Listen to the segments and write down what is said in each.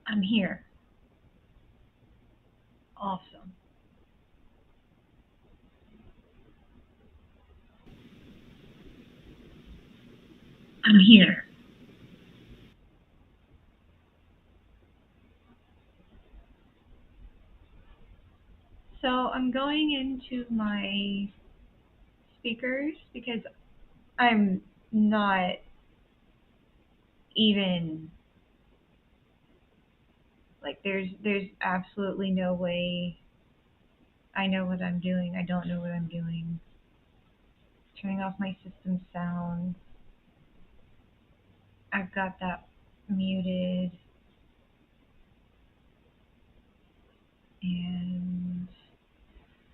I'm here. Awesome. I'm here. So I'm going into my speakers because I'm not even like there's absolutely no way I know what I'm doing. I don't know what I'm doing. Turning off my system sound. I've got that muted and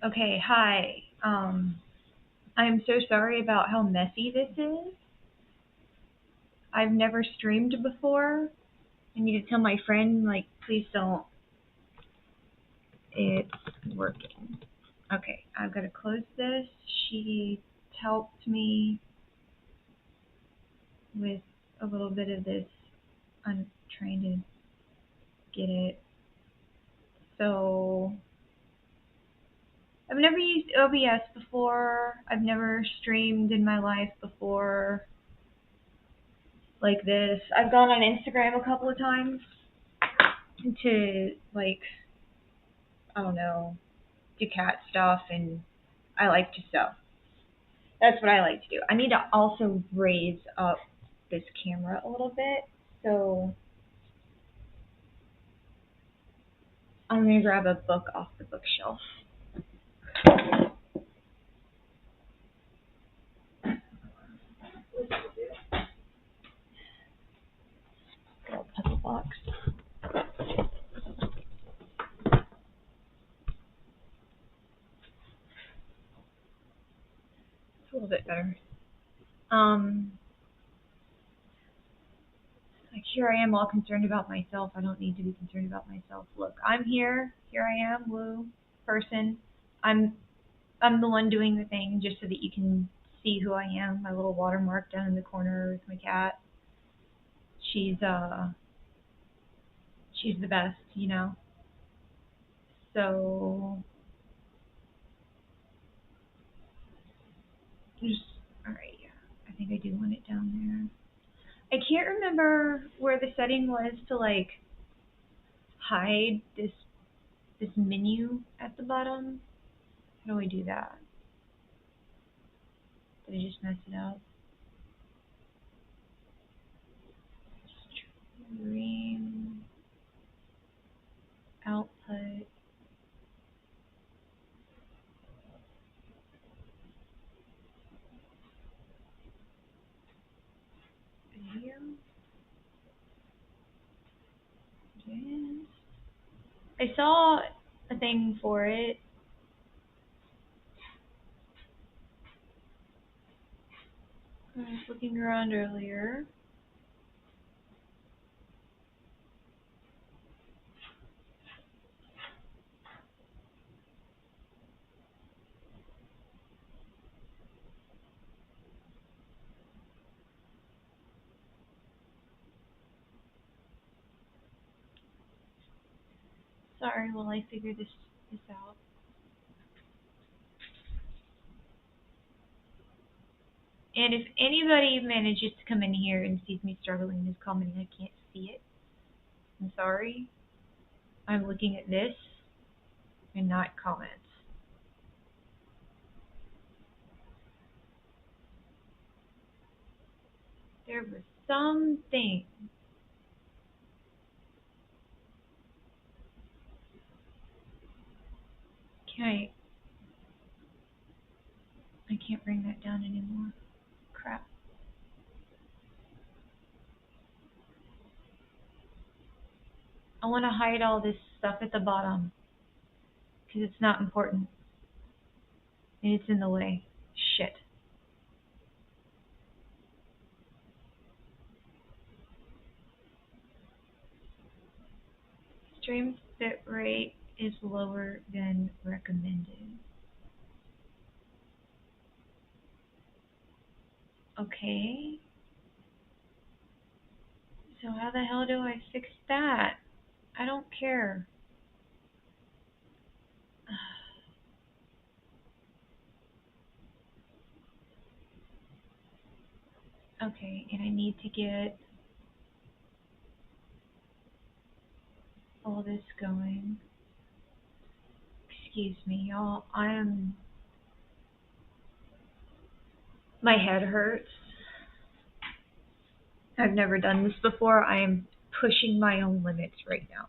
okay, hi. I'm so sorry about how messy this is. I've never streamed before. I need to tell my friend, like, please don't. It's working. Okay, I've got to close this. She helped me with a little bit of this. I'm trying to get it. So, I've never used OBS before. I've never streamed in my life before like this. I've gone on Instagram a couple of times to, like, I don't know, do cat stuff, and I like to sew. That's what I like to do. I need to also raise up this camera a little bit. So I'm going to grab a book off the bookshelf. Little puzzle box. It's a little bit better. Um, like here I am all concerned about myself. I don't need to be concerned about myself. Look, I'm here. Here I am, Lou, person. I'm I'm the one doing the thing just so that you can see who I am. My little watermark down in the corner with my cat. She's uh she's the best, you know. So just all right, yeah. I think I do want it down there. I can't remember where the setting was to like hide this menu at the bottom. How do I do that? Did I just mess it up? Stream output video. Yes. I saw a thing for it. I was looking around earlier. Sorry while I figure this out. And if anybody manages to come in here and sees me struggling and is commenting, I can't see it. I'm sorry. I'm looking at this and not comments. There was something. Can I can't bring that down anymore. Crap. I want to hide all this stuff at the bottom because it's not important and it's in the way. Shit. Stream bit rate is lower than recommended. Okay. So how the hell do I fix that? care. Okay, and I need to get all this going. Excuse me, y'all. My head hurts. I've never done this before. I am pushing my own limits right now.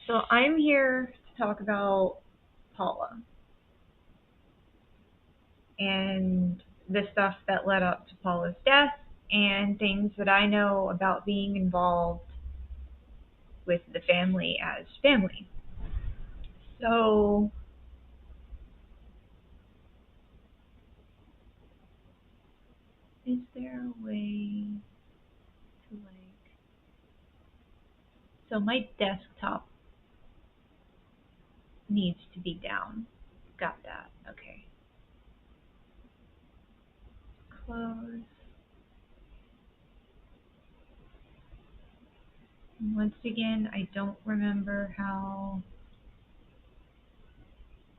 So I'm here to talk about Paula and the stuff that led up to Paula's death and things that I know about being involved with the family as family. So is there a way to so my desktop needs to be down. Got that. Okay. Close. Once again, I don't remember how.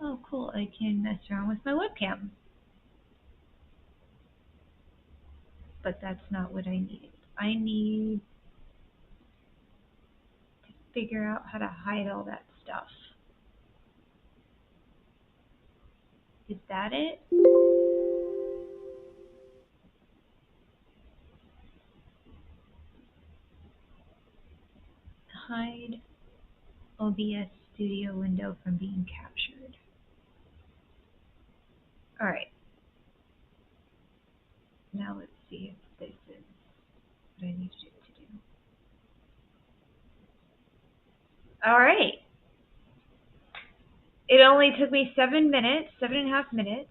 Oh, cool. I can mess around with my webcam. But that's not what I need. I need to figure out how to hide all that stuff. Is that it? Hide OBS studio window from being captured. Alright. Now let's see if this is what I need it to do. Alright. It only took me 7 minutes, 7.5 minutes.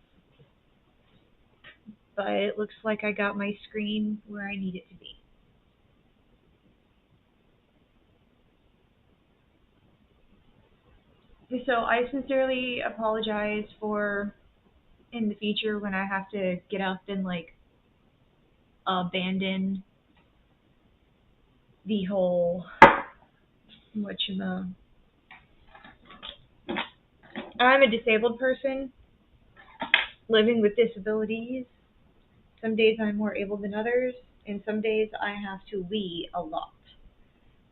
But it looks like I got my screen where I need it to be. So I sincerely apologize for in the future when I have to get up and like abandon the whole I'm a disabled person living with disabilities. Some days I'm more able than others, and some days I have to wee a lot.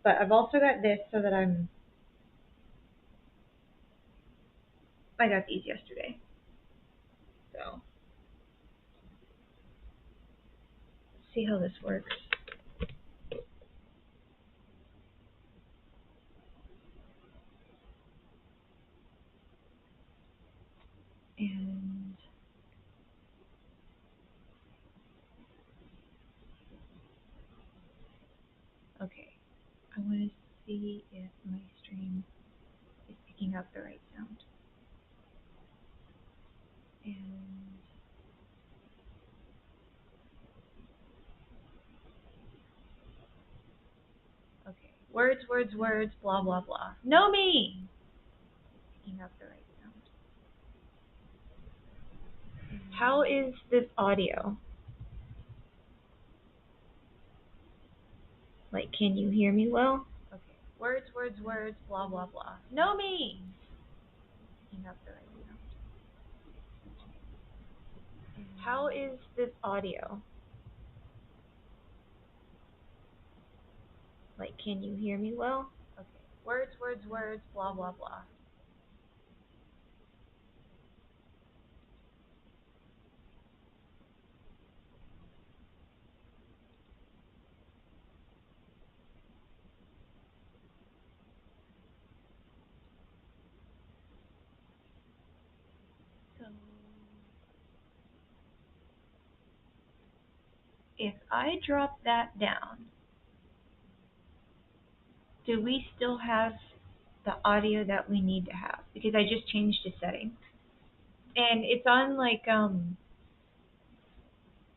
But I've also got this so that I got these yesterday. So let's see how this works. And okay, I want to see if my stream is picking up the right sound. And okay, words, blah blah blah. Know me. Picking up the right sound. How is this audio? Like, can you hear me well? Okay. Words, blah blah blah. Know me. Picking up the right sound. How is this audio? Like, can you hear me well? Okay. Words, blah blah blah. So if I drop that down, do we still have the audio that we need to have? Because I just changed the setting. And it's on like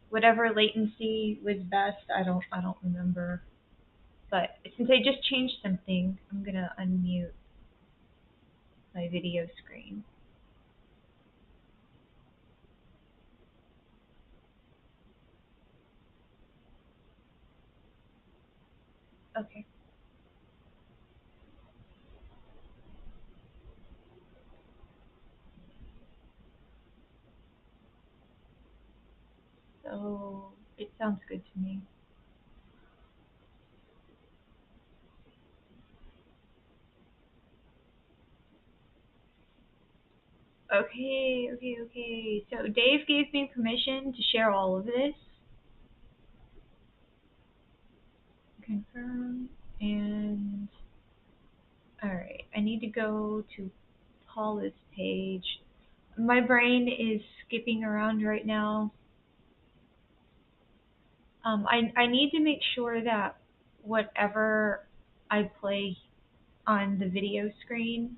whatever latency was best. I don't remember. But since I just changed something, I'm gonna unmute. video screen. Okay. So it sounds good to me. Okay, okay, okay. So Dave gave me permission to share all of this. Confirm. And alright, I need to go to Paula's page. My brain is skipping around right now. I need to make sure that whatever I play on the video screen,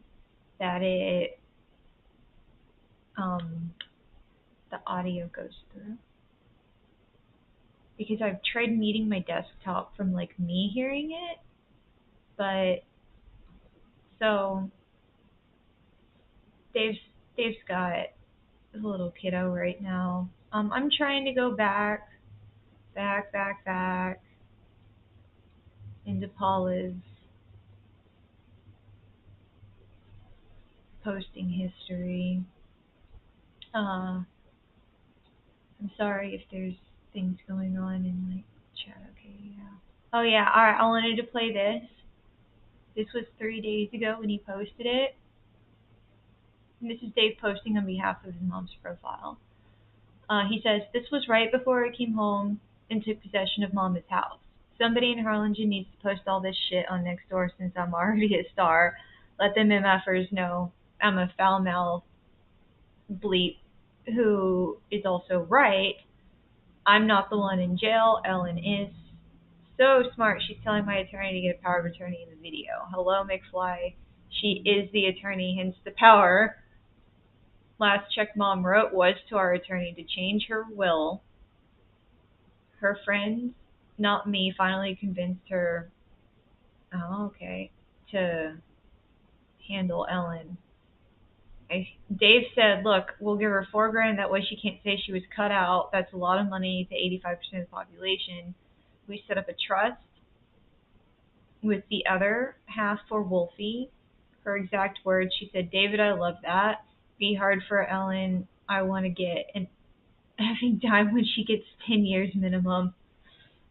that um, the audio goes through. Because I've tried muting my desktop from like me hearing it, but so Dave's Dave's got a little kiddo right now. I'm trying to go back into Paula's posting history. I'm sorry if there's things going on in like chat. Okay, yeah. Oh yeah. All right. I wanted to play this. This was 3 days ago when he posted it. And this is Dave posting on behalf of his mom's profile. He says, "This was right before I came home and took possession of Mama's house. Somebody in Harlingen needs to post all this shit on Nextdoor since I'm already a star. Let them MFers know I'm a foul mouth bleep who is also right. I'm not the one in jail. Ellen is. So smart. She's telling my attorney to get a power of attorney in the video. Hello, McFly. She is the attorney, hence the power. Last check Mom wrote was to our attorney to change her will. Her friends, not me, finally convinced her, oh, okay, to handle Ellen. Dave said, look, we'll give her $4,000. That way she can't say she was cut out. That's a lot of money to 85% of the population. We set up a trust with the other half for Wolfie. Her exact words, she said, David, I love that. Be hard for Ellen. I want to get an effing dime when she gets 10 years minimum.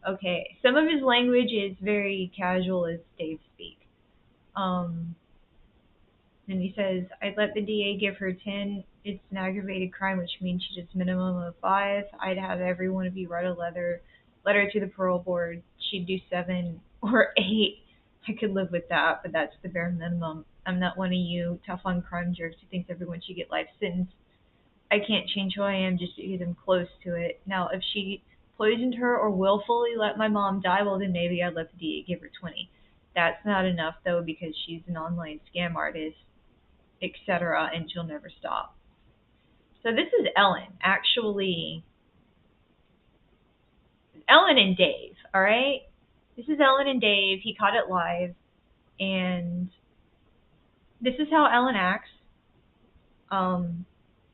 Okay, some of his language is very casual as Dave speak. And he says, I'd let the DA give her 10. It's an aggravated crime, which means she gets minimum of 5. I'd have every one of you write a letter to the parole board. She'd do 7 or 8. I could live with that, but that's the bare minimum. I'm not one of you tough on crime jerks who thinks everyone should get life sentence. I can't change who I am just because I'm close to it. Now, if she poisoned her or willfully let my mom die, well, then maybe I'd let the DA give her 20. That's not enough, though, because she's an online scam artist, etc., and she'll never stop. So this is Ellen, actually. Ellen and Dave, all right? This is Ellen and Dave. He caught it live, and this is how Ellen acts.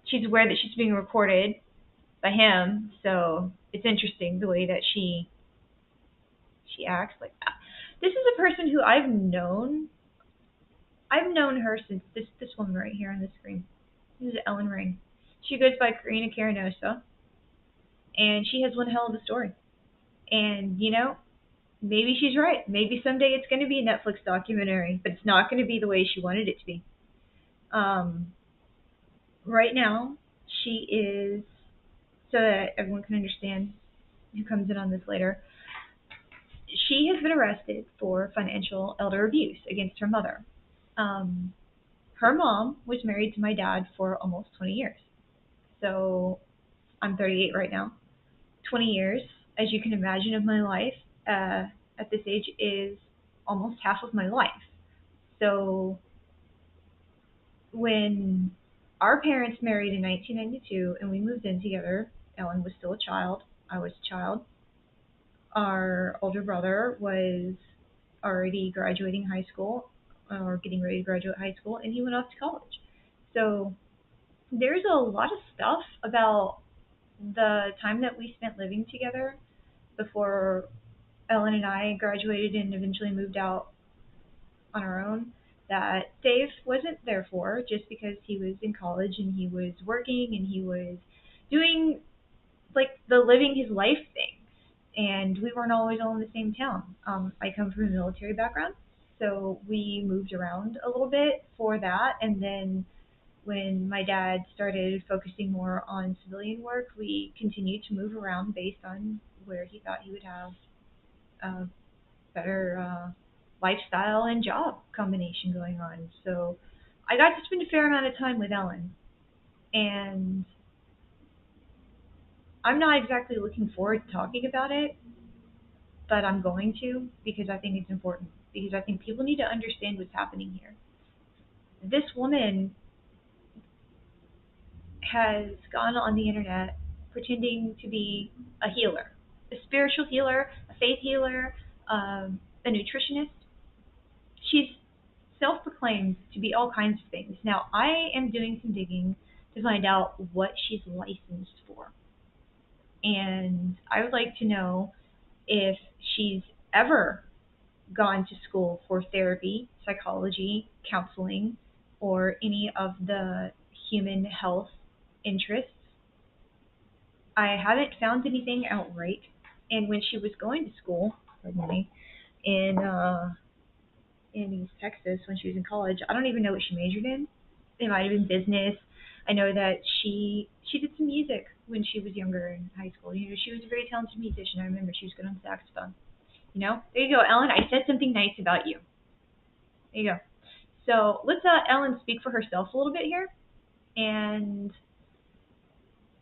She's aware that she's being recorded by him, so it's interesting the way that she acts like that. This is a person who I've known. I've known her since this woman right here on the screen. This is Ellen Ring. She goes by Karina Caranosa, and she has one hell of a story. And, you know, maybe she's right. Maybe someday it's going to be a Netflix documentary, but it's not going to be the way she wanted it to be. Right now, she is, so that everyone can understand who comes in on this later, she has been arrested for financial elder abuse against her mother. Her mom was married to my dad for almost 20 years. So I'm 38 right now. 20 years, as you can imagine, of my life at this age is almost half of my life. So when our parents married in 1992 and we moved in together, Ellen was still a child. I was a child. Our older brother was already graduating high school or getting ready to graduate high school, and he went off to college. So there's a lot of stuff about the time that we spent living together before Ellen and I graduated and eventually moved out on our own that Dave wasn't there for, just because he was in college and he was working and he was doing like the living his life thing. And we weren't always all in the same town. I come from a military background, so we moved around a little bit for that. And then when my dad started focusing more on civilian work, we continued to move around based on where he thought he would have a better lifestyle and job combination going on. So I got to spend a fair amount of time with Ellen, and I'm not exactly looking forward to talking about it, but I'm going to because I think it's important. Because I think people need to understand what's happening here. This woman has gone on the internet pretending to be a healer, a spiritual healer, a faith healer, a nutritionist. She's self proclaimed to be all kinds of things. Now, I am doing some digging to find out what she's licensed for. And I would like to know if she's ever gone to school for therapy, psychology, counseling, or any of the human health interests. I haven't found anything outright. And when she was going to school, pardon me, in East Texas when she was in college, I don't even know what she majored in. It might have been business. I know that she did some music when she was younger in high school. You know, she was a very talented musician. I remember she was good on saxophone. You know, there you go, Ellen. I said something nice about you. There you go. So let's Ellen speak for herself a little bit here, and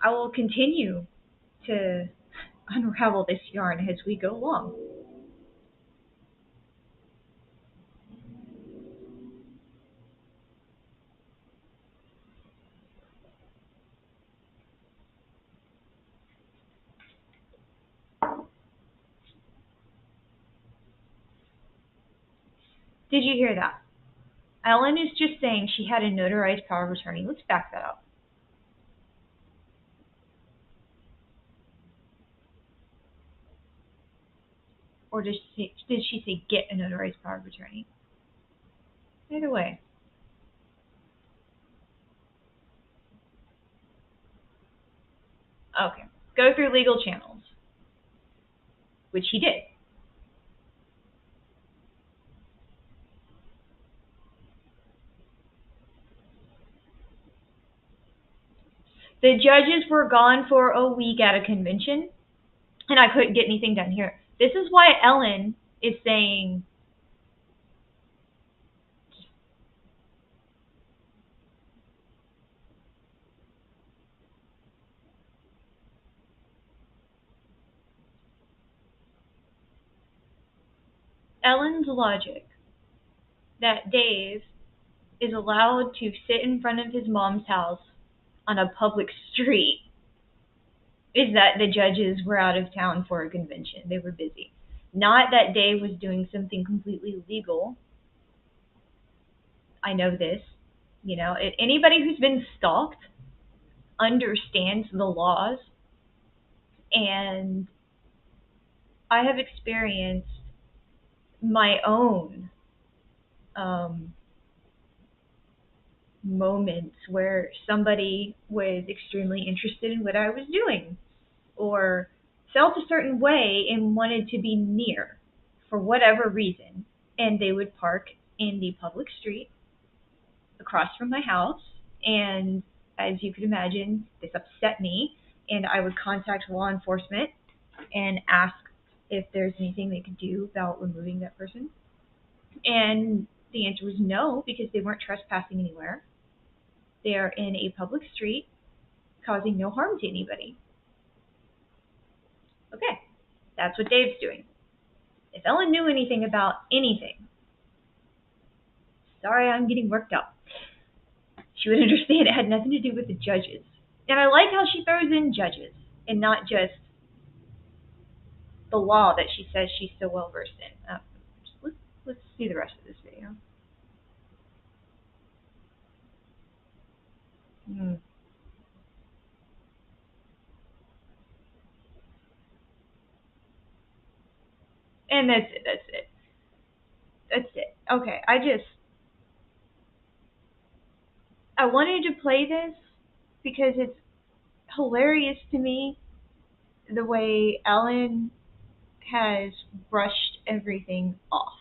I will continue to unravel this yarn as we go along. Did you hear that? Ellen is just saying she had a notarized power of attorney. Let's back that up. Or did she say get a notarized power of attorney? Either way. Okay. Go through legal channels, which he did. The judges were gone for a week at a convention, and I couldn't get anything done here. This is why Ellen is saying, Ellen's logic that Dave is allowed to sit in front of his mom's house on a public street is that the judges were out of town for a convention. They were busy. Not that Dave was doing something completely legal. I know this. You know, anybody who's been stalked understands the laws, and I have experienced my own um, moments where somebody was extremely interested in what I was doing or felt a certain way and wanted to be near for whatever reason. And they would park in the public street across from my house. And as you could imagine, this upset me. And I would contact law enforcement and ask if there's anything they could do about removing that person. And the answer was no, because they weren't trespassing anywhere. They are in a public street, causing no harm to anybody. Okay, that's what Dave's doing. If Ellen knew anything about anything, sorry, I'm getting worked up, she would understand it had nothing to do with the judges. And I like how she throws in judges and not just the law that she says she's so well versed in. Let's see the rest of this video. Mm. And that's it. That's it. That's it. Okay. I wanted to play this because it's hilarious to me the way Ellen has brushed everything off.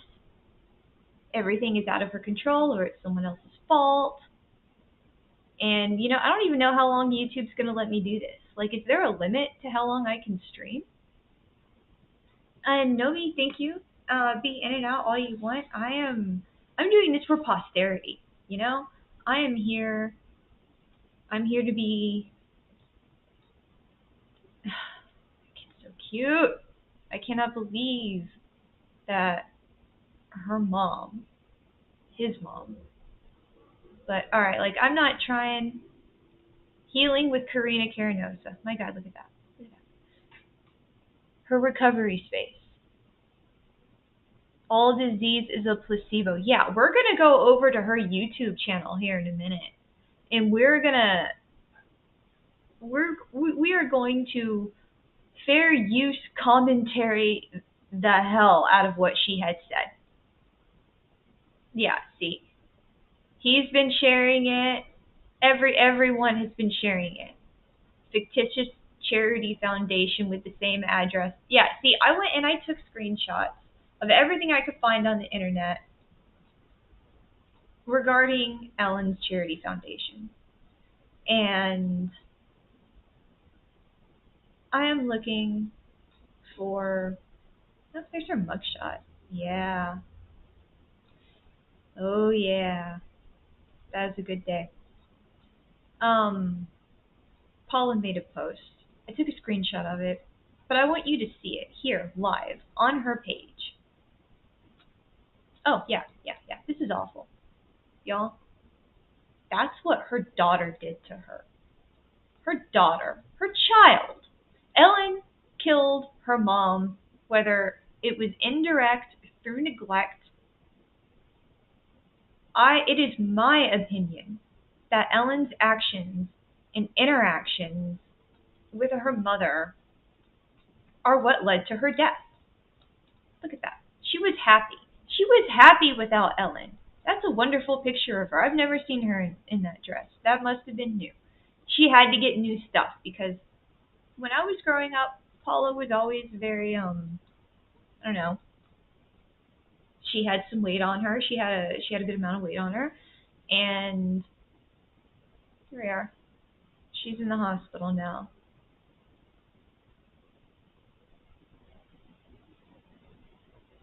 Everything is out of her control or it's someone else's fault. And, I don't even know how long YouTube's going to let me do this. Like, is there a limit to how long I can stream? And Nomi, thank you. Be in and out all you want. I'm doing this for posterity, you know? I am here, I'm here to be, it's so cute. I cannot believe that her mom, his mom, but alright, like, I'm not trying healing with Karina Caranosa. My God, look at that. Look at that. Her recovery space. All disease is a placebo. Yeah, we're going to go over to her YouTube channel here in a minute. And we are going to fair use commentary the hell out of what she had said. Yeah, see. He's been sharing it. Everyone has been sharing it. Fictitious charity foundation with the same address. Yeah, see, I went and I took screenshots of everything I could find on the internet regarding Ellen's charity foundation. And I am looking for. Oh, there's her mugshot. Yeah. Oh yeah. That was a good day. Um, Paula made a post. I took a screenshot of it, but I want you to see it here live on her page. Oh yeah, yeah, yeah. This is awful, y'all. That's what her daughter did to her. Her daughter, her child. Ellen killed her mom, whether it was indirect through neglect. It is my opinion that Ellen's actions and interactions with her mother are what led to her death. Look at that. She was happy. She was happy without Ellen. That's a wonderful picture of her. I've never seen her in that dress. That must have been new. She had to get new stuff because when I was growing up, Paula was always very I don't know. She had some weight on her. She had a good amount of weight on her, and here we are. She's in the hospital now.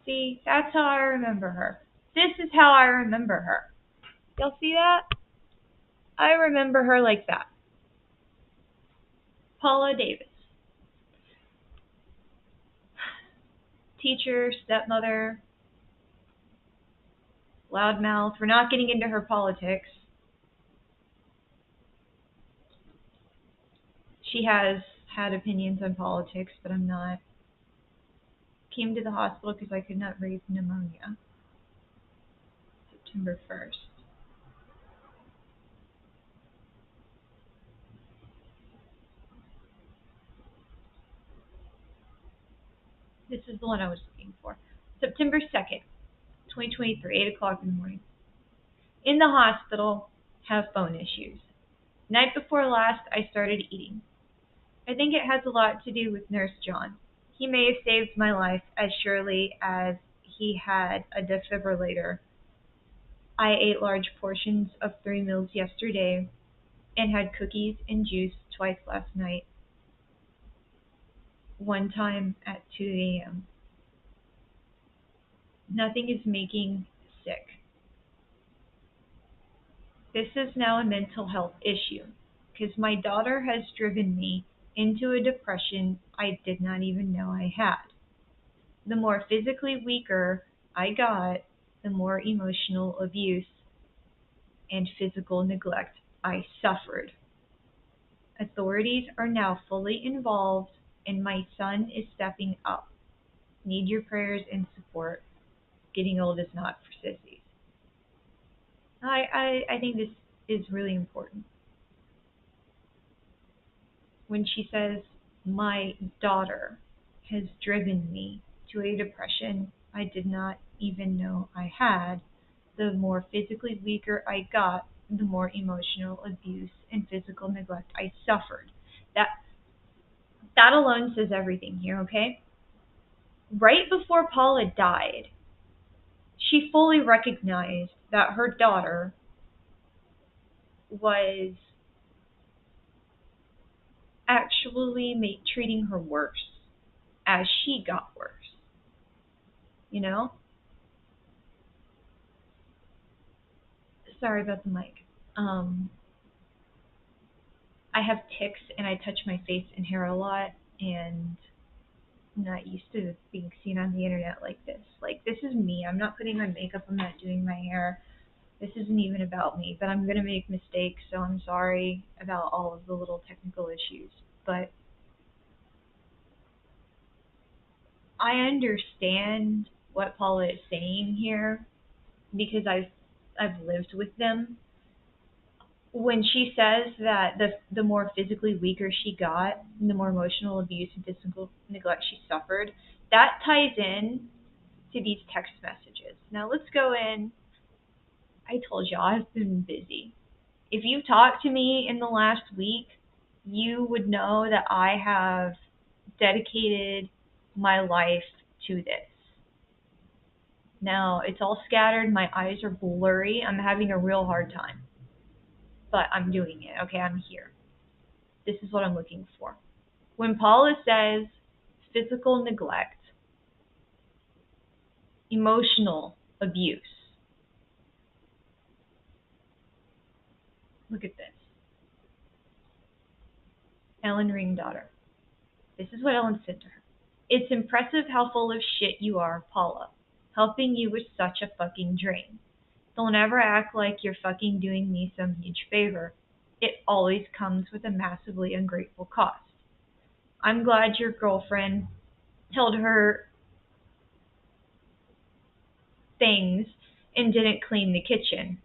See, that's how I remember her. This is how I remember her. Y'all see that? I remember her like that. Paula Davis. Teacher, stepmother, loudmouth. We're not getting into her politics. She has had opinions on politics, but I'm not. Came to the hospital because I could not breathe pneumonia. September 1st. This is the one I was looking for. September 2nd, 2023, 8 o'clock in the morning. In the hospital, have phone issues. Night before last, I started eating. I think it has a lot to do with Nurse John. He may have saved my life as surely as he had a defibrillator. I ate large portions of 3 meals yesterday and had cookies and juice twice last night, one time at 2 a.m. Nothing is making sick. This is now a mental health issue because my daughter has driven me into a depression I did not even know I had. The more physically weaker I got, the more emotional abuse and physical neglect I suffered. Authorities are now fully involved and my son is stepping up. Need your prayers and support. Getting old is not for sissies. I think this is really important. when she says, "My daughter has driven me to a depression I did not even know I had. The more physically weaker I got, the more emotional abuse and physical neglect I suffered." That that alone says everything here, okay? Right before Paula died, she fully recognized that her daughter was actually treating her worse as she got worse, you know? Sorry about the mic. Um, I have ticks and I touch my face and hair a lot, and I'm not used to being seen on the internet like this. Like, this is me. I'm not putting on makeup. I'm not doing my hair. This isn't even about me, but I'm going to make mistakes, so I'm sorry about all of the little technical issues. But I understand what Paula is saying here because I've lived with them. When she says that the more physically weaker she got, the more emotional abuse and physical neglect she suffered, that ties in to these text messages. Now let's go in. I told y'all I've been busy. If you talked to me in the last week, you would know that I have dedicated my life to this. Now, it's all scattered. My eyes are blurry. I'm having a real hard time. But I'm doing it. Okay, I'm here. This is what I'm looking for. When Paula says physical neglect, emotional abuse, look at this. Ellen Ringdaughter. This is what Ellen said to her. "It's impressive how full of shit you are, Paula. Helping you was such a fucking drain. Don't ever act like you're fucking doing me some huge favor. It always comes with a massively ungrateful cost. I'm glad your girlfriend held her things and didn't clean the kitchen.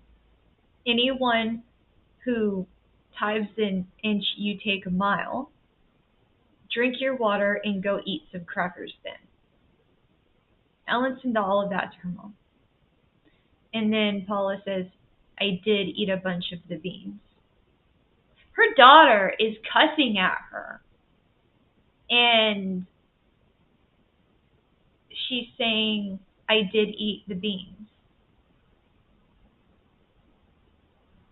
Anyone who tithes an inch, you take a mile. Drink your water and go eat some crackers then." Ellen sent all of that to her mom. And then Paula says, "I did eat a bunch of the beans." Her daughter is cussing at her. And she's saying, "I did eat the beans."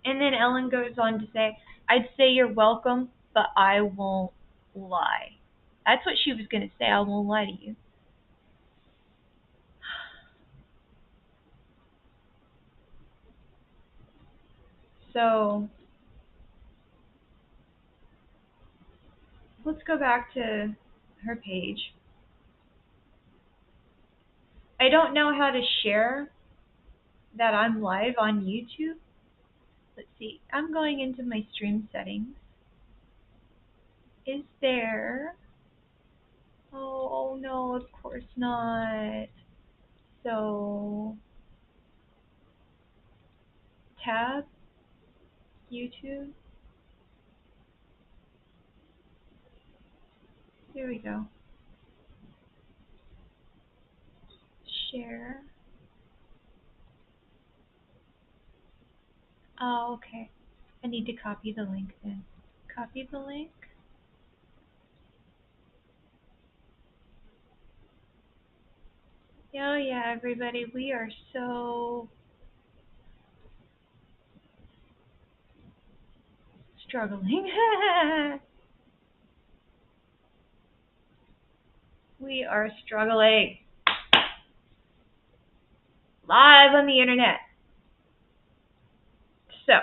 And then Ellen goes on to say, "I'd say you're welcome, but I won't lie." That's what she was going to say. "I won't lie to you." So let's go back to her page. I don't know how to share that I'm live on YouTube. Let's see. I'm going into my stream settings. Is there... Oh, no, of course not. So, tab, YouTube. Here we go. Share. Oh, okay. I need to copy the link then. Copy the link. Oh yeah, everybody, we are so struggling. We are struggling. Live on the internet. So,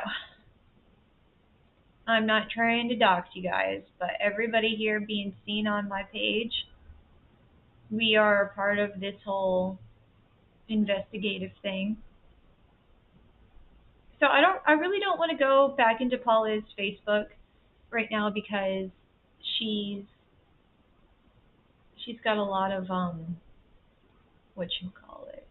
I'm not trying to dox you guys, but everybody here being seen on my page, we are part of this whole investigative thing. So I really don't want to go back into Paula's Facebook right now because she's got a lot of whatchamacallit,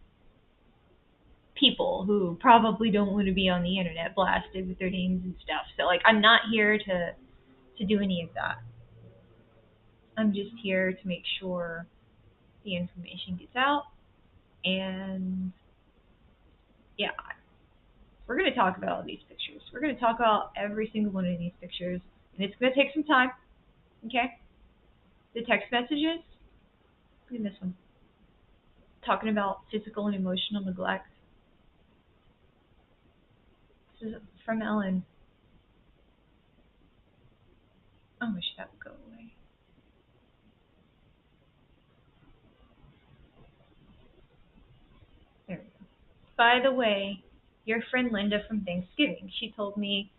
people who probably don't want to be on the internet blasted with their names and stuff. So like I'm not here to do any of that. I'm just here to make sure the information gets out. And yeah, we're going to talk about all these pictures. We're going to talk about every single one of these pictures. And it's going to take some time. Okay? The text messages. Look at this one. Talking about physical and emotional neglect. This is from Ellen. I wish that would go away. There we go. By the way, your friend Linda from Thanksgiving, she told me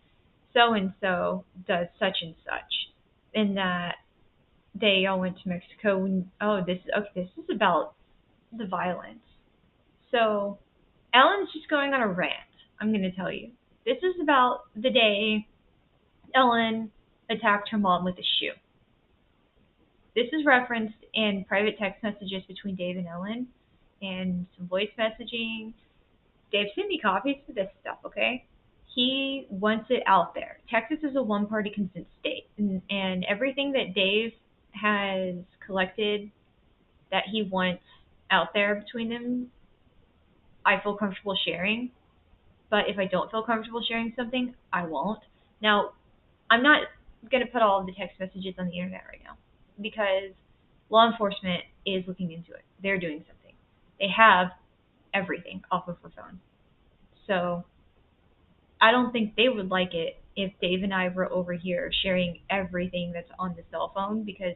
so and so does such and such, and that they all went to Mexico. And, oh, this okay. This is about the violence. So Ellen's just going on a rant. I'm going to tell you. This is about the day Ellen attacked her mom with a shoe. This is referenced in private text messages between Dave and Ellen and some voice messaging. Dave sent me copies of this stuff, okay? He wants it out there. Texas is a one-party consent state, and everything that Dave has collected that he wants out there between them, I feel comfortable sharing. But if I don't feel comfortable sharing something, I won't. Now, I'm not going to put all of the text messages on the internet right now because law enforcement is looking into it. They're doing something. They have everything off of her phone. So I don't think they would like it if Dave and I were over here sharing everything that's on the cell phone because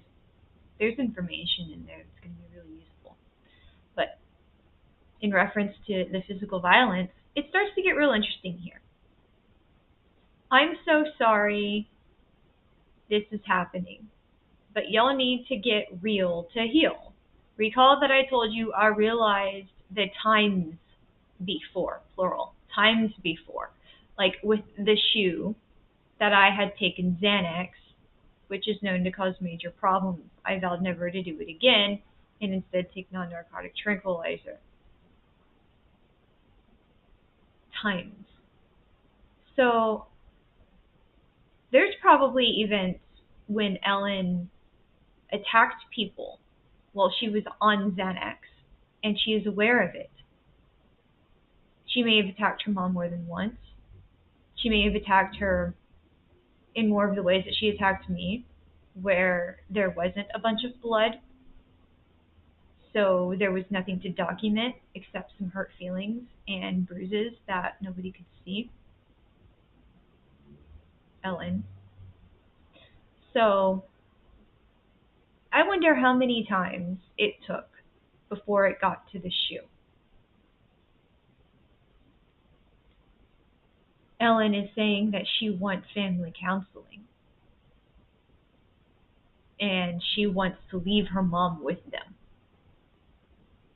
there's information in there that's going to be really useful. But in reference to the physical violence, it starts to get real interesting here. I'm so sorry this is happening, but y'all need to get real to heal. Recall that I told you I realized the times before, plural, times before. Like with the shoe, that I had taken Xanax, which is known to cause major problems. I vowed never to do it again and instead take non-narcotic tranquilizer. Times. So there's probably events when Ellen attacked people while she was on Xanax and she is aware of it. She may have attacked her mom more than once. She may have attacked her in more of the ways that she attacked me, where there wasn't a bunch of blood, so there was nothing to document except some hurt feelings and bruises that nobody could see. Ellen. So I wonder how many times it took before it got to the shoe. Ellen is saying that she wants family counseling and she wants to leave her mom with them.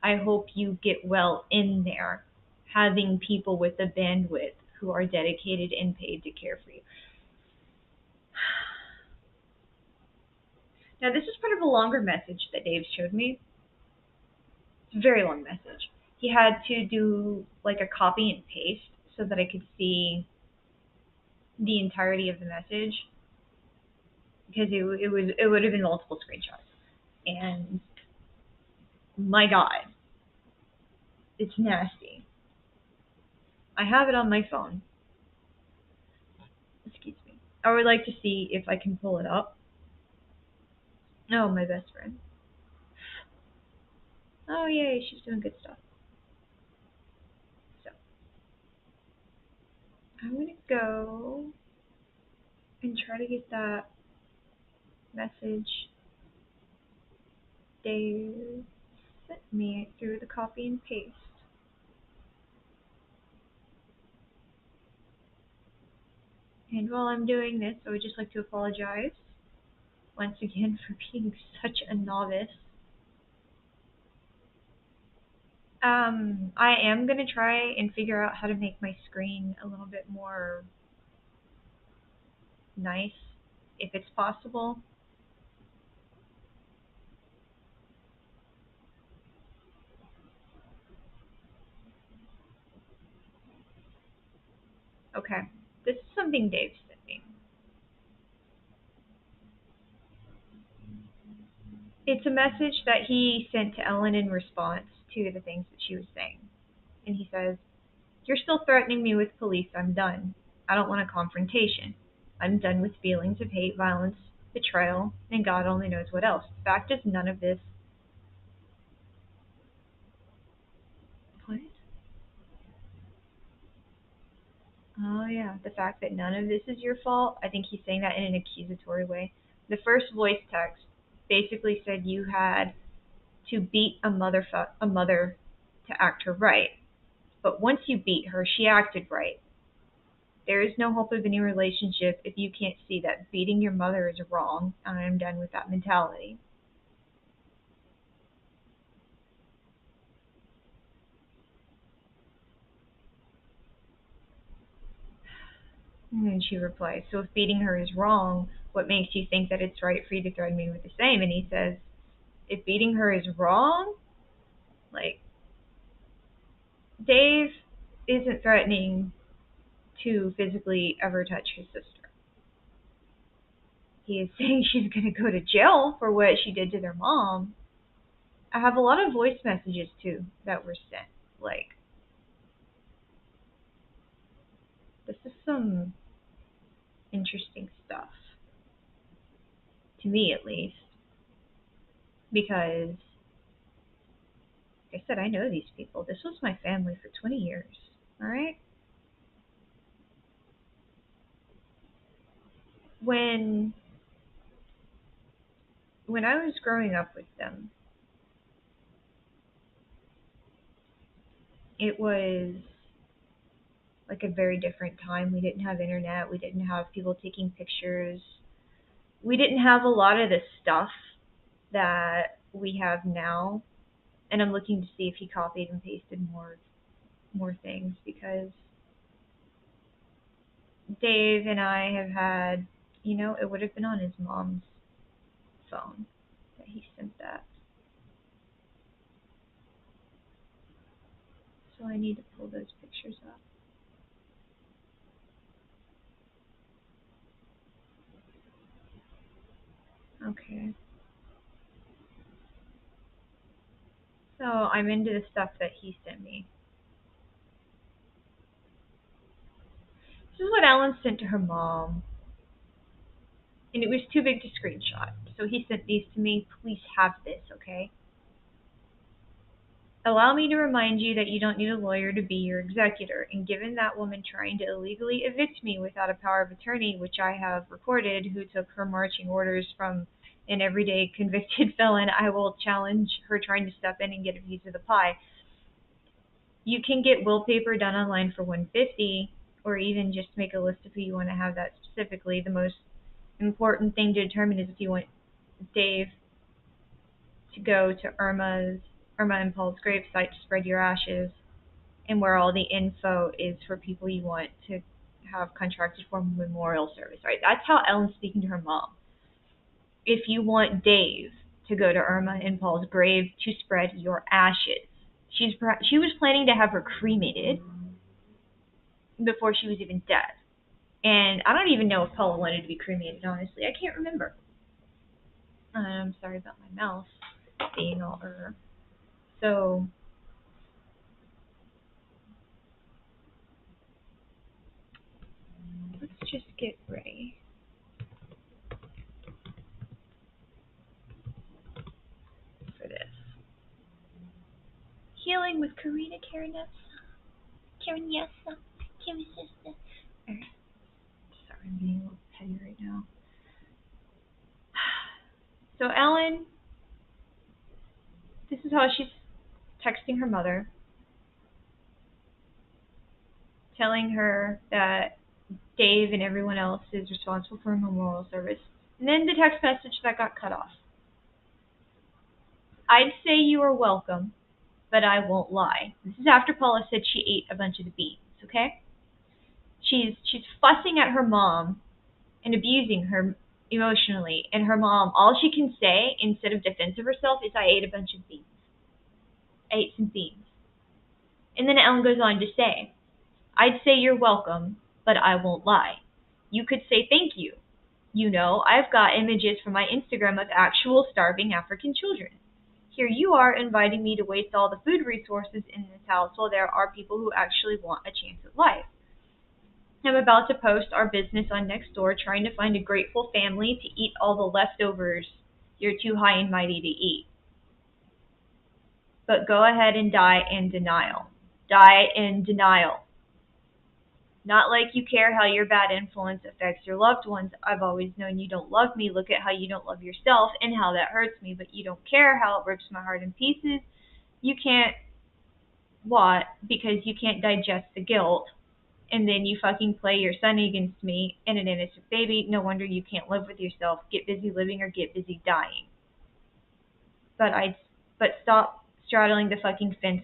I hope you get well in there, having people with the bandwidth who are dedicated and paid to care for you. Now, this is part of a longer message that Dave showed me. It's a very long message. He had to do like a copy and paste so that I could see the entirety of the message because it would have been multiple screenshots. And my God, it's nasty. I have it on my phone. Excuse me. I would like to see if I can pull it up. Oh, my best friend. Oh, yay, she's doing good stuff. So, I'm going to go and try to get that message Dave sent me through the copy and paste. And while I'm doing this, I would just like to apologize once again for being such a novice. I am going to try and figure out how to make my screen a little bit more nice, if it's possible. Okay, this is something Dave sent me. It's a message that he sent to Ellen in response to the things that she was saying. And he says, "You're still threatening me with police. I'm done. I don't want a confrontation. I'm done with feelings of hate, violence, betrayal, and God only knows what else. The fact is, none of this." What? Oh, yeah. The fact that none of this is your fault. I think he's saying that in an accusatory way. The first voice text basically said you had to beat a mother to act her right. But once you beat her, she acted right. There is no hope of any relationship if you can't see that beating your mother is wrong, and I'm done with that mentality. And she replies, "So if beating her is wrong, what makes you think that it's right for you to threaten me with the same?" And he says, "If beating her is wrong, like, Dave isn't threatening to physically ever touch his sister. He is saying she's going to go to jail for what she did to their mom." I have a lot of voice messages too that were sent. Like, this is some interesting stuff, to me at least, because, like I said, I know these people. This was my family for 20 years, alright? When I was growing up with them, it was like a very different time. We didn't have internet, we didn't have people taking pictures. We didn't have a lot of the stuff that we have now. And I'm looking to see if he copied and pasted more things, because Dave and I have had, it would have been on his mom's phone that he sent that. So I need to pull those pictures up. Okay. So I'm into the stuff that he sent me. This is what Ellen sent to her mom. And it was too big to screenshot. So he sent these to me. "Please have this, okay? Allow me to remind you that you don't need a lawyer to be your executor. And given that woman trying to illegally evict me without a power of attorney, which I have recorded, who took her marching orders from an everyday convicted felon, I will challenge her trying to step in and get a piece of the pie. You can get wallpaper done online for $150, or even just make a list of who you want to have that specifically. The most important thing to determine is if you want Dave to go to Irma and Paul's gravesite to spread your ashes, and where all the info is for people you want to have contracted for memorial service." Right? That's how Ellen's speaking to her mom. If you want Dave to go to Irma and Paul's grave to spread your ashes. She was planning to have her cremated before she was even dead. And I don't even know if Paula wanted to be cremated, honestly. I can't remember. I'm sorry about my mouth being all So, let's just get ready for this. Healing with Karina Karenessa. Karenessa. Karenessa. Alright. Sorry, I'm being a little petty right now. So Ellen, this is how she's texting her mother, telling her that Dave and everyone else is responsible for a memorial service. And then the text message that got cut off. "I'd say you are welcome, but I won't lie." This is after Paula said she ate a bunch of the beans, okay? She's fussing at her mom and abusing her emotionally. And her mom, all she can say instead of defense of herself is, "I ate a bunch of beans. I ate some beans." And then Ellen goes on to say, "I'd say you're welcome, but I won't lie. You could say thank you. I've got images from my Instagram of actual starving African children. Here you are inviting me to waste all the food resources in this house while there are people who actually want a chance at life. I'm about to post our business on Nextdoor trying to find a grateful family to eat all the leftovers you're too high and mighty to eat. But go ahead and die in denial. Die in denial. Not like you care how your bad influence affects your loved ones. I've always known you don't love me. Look at how you don't love yourself and how that hurts me. But you don't care how it rips my heart in pieces. You can't what? Because you can't digest the guilt. And then you fucking play your son against me and an innocent baby. No wonder you can't live with yourself. Get busy living or get busy dying. But stop straddling the fucking fence.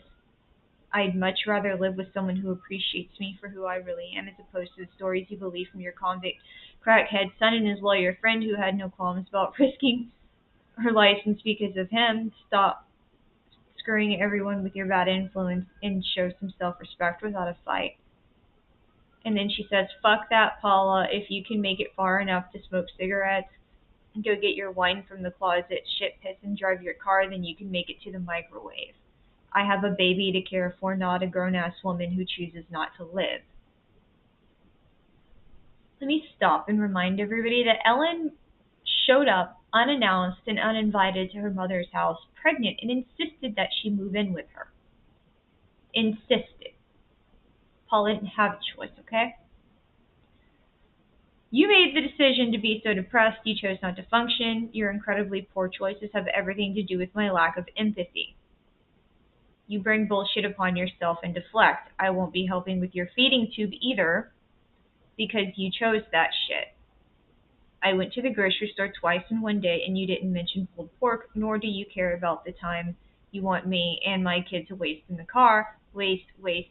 I'd much rather live with someone who appreciates me for who I really am as opposed to the stories you believe from your convict crackhead son and his lawyer friend who had no qualms about risking her license because of him. Stop screwing everyone with your bad influence and show some self-respect without a fight. And then she says, fuck that, Paula. If you can make it far enough to smoke cigarettes, go get your wine from the closet, shit, piss, and drive your car, then you can make it to the microwave. I have a baby to care for, not a grown-ass woman who chooses not to live. Let me stop and remind everybody that Ellen showed up unannounced and uninvited to her mother's house, pregnant, and insisted that she move in with her. Insisted. Paula didn't have a choice, okay? You made the decision to be so depressed you chose not to function. Your incredibly poor choices have everything to do with my lack of empathy. You bring bullshit upon yourself and deflect. I won't be helping with your feeding tube either because you chose that shit. I went to the grocery store twice in one day and you didn't mention pulled pork, nor do you care about the time you want me and my kid to waste in the car. Waste,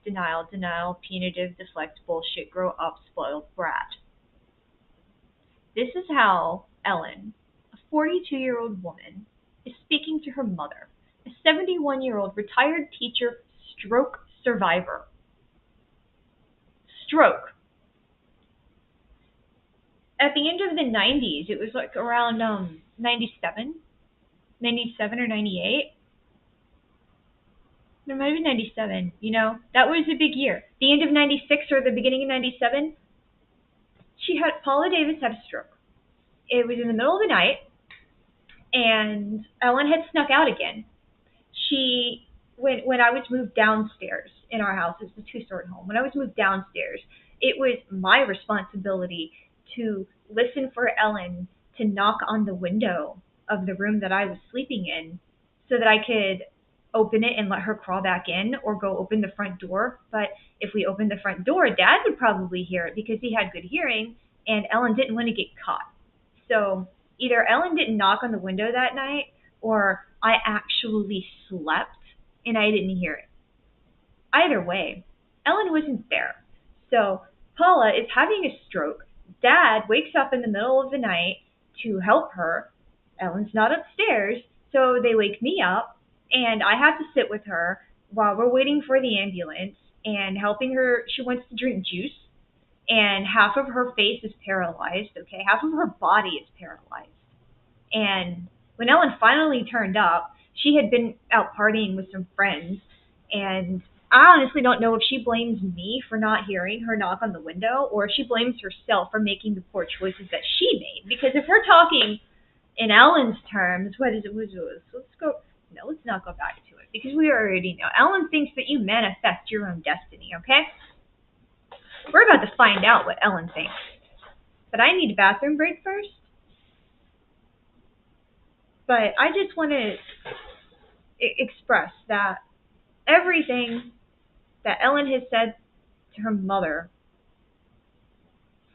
denial, punitive, deflect, bullshit, grow up, spoiled brat. This is how Ellen, a 42-year-old woman, is speaking to her mother, a 71-year-old retired teacher, stroke survivor. Stroke. At the end of the 90s, it was like around 97 or 98. There might have been 97, That was a big year. The end of 96 or the beginning of 97, Paula Davis had a stroke. It was in the middle of the night, and Ellen had snuck out again. When I was moved downstairs in our house, it's a two-story home. When I was moved downstairs, it was my responsibility to listen for Ellen to knock on the window of the room that I was sleeping in so that I could open it and let her crawl back in or go open the front door. But if we opened the front door, Dad would probably hear it because he had good hearing and Ellen didn't want to get caught. So either Ellen didn't knock on the window that night or I actually slept and I didn't hear it. Either way, Ellen wasn't there. So Paula is having a stroke. Dad wakes up in the middle of the night to help her. Ellen's not upstairs, so they wake me up, and I have to sit with her while we're waiting for the ambulance and helping her. She wants to drink juice, and half of her face is paralyzed, okay? Half of her body is paralyzed. And when Ellen finally turned up, she had been out partying with some friends, and I honestly don't know if she blames me for not hearing her knock on the window or if she blames herself for making the poor choices that she made. Because if we're talking in Ellen's terms, let's not go back to it because we already know. Ellen thinks that you manifest your own destiny, okay? We're about to find out what Ellen thinks. But I need a bathroom break first. But I just want to express that everything that Ellen has said to her mother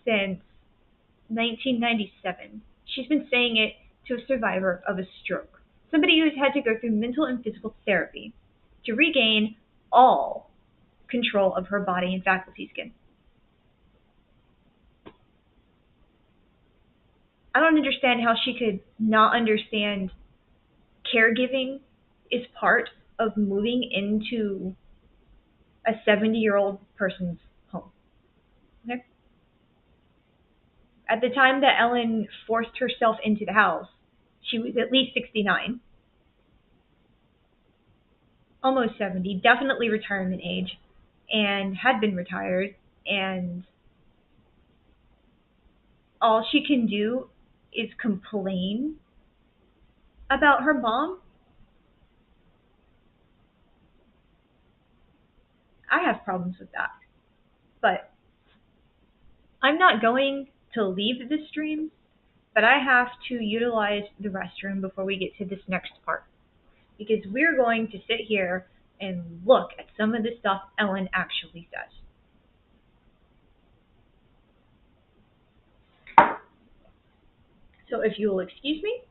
since 1997, she's been saying it to a survivor of a stroke, somebody who's had to go through mental and physical therapy to regain all control of her body and faculties again. I don't understand how she could not understand caregiving is part of moving into a 70-year-old person's home. Okay? At the time that Ellen forced herself into the house, she was at least 69, almost 70, definitely retirement age, and had been retired. And all she can do is complain about her mom. I have problems with that. But I'm not going to leave the stream, but I have to utilize the restroom before we get to this next part. Because we're going to sit here and look at some of the stuff Ellen actually says. So if you will excuse me.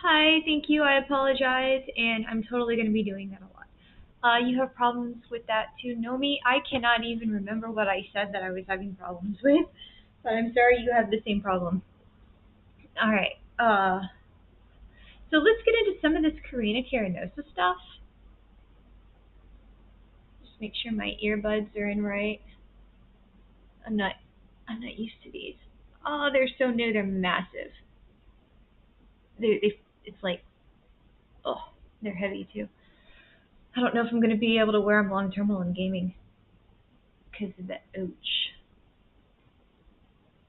Hi, thank you. I apologize, and I'm totally going to be doing that a lot. You have problems with that too, Nomi? I cannot even remember what I said that I was having problems with, but I'm sorry you have the same problem. All right. So let's get into some of this Karina Carinosa stuff. Just make sure my earbuds are in right. I'm not I'm not used to these. Oh, they're so new. They're massive. It's like, oh, they're heavy too. I don't know if I'm going to be able to wear them long term while I'm gaming because of the ouch.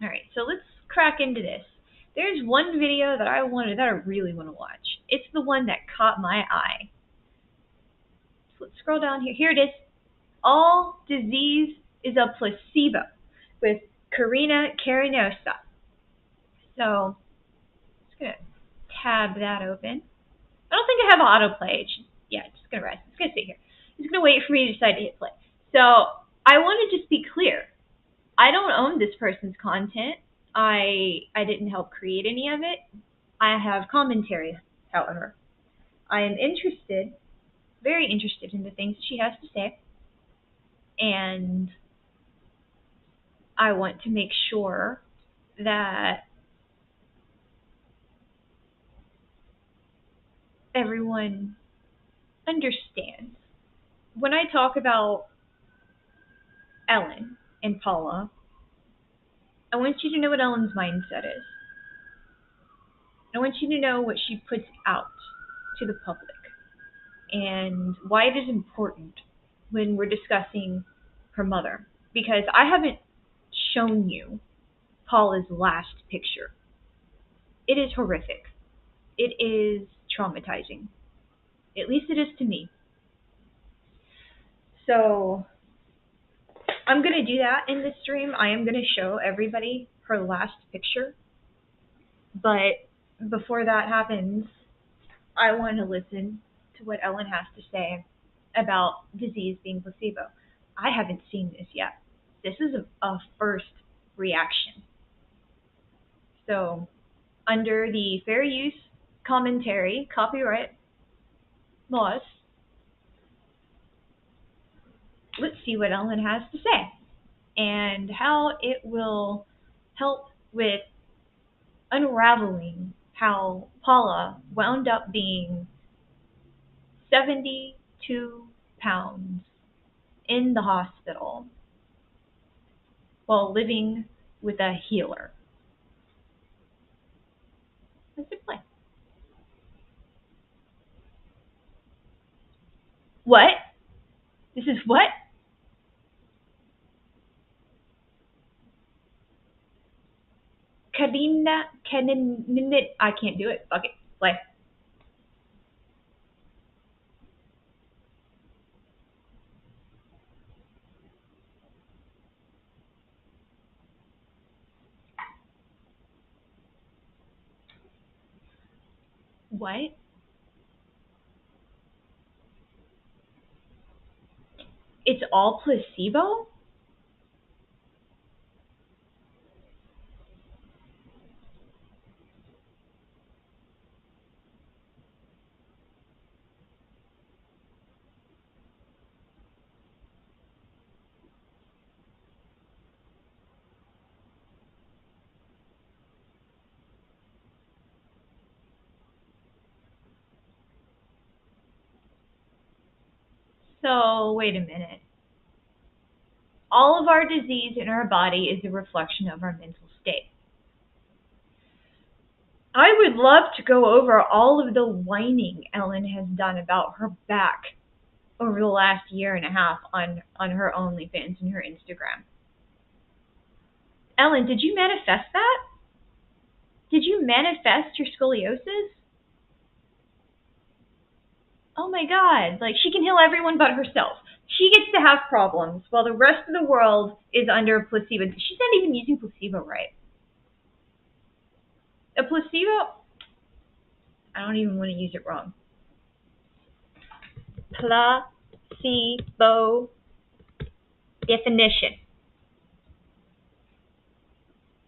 All right, so let's crack into this. There's one video that I really want to watch. It's the one that caught my eye. So let's scroll down here. Here it is. All disease is a placebo with Karina Carinosa. So I'm just gonna tab that open. I don't think I have autoplay. Yeah, it's just gonna rest. It's gonna sit here. It's gonna wait for me to decide to hit play. So I want to just be clear. I don't own this person's content. I didn't help create any of it. I have commentary, however. I am interested, very interested in the things she has to say, and I want to make sure that everyone understands. When I talk about Ellen and Paula, I want you to know what Ellen's mindset is. I want you to know what she puts out to the public and why it is important when we're discussing her mother. Because I haven't shown you Paula's last picture. It is horrific. It is traumatizing. At least it is to me. So I'm going to do that in this stream. I am going to show everybody her last picture. But before that happens, I want to listen to what Ellen has to say about disease being placebo. I haven't seen this yet. This is a first reaction. So, under the fair use commentary copyright laws, let's see what Ellen has to say and how it will help with unraveling how Paula wound up being 72 pounds in the hospital while living with a healer. Let's just play. What? This is what? Karina, I can't do it. Fuck it. Play. What? It's all placebo? So, wait a minute. All of our disease in our body is a reflection of our mental state. I would love to go over all of the whining Ellen has done about her back over the last year and a half on her OnlyFans and her Instagram. Ellen, did you manifest that? Did you manifest your scoliosis? Oh my God, like she can heal everyone but herself. She gets to have problems while the rest of the world is under placebo. She's not even using placebo right. A placebo, I don't even want to use it wrong. Placebo definition.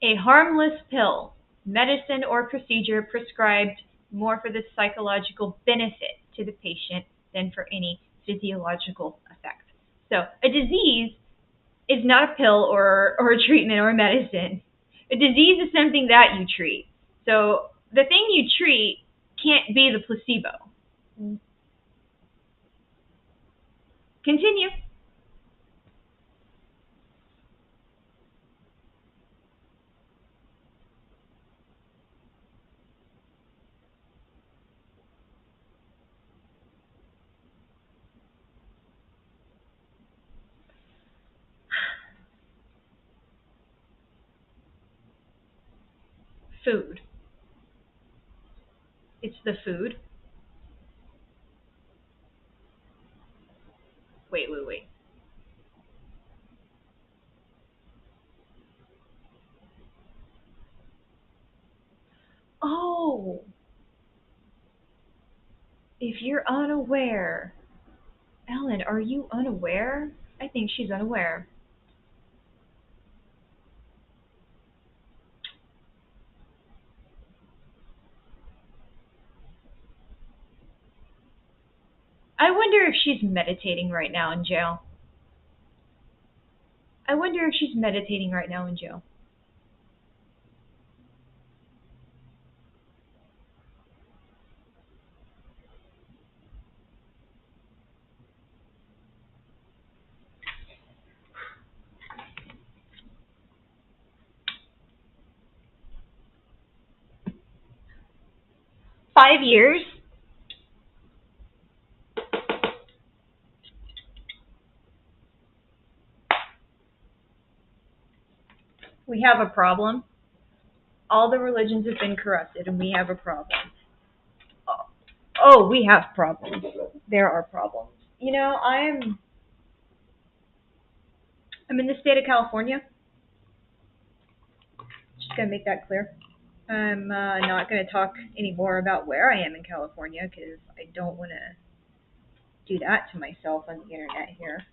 A harmless pill, medicine, or procedure prescribed more for the psychological benefit to the patient than for any physiological effect. So a disease is not a pill or a treatment or a medicine. A disease is something that you treat. So the thing you treat can't be the placebo. Continue. Food. It's the food. Wait. Oh, if you're unaware. Ellen, are you unaware? I think she's unaware. I wonder if she's meditating right now in jail. I wonder if she's meditating right now in jail. $5 years? We have a problem. All the religions have been corrupted, and we have a problem. Oh, we have problems. There are problems. You know, I'm I'm in the state of California. Just gonna make that clear. I'm not gonna talk anymore about where I am in California because I don't want to do that to myself on the internet here.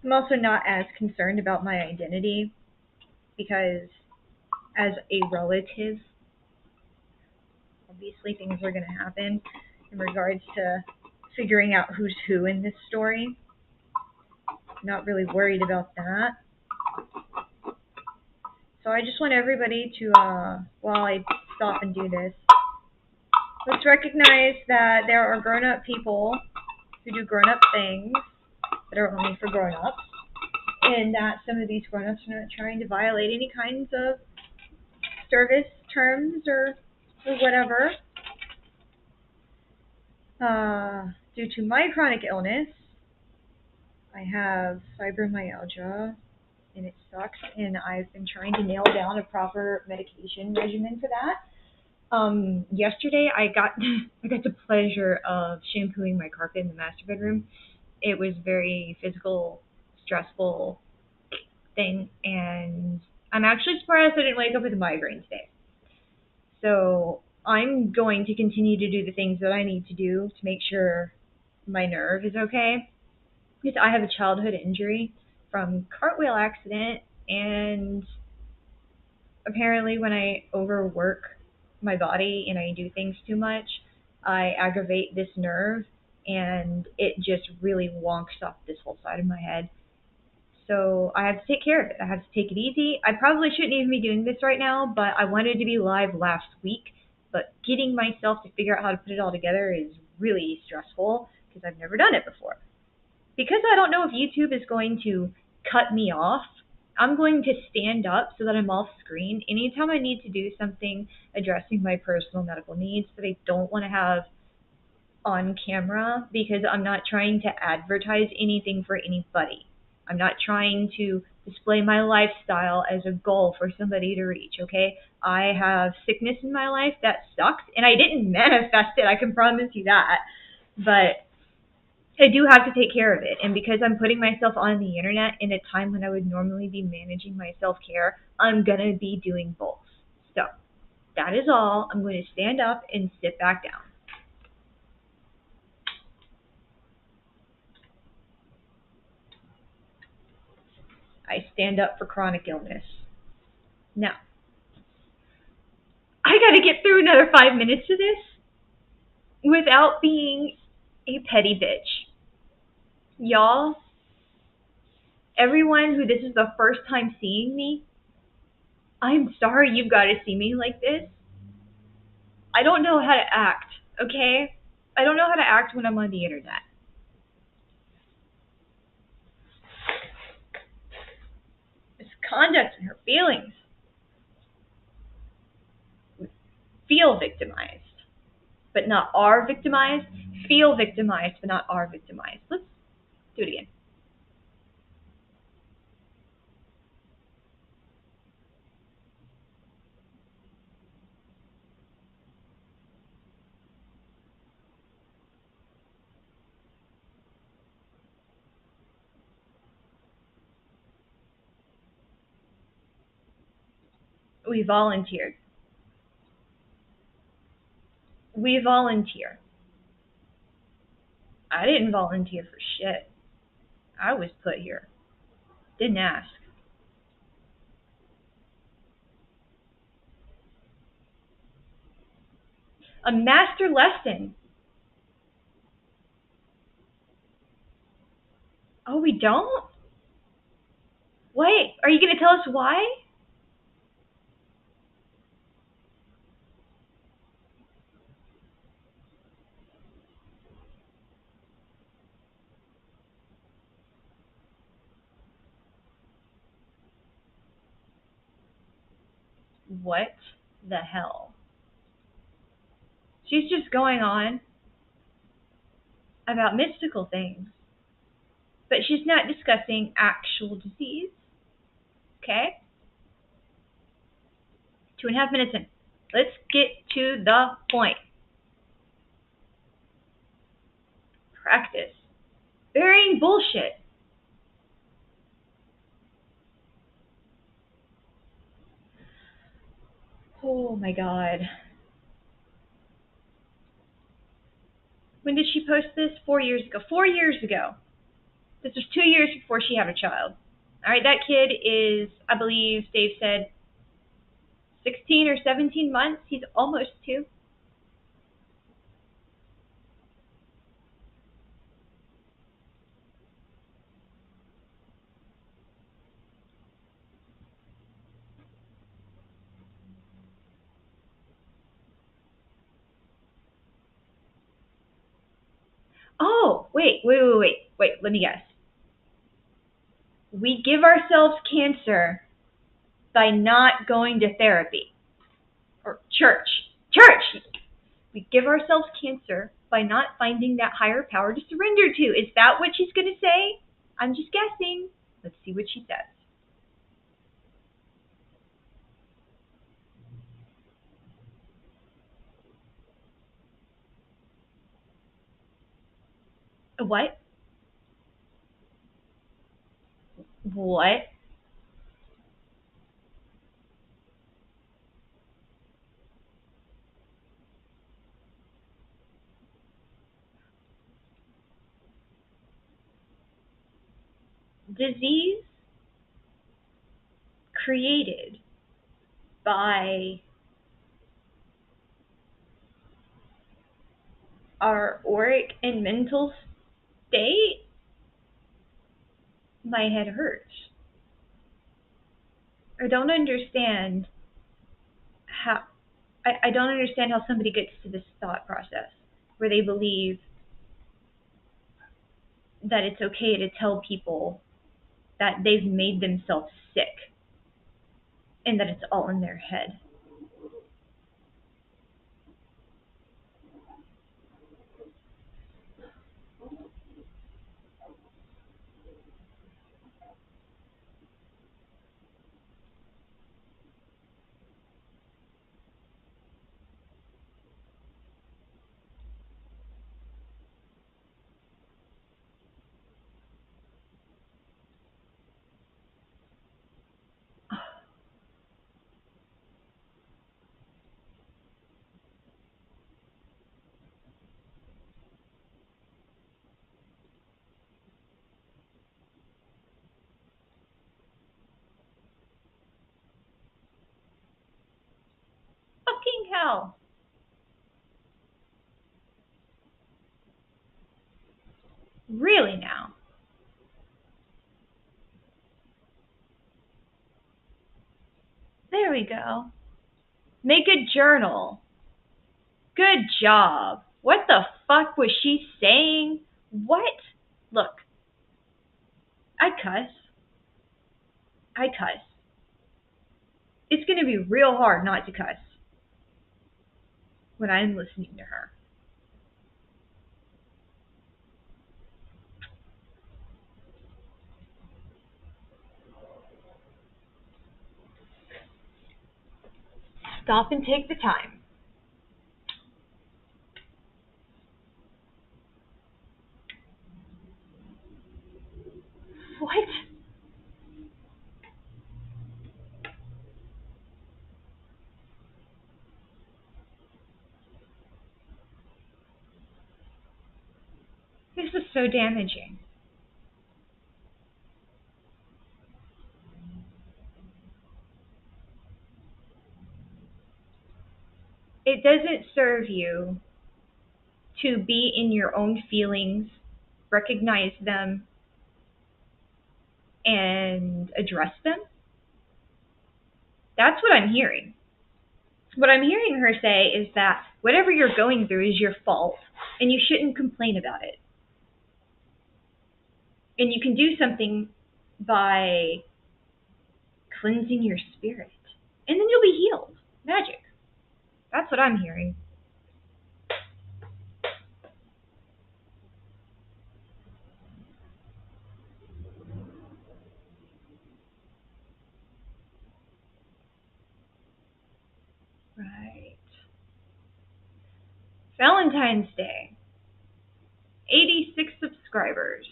I'm also not as concerned about my identity because as a relative, obviously things are going to happen in regards to figuring out who's who in this story. Not really worried about that. So I just want everybody to, while I stop and do this, let's recognize that there are grown-up people who do grown-up things that are only for grown-ups, and that some of these grown-ups are not trying to violate any kinds of service terms or whatever. Due to my chronic illness, I have fibromyalgia, and it sucks, and I've been trying to nail down a proper medication regimen for that. Yesterday I got I got the pleasure of shampooing my carpet in the master bedroom. It was very physical, stressful thing, and I'm actually surprised I didn't wake up with a migraine today. So I'm going to continue to do the things that I need to do to make sure my nerve is okay. Because I have a childhood injury from cartwheel accident, and apparently when I overwork my body and I do things too much, I aggravate this nerve, and it just really wonks up this whole side of my head. So I have to take care of it. I have to take it easy. I probably shouldn't even be doing this right now, but I wanted to be live last week. But getting myself to figure out how to put it all together is really stressful because I've never done it before. Because I don't know if YouTube is going to cut me off, I'm going to stand up so that I'm off screen anytime I need to do something addressing my personal medical needs that I don't want to have on camera, because I'm not trying to advertise anything for anybody. I'm not trying to display my lifestyle as a goal for somebody to reach, okay? I have sickness in my life that sucks, and I didn't manifest it, I can promise you that. But I do have to take care of it, and because I'm putting myself on the internet in a time when I would normally be managing my self-care, I'm going to be doing both. So, that is all. I'm going to stand up and sit back down. I stand up for chronic illness. Now, I got to get through another 5 minutes of this without being a petty bitch. Y'all, everyone who this is the first time seeing me, I'm sorry you've got to see me like this. I don't know how to act, okay? I don't know how to act when I'm on the internet. Misconduct and her feelings. Feel victimized, but not are victimized. Feel victimized, but not are victimized. Let's do it again. We volunteered. We volunteer. I didn't volunteer for shit. I was put here. Didn't ask. A master lesson. Oh, we don't? Wait, are you going to tell us why? What the hell? She's just going on about mystical things, but she's not discussing actual disease. Okay? 2.5 minutes in. Let's get to the point. Practice. Burying bullshit. Oh my god. When did she post this? 4 years ago. 4 years ago. This was 2 years before she had a child. All right, that kid is, I believe Dave said, 16 or 17 months. He's almost 2. Oh, wait. Let me guess. We give ourselves cancer by not going to therapy or church. Church! We give ourselves cancer by not finding that higher power to surrender to. Is that what she's going to say? I'm just guessing. Let's see what she says. What? What? Disease created by our auric and mental state? My head hurts. I don't understand how I don't understand how somebody gets to this thought process where they believe that it's okay to tell people that they've made themselves sick and that it's all in their head. Fucking hell. Really now? There we go. Make a journal. Good job. What the fuck was she saying? What? Look, I cuss. I cuss. It's going to be real hard not to cuss when I'm listening to her. Stop and take the time. What? This is so damaging. It doesn't serve you to be in your own feelings, recognize them, and address them. That's what I'm hearing. What I'm hearing her say is that whatever you're going through is your fault, and you shouldn't complain about it. And you can do something by cleansing your spirit, and then you'll be healed. Magic. That's what I'm hearing. Right. Valentine's Day. 86 subscribers.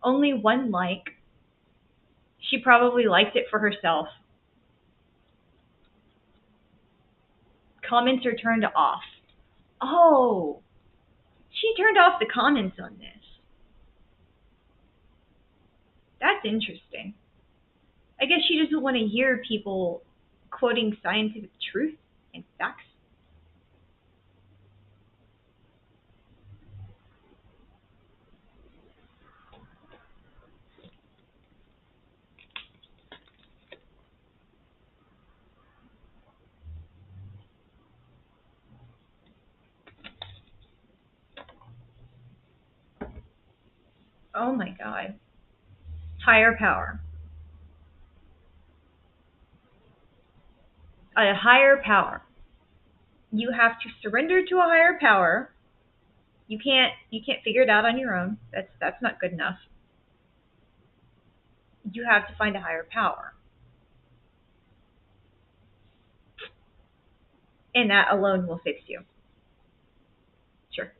Only one like. She probably liked it for herself. Comments are turned off. Oh, she turned off the comments on this. That's interesting. I guess she doesn't want to hear people quoting scientific truth and facts. Oh my God. Higher power. A higher power. You have to surrender to a higher power. You can't figure it out on your own. That's not good enough. You have to find a higher power. And that alone will fix you. Sure.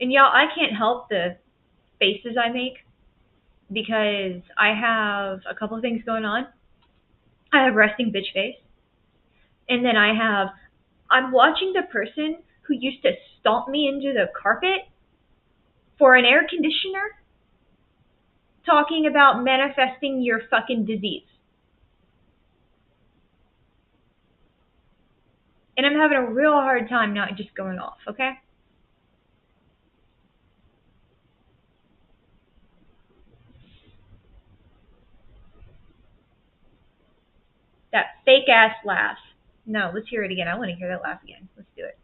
And y'all, I can't help the faces I make because I have a couple of things going on. I have resting bitch face. And then I'm watching the person who used to stomp me into the carpet for an air conditioner talking about manifesting your fucking disease. And I'm having a real hard time not just going off, okay? That fake ass laugh. No, let's hear it again. I want to hear that laugh again. Let's do it.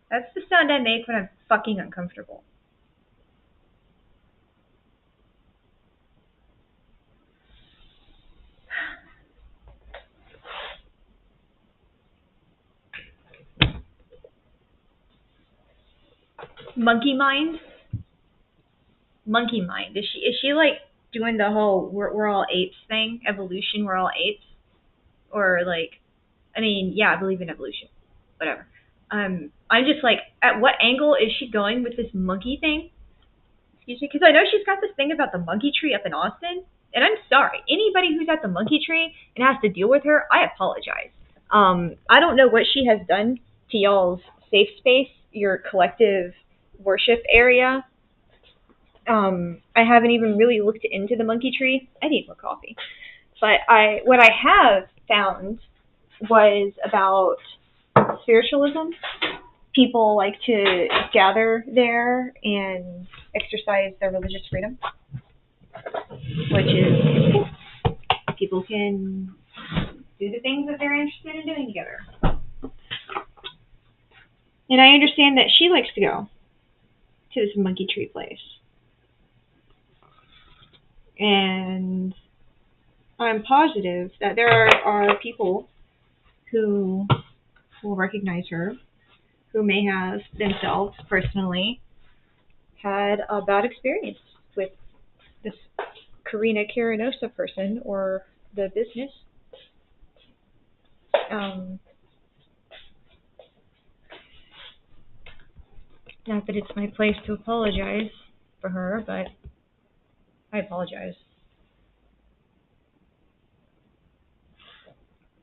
That's the sound I make when I'm fucking uncomfortable. Monkey mind? Monkey mind. Is she like doing the whole we're all apes thing? Evolution, we're all apes? Or like, I mean, yeah, I believe in evolution. Whatever. I'm just like, at what angle is she going with this monkey thing? Excuse me, because I know she's got this thing about the monkey tree up in Austin, and I'm sorry, anybody who's at the monkey tree and has to deal with her, I apologize. I don't know what she has done to y'all's safe space, your collective worship area. I haven't even really looked into the monkey tree. I need more coffee. But what I have found was about spiritualism. People like to gather there and exercise their religious freedom, which is cool. People can do the things that they're interested in doing together. And I understand that she likes to go to this monkey tree place. And I'm positive that there are people who will recognize her, who may have themselves personally had a bad experience with this Karina Carinosa person or the business. Not that it's my place to apologize for her, but I apologize.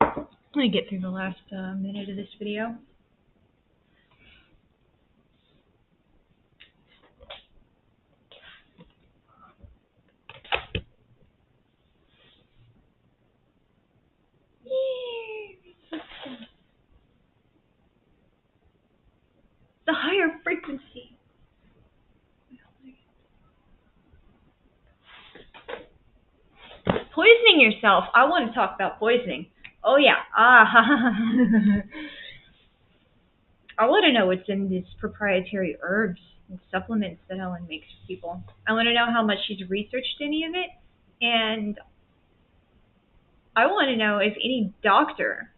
Let me get through the last minute of this video. The higher frequency. Poisoning yourself. I want to talk about poisoning. Oh yeah. I want to know what's in these proprietary herbs and supplements that Ellen makes for people. I want to know how much she's researched any of it, and I want to know if any doctor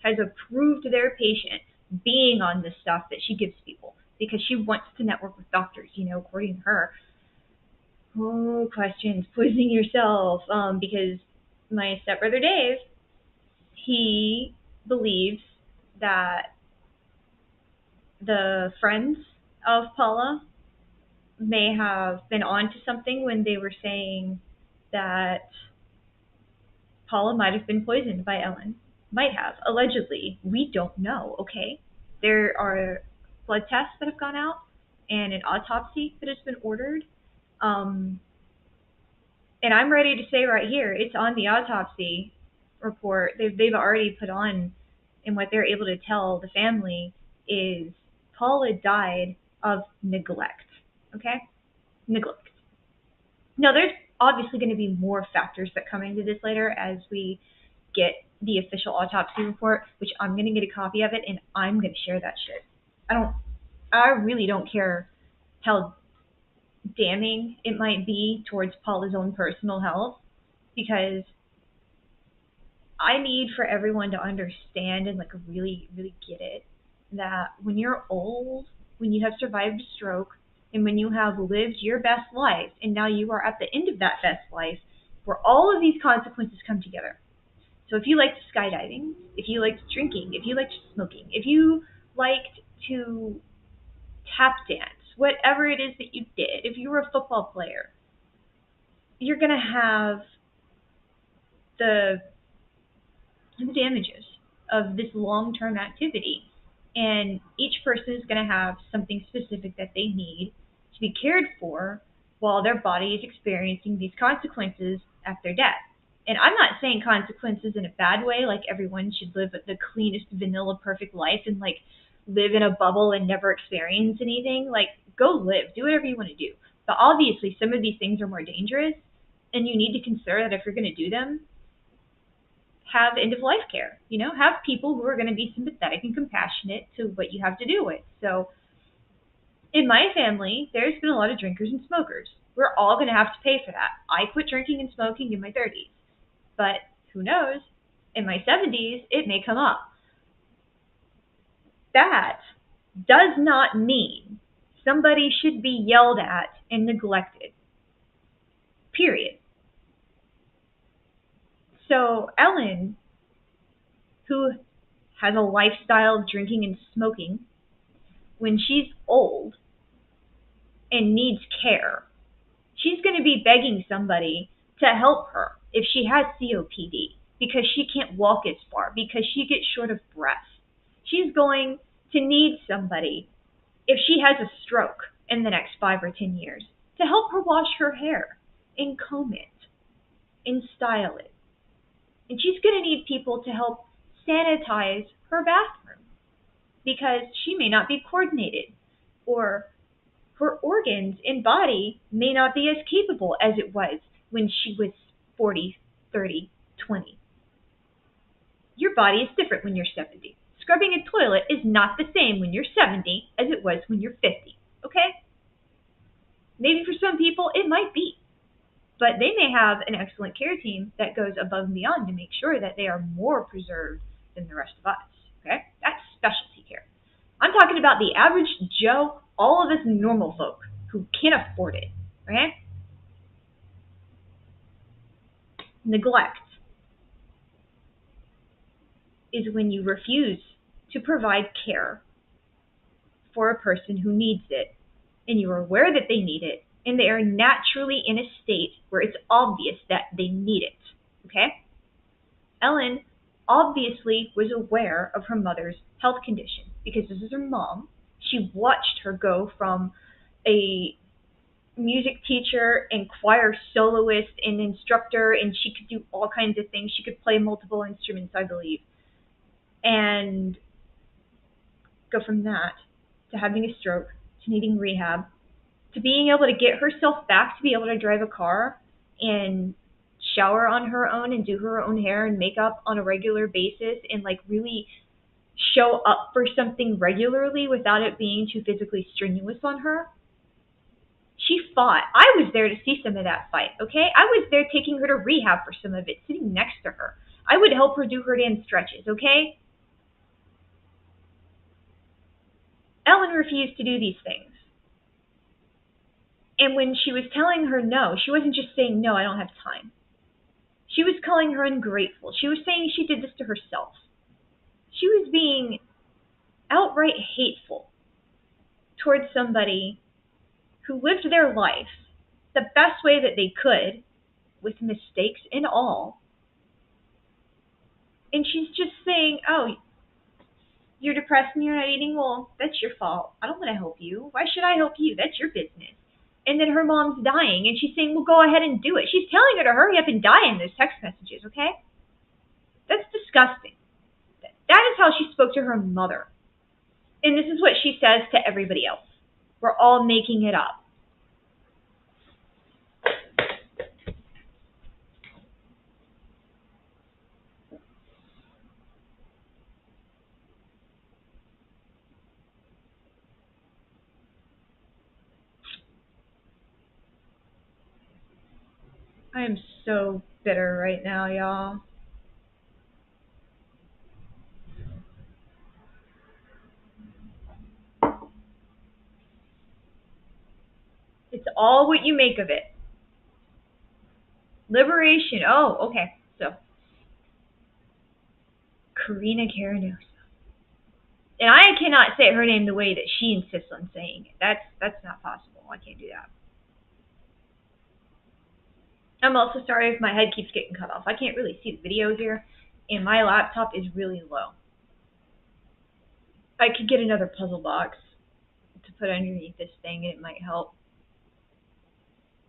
has approved their patient being on the stuff that she gives people, because she wants to network with doctors, according to her. Oh, questions. Poisoning yourself. Because my stepbrother Dave, he believes that the friends of Paula may have been onto something when they were saying that Paula might have been poisoned by Ellen. Might have. Allegedly. We don't know, okay? There are blood tests that have gone out and an autopsy that has been ordered. Um, and I'm ready to say right here, it's on the autopsy report. They've already put on, and what they're able to tell the family is Paula died of neglect. Okay? Neglect. Now, there's obviously going to be more factors that come into this later as we get the official autopsy report, which I'm going to get a copy of it and I'm going to share that shit. I really don't care how damning it might be towards Paula's own personal health, because I need for everyone to understand and like really, really get it that when you're old, when you have survived a stroke, and when you have lived your best life, and now you are at the end of that best life, where all of these consequences come together. So if you liked skydiving, if you liked drinking, if you liked smoking, if you liked to tap dance, whatever it is that you did, if you were a football player, you're going to have the the damages of this long-term activity. And each person is going to have something specific that they need to be cared for while their body is experiencing these consequences at their death. And I'm not saying consequences in a bad way, like everyone should live the cleanest, vanilla, perfect life and like live in a bubble and never experience anything. Like, go live, do whatever you want to do. But obviously, some of these things are more dangerous, and you need to consider that if you're going to do them, have end of life care. Have people who are going to be sympathetic and compassionate to what you have to do with. So in my family, there's been a lot of drinkers and smokers. We're all going to have to pay for that. I quit drinking and smoking in my 30s, but who knows? In my 70s, it may come up. That does not mean somebody should be yelled at and neglected. Period. So Ellen, who has a lifestyle of drinking and smoking, when she's old and needs care, she's going to be begging somebody to help her if she has COPD because she can't walk as far, because she gets short of breath. She's going to need somebody if she has a stroke in the next 5 or 10 years to help her wash her hair and comb it and style it. And she's going to need people to help sanitize her bathroom because she may not be coordinated, or her organs and body may not be as capable as it was when she was 40, 30, 20. Your body is different when you're 70. Scrubbing a toilet is not the same when you're 70 as it was when you're 50, okay? Maybe for some people it might be, but they may have an excellent care team that goes above and beyond to make sure that they are more preserved than the rest of us, okay? That's specialty care. I'm talking about the average Joe, all of us normal folk who can't afford it, okay? Neglect is when you refuse to provide care for a person who needs it, and you are aware that they need it, and they are naturally in a state where it's obvious that they need it, okay? Ellen obviously was aware of her mother's health condition because this is her mom. She watched her go from a music teacher and choir soloist and instructor, and she could do all kinds of things. She could play multiple instruments, I believe, and go from that to having a stroke, to needing rehab, to being able to get herself back to be able to drive a car and shower on her own and do her own hair and makeup on a regular basis and like really show up for something regularly without it being too physically strenuous on her. She fought. I was there to see some of that fight, okay? I was there taking her to rehab for some of it, sitting next to her. I would help her do her damn stretches, okay? Ellen refused to do these things. And when she was telling her no, she wasn't just saying, no, I don't have time. She was calling her ungrateful. She was saying she did this to herself. She was being outright hateful towards somebody who lived their life the best way that they could, with mistakes and all. And she's just saying, oh, you're depressed and you're not eating? Well, that's your fault. I don't want to help you. Why should I help you? That's your business. And then her mom's dying, and she's saying, well, go ahead and do it. She's telling her to hurry up and die in those text messages, okay? That's disgusting. That is how she spoke to her mother. And this is what she says to everybody else. We're all making it up. I am so bitter right now, y'all. It's all what you make of it. Liberation. Oh, okay. So, Karina Karanosa. And I cannot say her name the way that she insists on saying it. That's not possible. I can't do that. I'm also sorry if my head keeps getting cut off. I can't really see the video here, and my laptop is really low. I could get another puzzle box to put underneath this thing, and it might help.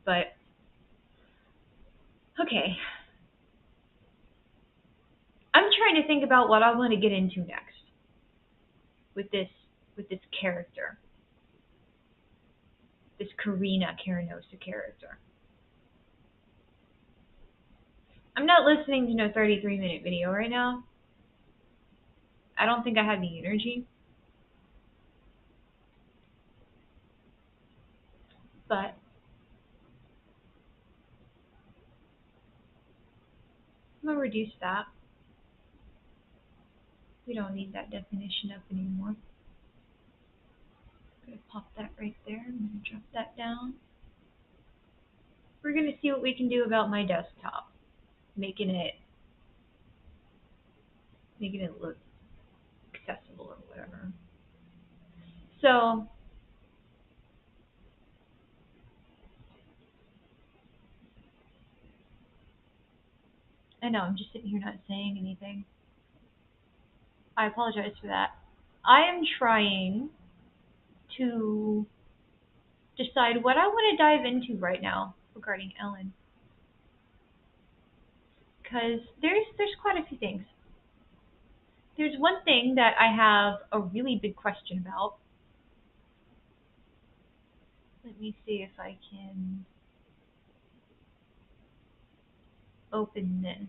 But, okay. I'm trying to think about what I want to get into next with this character. This Karina Karanosa character. I'm not listening to no 33-minute video right now. I don't think I have the energy. But I'm going to reduce that. We don't need that definition up anymore. I'm going to pop that right there. I'm going to drop that down. We're going to see what we can do about my desktop. Making it look accessible or whatever. So, I know, I'm just sitting here not saying anything. I apologize for that. I am trying to decide what I want to dive into right now regarding Ellen. Because there's quite a few things. There's one thing that I have a really big question about. Let me see if I can open this.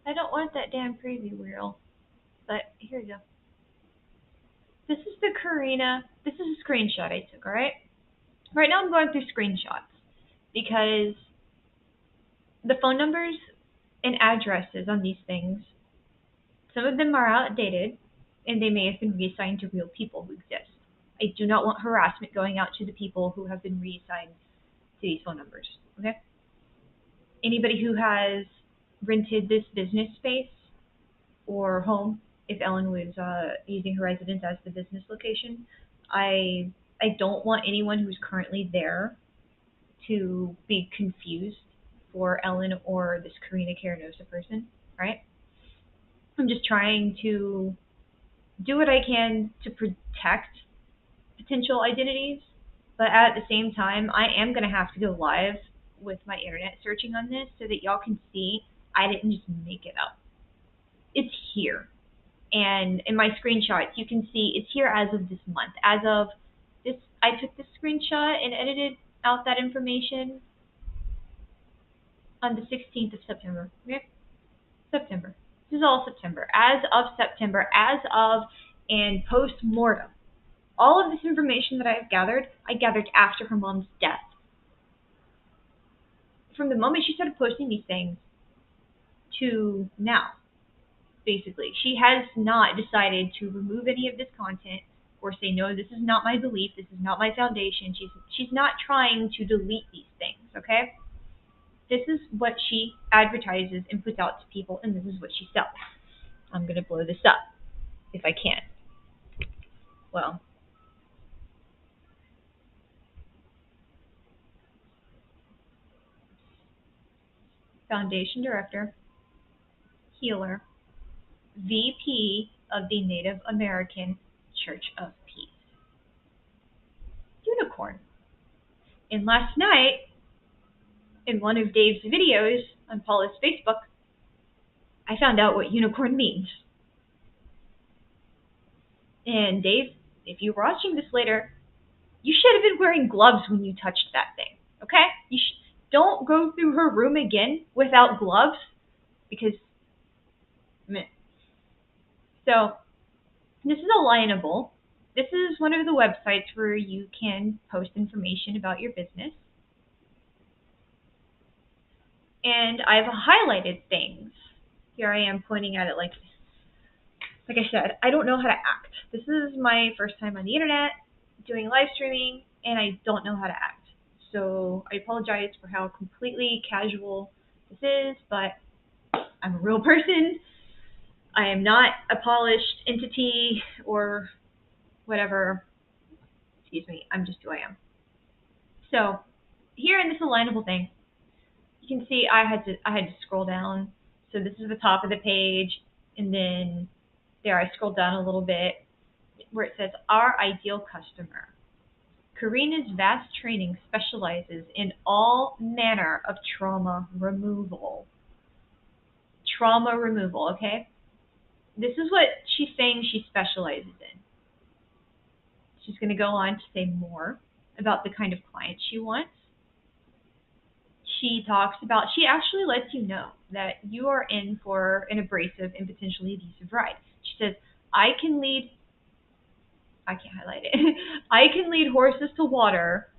I don't want that damn preview wheel, but here we go. This is the Karina. This is a screenshot I took, alright? Right now I'm going through screenshots because the phone numbers and addresses on these things, some of them are outdated and they may have been reassigned to real people who exist. I do not want harassment going out to the people who have been reassigned to these phone numbers, okay? Anybody who has rented this business space or home, if Ellen was using her residence as the business location, I don't want anyone who's currently there to be confused for Ellen or this Karina Karanosa person, right? I'm just trying to do what I can to protect potential identities, but at the same time, I am going to have to go live with my internet searching on this so that y'all can see I didn't just make it up. It's here. And in my screenshots, you can see it's here as of this month. As of this, I took this screenshot and edited out that information on the 16th of September. Okay? September. This is all September. As of September, as of and post-mortem. All of this information that I gathered after her mom's death. From the moment she started posting these things to now, basically. She has not decided to remove any of this content or say, no, this is not my belief, this is not my foundation. She's not trying to delete these things, okay? This is what she advertises and puts out to people, and this is what she sells. I'm going to blow this up if I can. Well, Foundation Director, Healer, VP of the Native American Church of Peace. Unicorn. And last night, in one of Dave's videos on Paula's Facebook, I found out what unicorn means. And Dave, if you're watching this later, you should have been wearing gloves when you touched that thing, okay? Don't go through her room again without gloves, because, meh. So, this is Alignable. This is one of the websites where you can post information about your business. And I've highlighted things. Here I am pointing at it like I said, I don't know how to act. This is my first time on the internet doing live streaming, and I don't know how to act. So I apologize for how completely casual this is, but I'm a real person. I am not a polished entity or whatever. Excuse me, I'm just who I am. So here in this Alignable thing, you can see I had to scroll down. So this is the top of the page, and then there I scrolled down a little bit where it says our ideal customer. Karina's vast training specializes in all manner of trauma removal. Trauma removal, okay? This is what she's saying she specializes in. She's going to go on to say more about the kind of client she wants. She actually lets you know that you are in for an abrasive and potentially abusive ride. She says, I can't highlight it. I can lead horses to water,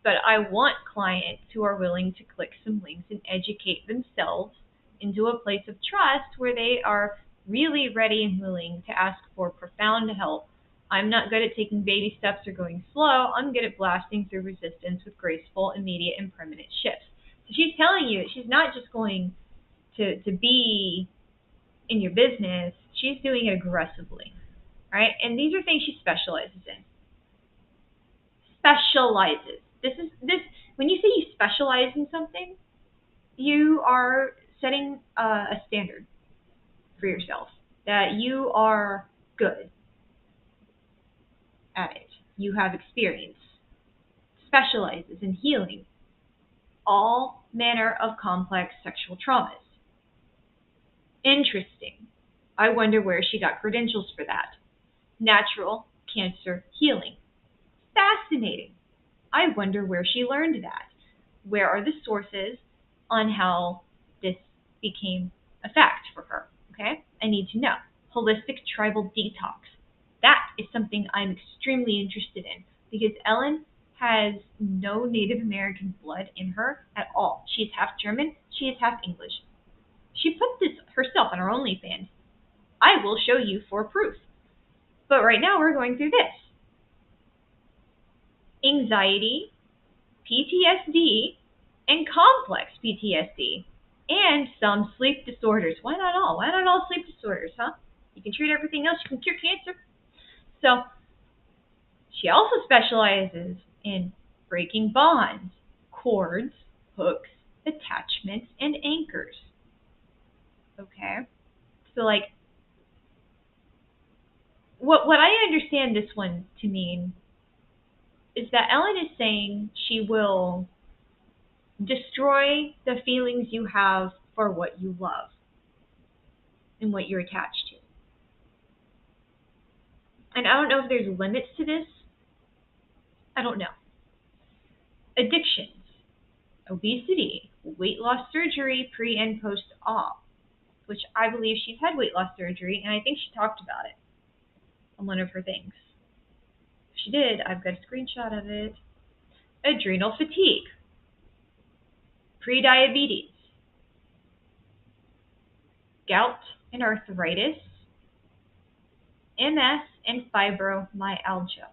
but I want clients who are willing to click some links and educate themselves into a place of trust where they are really ready and willing to ask for profound help. I'm not good at taking baby steps or going slow. I'm good at blasting through resistance with graceful, immediate, and permanent shifts. So she's telling you she's not just going to be in your business. She's doing it aggressively, right? And these are things she specializes in. Specializes. When you say you specialize in something, you are setting a standard for yourself that you are good at it. You have experience. Specializes in healing all manner of complex sexual traumas. Interesting. I wonder where she got credentials for that. Natural cancer healing. Fascinating. I wonder where she learned that. Where are the sources on how this became a fact for her? Okay? I need to know. Holistic tribal detox. That is something I'm extremely interested in because Ellen has no Native American blood in her at all. She is half German. She is half English. She put this herself on her OnlyFans. I will show you for proof. But right now we're going through this. Anxiety, PTSD, and complex PTSD, and some sleep disorders. Why not all? Why not all sleep disorders, huh? You can treat everything else. You can cure cancer. So she also specializes in breaking bonds, cords, hooks, attachments, and anchors. Okay? So like, what I understand this one to mean is that Ellen is saying she will destroy the feelings you have for what you love and what you're attached to. And I don't know if there's limits to this. I don't know. Addictions, obesity, weight loss surgery, pre and post-op, which I believe she's had weight loss surgery, and I think she talked about it on one of her things. If she did, I've got a screenshot of it. Adrenal fatigue, pre-diabetes, gout and arthritis, MS and fibromyalgia,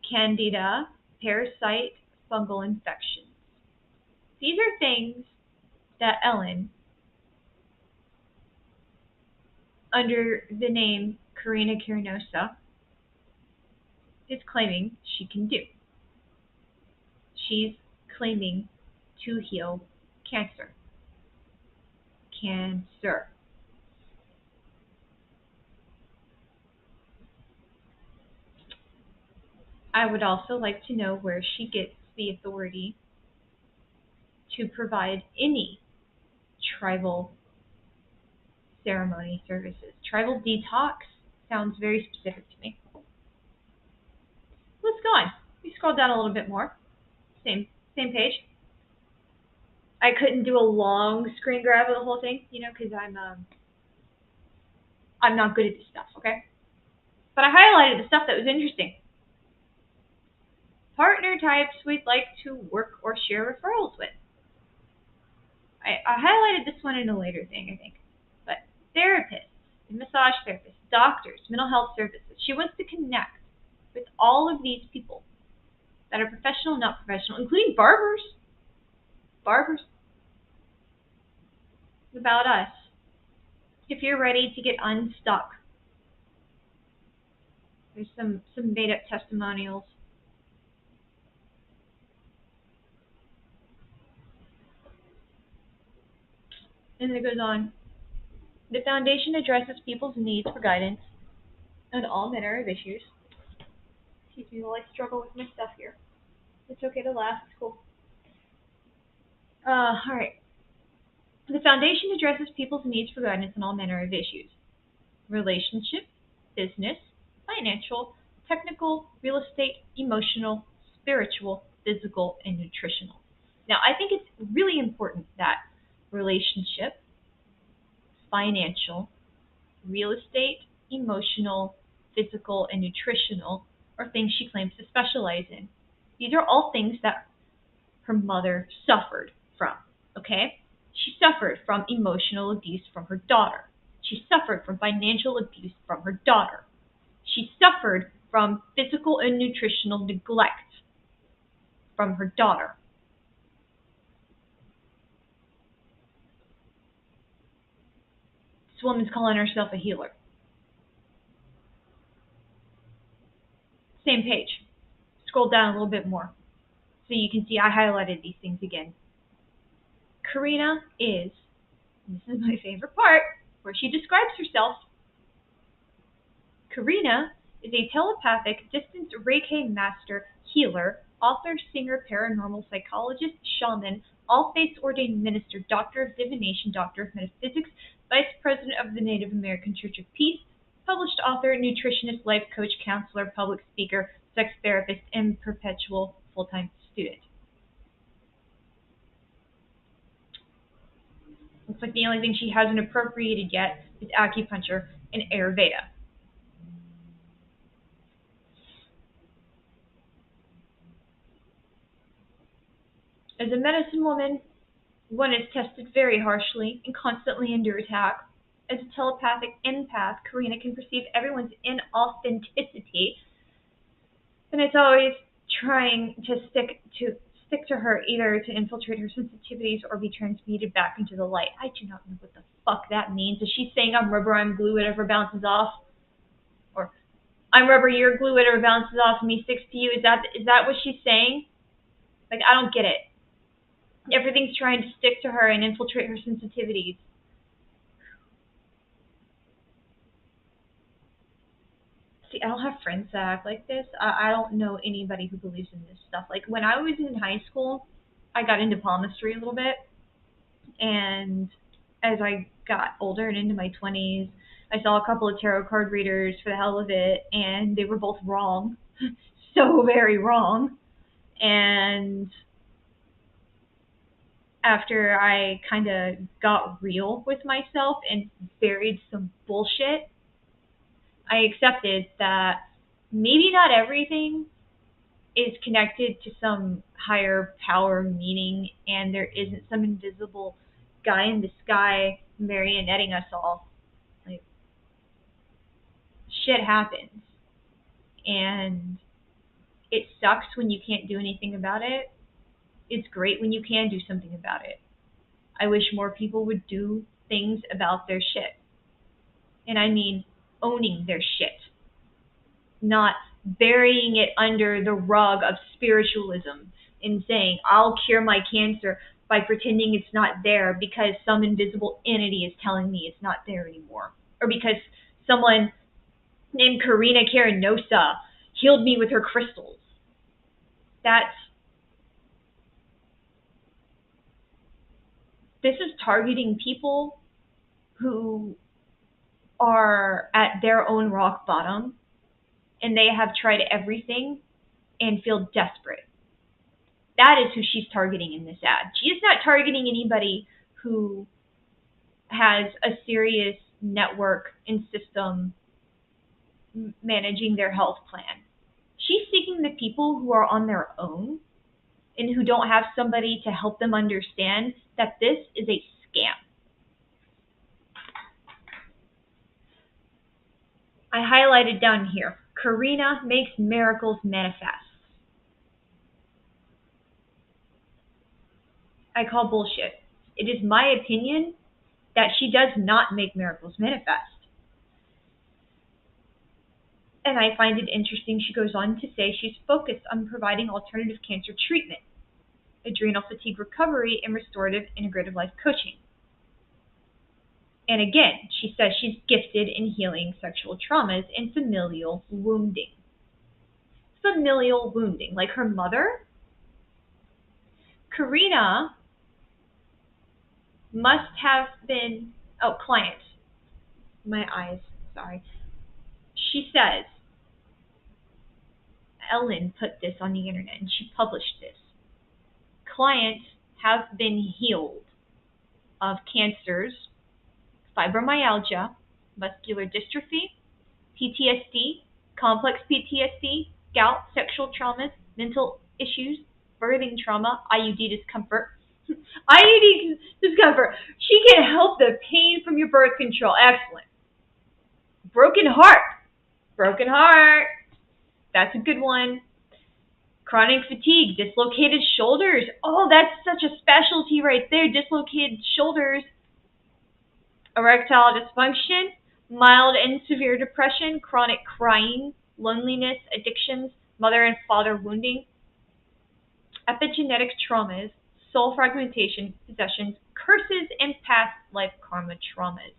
candida, parasite, fungal infections. These are things that Ellen, under the name Karina Carinosa, is claiming she can do. She's claiming to heal cancer. Cancer. I would also like to know where she gets the authority to provide any tribal ceremony services. Tribal detox sounds very specific to me. Let's go on. We scroll down a little bit more. Same page. I couldn't do a long screen grab of the whole thing, because I'm not good at this stuff, okay? But I highlighted the stuff that was interesting. Partner types we'd like to work or share referrals with. I highlighted this one in a later thing, I think. But therapists, massage therapists, doctors, mental health services. She wants to connect with all of these people that are professional, not professional, including barbers. Barbers. About us. If you're ready to get unstuck. There's some made up testimonials. And it goes on. The foundation addresses people's needs for guidance on all manner of issues. Excuse me while I struggle with my stuff here. It's okay to laugh. It's cool. All right. The foundation addresses people's needs for guidance on all manner of issues. Relationship, business, financial, technical, real estate, emotional, spiritual, physical, and nutritional. Now, I think it's really important that relationship, financial, real estate, emotional, physical, and nutritional are things she claims to specialize in. These are all things that her mother suffered from, okay? She suffered from emotional abuse from her daughter. She suffered from financial abuse from her daughter. She suffered from physical and nutritional neglect from her daughter. This woman's calling herself a healer. Same page. Scroll down a little bit more so you can see I highlighted these things again. Karina is, and this is my favorite part, where she describes herself. Karina is a telepathic distance Reiki master, healer, author, singer, paranormal psychologist, shaman, all-faith ordained minister, doctor of divination, doctor of metaphysics, vice president of the Native American Church of Peace, published author, nutritionist, life coach, counselor, public speaker, sex therapist, and perpetual full-time student. Looks like the only thing she hasn't appropriated yet is acupuncture and Ayurveda. As a medicine woman, one is tested very harshly and constantly under attack. As a telepathic empath, Karina can perceive everyone's inauthenticity, and it's always trying to stick to her, either to infiltrate her sensitivities or be transmuted back into the light. I do not know what the fuck that means. Is she saying I'm rubber, I'm glue, whatever bounces off? Or I'm rubber, you're glue, whatever bounces off me sticks to you? Is that what she's saying? Like, I don't get it. Everything's trying to stick to her and infiltrate her sensitivities. See, I don't have friends that act like this. I don't know anybody who believes in this stuff. Like, when I was in high school, I got into palmistry a little bit. And as I got older and into my 20s, I saw a couple of tarot card readers for the hell of it, and they were both wrong. So very wrong. And after I kind of got real with myself and buried some bullshit, I accepted that maybe not everything is connected to some higher power meaning, and there isn't some invisible guy in the sky marionetting us all. Like, shit happens. And it sucks when you can't do anything about it. It's great when you can do something about it. I wish more people would do things about their shit. And I mean owning their shit, not burying it under the rug of spiritualism and saying, I'll cure my cancer by pretending it's not there because some invisible entity is telling me it's not there anymore. Or because someone named Karina Caranosa healed me with her crystals. This is targeting people who are at their own rock bottom and they have tried everything and feel desperate. That is who she's targeting in this ad. She is not targeting anybody who has a serious network and system managing their health plan. She's seeking the people who are on their own and who don't have somebody to help them understand that this is a scam. I highlighted down here, Karina makes miracles manifest. I call bullshit. It is my opinion that she does not make miracles manifest. And I find it interesting, she goes on to say she's focused on providing alternative cancer treatment, adrenal fatigue recovery, and restorative integrative life coaching. And again, she says she's gifted in healing sexual traumas and familial wounding. Familial wounding, like her mother. Karina must have been, client. My eyes, sorry. She says, Ellen put this on the internet and she published this. Clients have been healed of cancers, fibromyalgia, muscular dystrophy, PTSD, complex PTSD, gout, sexual traumas, mental issues, birthing trauma, IUD discomfort. IUD discomfort. She can help the pain from your birth control. Excellent. Broken heart. Broken heart. That's a good one. Chronic fatigue, dislocated shoulders. Oh, that's such a specialty right there. Dislocated shoulders. Erectile dysfunction, mild and severe depression, chronic crying, loneliness, addictions, mother and father wounding, epigenetic traumas, soul fragmentation, possessions, curses, and past life karma traumas.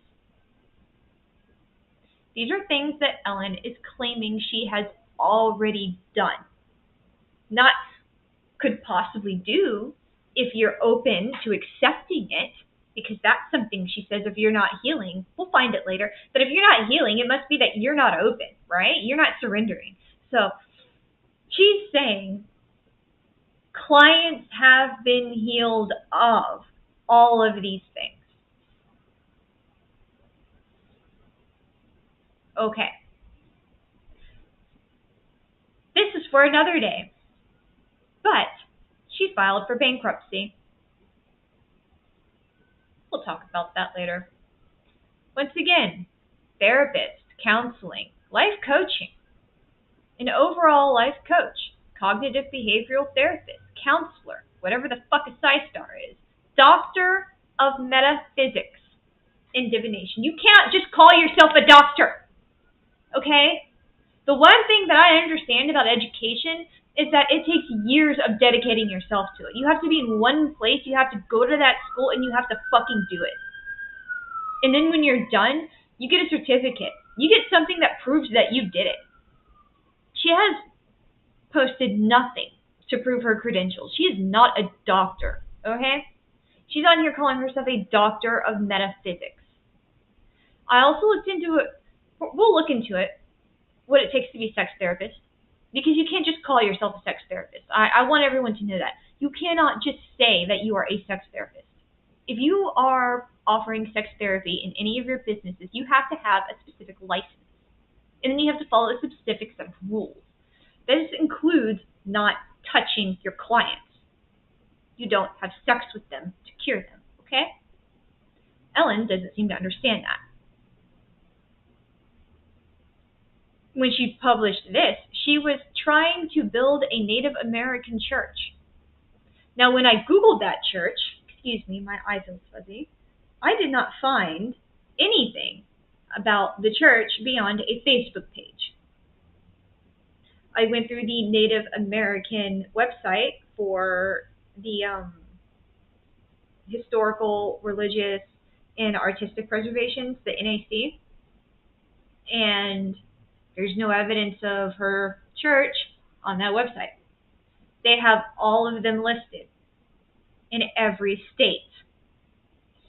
These are things that Ellen is claiming she has already done. Not could possibly do if you're open to accepting it, because that's something she says, if you're not healing, we'll find it later, but if you're not healing, it must be that you're not open, right? You're not surrendering. So she's saying clients have been healed of all of these things. Okay. This is for another day. But she filed for bankruptcy. We'll talk about that later. Once again, therapist, counseling, life coaching, an overall life coach, cognitive behavioral therapist, counselor, whatever the fuck a PSI-star is, doctor of metaphysics and divination. You can't just call yourself a doctor, okay? The one thing that I understand about education is that it takes years of dedicating yourself to it. You have to be in one place, you have to go to that school, and you have to fucking do it. And then when you're done, you get a certificate. You get something that proves that you did it. She has posted nothing to prove her credentials. She is not a doctor, okay? She's on here calling herself a doctor of metaphysics. I also looked into it. We'll look into it, what it takes to be a sex therapist. Because you can't just call yourself a sex therapist. I want everyone to know that. You cannot just say that you are a sex therapist. If you are offering sex therapy in any of your businesses, you have to have a specific license. And then you have to follow a specific set of rules. This includes not touching your clients. You don't have sex with them to cure them, okay? Ellen doesn't seem to understand that. When she published this, she was trying to build a Native American church. Now, when I Googled that church, excuse me, my eyes are fuzzy, I did not find anything about the church beyond a Facebook page. I went through the Native American website for the historical, religious, and artistic preservations, the NAC, and there's no evidence of her church on that website. They have all of them listed in every state.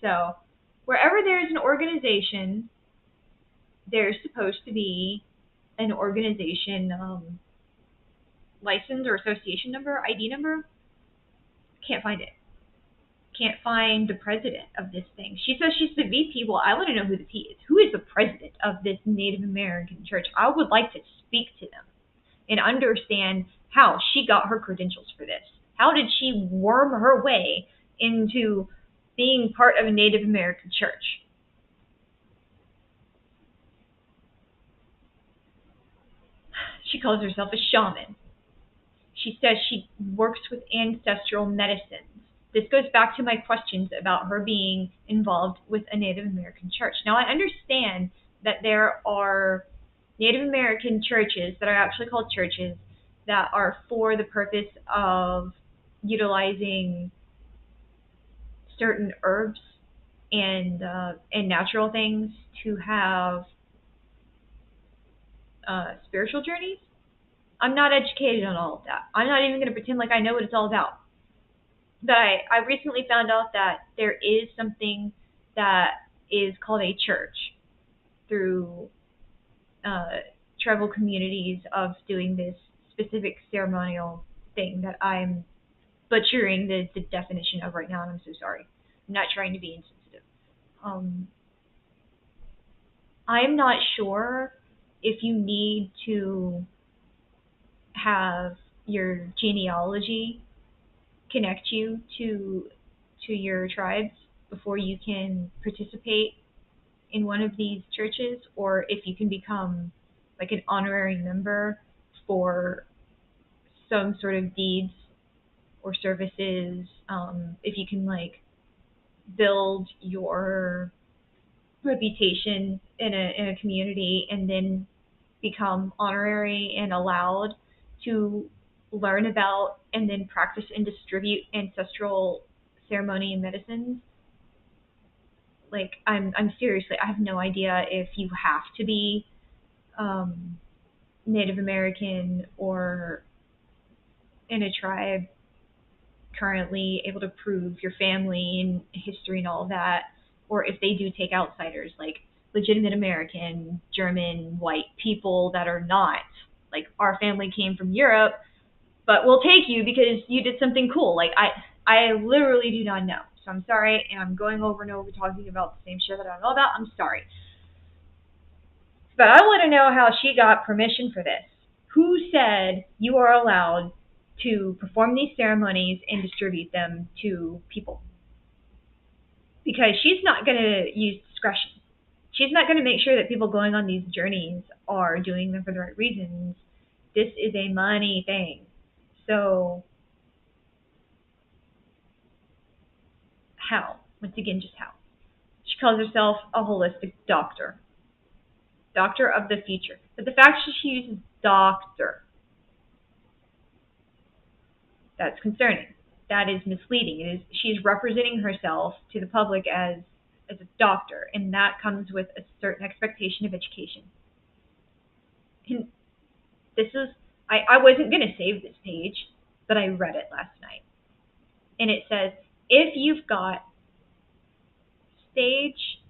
So wherever there's an organization, there's supposed to be an organization license or association number, ID number. Can't find it. Can't find the president of this thing. She says she's the VP. Well, I want to know who the P is. Who is the president of this Native American church? I would like to speak to them and understand how she got her credentials for this. How did she worm her way into being part of a Native American church? She calls herself a shaman. She says she works with ancestral medicines. This goes back to my questions about her being involved with a Native American church. Now, I understand that there are Native American churches that are actually called churches that are for the purpose of utilizing certain herbs and natural things to have spiritual journeys. I'm not educated on all of that. I'm not even going to pretend like I know what it's all about. But I recently found out that there is something that is called a church through tribal communities of doing this specific ceremonial thing that I'm butchering the definition of right now, and I'm so sorry. I'm not trying to be insensitive. I'm not sure if you need to have your genealogy connect you to your tribes before you can participate in one of these churches, or if you can become like an honorary member for some sort of deeds or services. If you can like build your reputation in a community and then become honorary and allowed to learn about and then practice and distribute ancestral ceremony and medicines. Like I'm seriously, I have no idea if you have to be Native American or in a tribe currently able to prove your family and history and all of that, or if they do take outsiders like legitimate American, German, white people that are not. Like our family came from Europe, but we'll take you because you did something cool. Like I literally do not know. So I'm sorry, and I'm going over and over talking about the same shit that I don't know about. I'm sorry. But I want to know how she got permission for this. Who said you are allowed to perform these ceremonies and distribute them to people? Because she's not going to use discretion. She's not going to make sure that people going on these journeys are doing them for the right reasons. This is a money thing. So, how? Once again, just how? She calls herself a holistic doctor. Doctor of the future. But the fact that she uses doctor, that's concerning. That is misleading. It is, she's representing herself to the public as a doctor, and that comes with a certain expectation of education. And this is, I wasn't going to save this page, but I read it last night. And it says, if you've got stage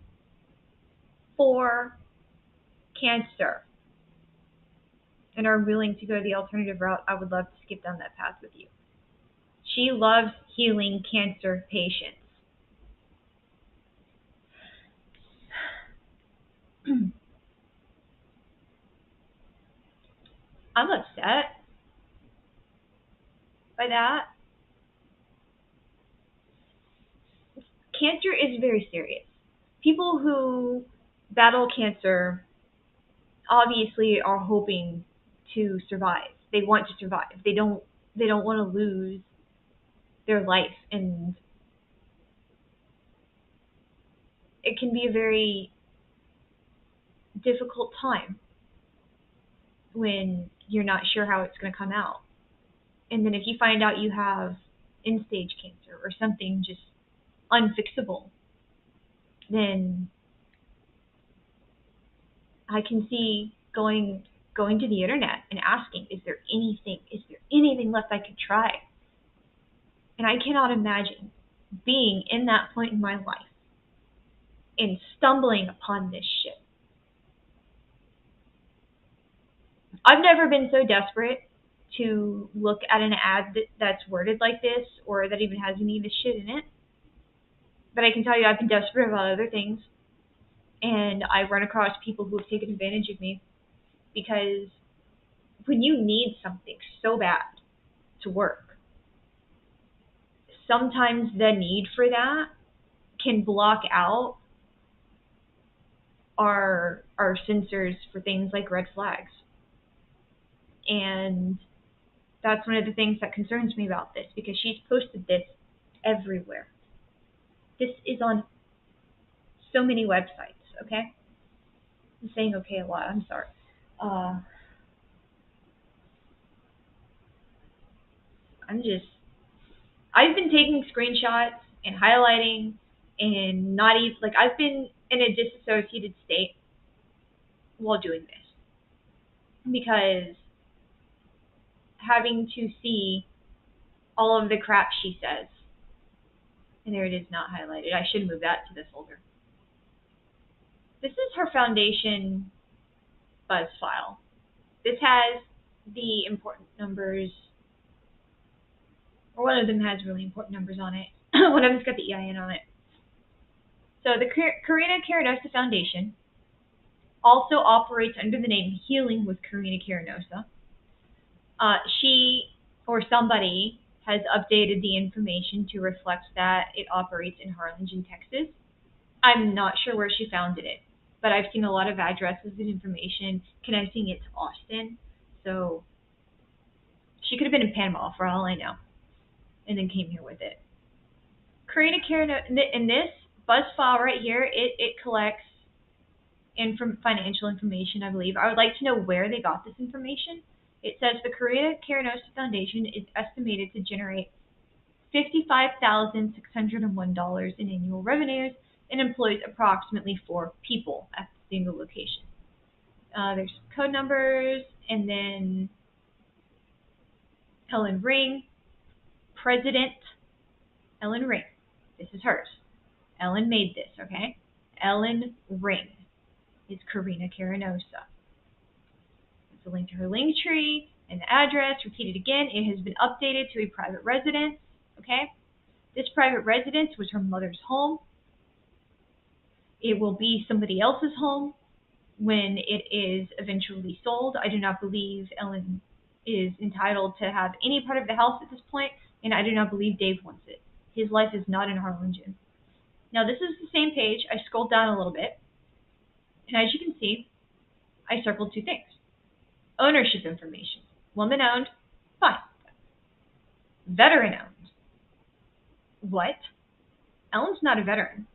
4 cancer and are willing to go the alternative route, I would love to skip down that path with you. She loves healing cancer patients. I'm upset by that. Cancer is very serious. People who battle cancer obviously are hoping to survive. They want to survive. They don't want to lose their life, and it can be a very difficult time when you're not sure how it's going to come out. And then if you find out you have end stage cancer or something just unfixable, then I can see going to the internet and asking, is there anything left I could try? And I cannot imagine being in that point in my life and stumbling upon this shit. I've never been so desperate to look at an ad that's worded like this or that even has any of this shit in it. But I can tell you I've been desperate about other things, and I run across people who have taken advantage of me, because when you need something so bad to work, sometimes the need for that can block out our sensors for things like red flags. And that's one of the things that concerns me about this, because she's posted this everywhere. This is on so many websites, okay? I'm saying okay a lot, I'm sorry. I've been taking screenshots and highlighting and not even, like, I've been in a disassociated state while doing this, because having to see all of the crap she says, and there it is, not highlighted. I should move that to this folder. This is her foundation buzz file. This has the important numbers, or one of them has really important numbers on it. One of them's got the EIN on it. So the Karina Carinosa Foundation also operates under the name Healing with Karina Carinosa. She or somebody has updated the information to reflect that it operates in Harlingen, Texas. I'm not sure where she founded it, but I've seen a lot of addresses and information connecting it to Austin. So she could have been in Panama for all I know, and then came here with it. Karina Carinosa, in this buzz file right here, it collects financial information, I believe. I would like to know where they got this information. It says the Karina Carinosa Foundation is estimated to generate $55,601 in annual revenues and employs approximately 4 people at the single location. There's code numbers, and then Ellen Ring, President Ellen Ring. This is hers. Ellen made this, okay? Ellen Ring is Karina Carinosa. It's a link to her link tree and the address. Repeated again, it has been updated to a private residence, okay? This private residence was her mother's home. It will be somebody else's home when it is eventually sold. I do not believe Ellen is entitled to have any part of the house at this point, and I do not believe Dave wants it. His life is not in Harlingen. Now, this is the same page. I scrolled down a little bit, and as you can see, I circled 2 things. Ownership information. Woman-owned, fine. Veteran-owned. What? Ellen's not a veteran.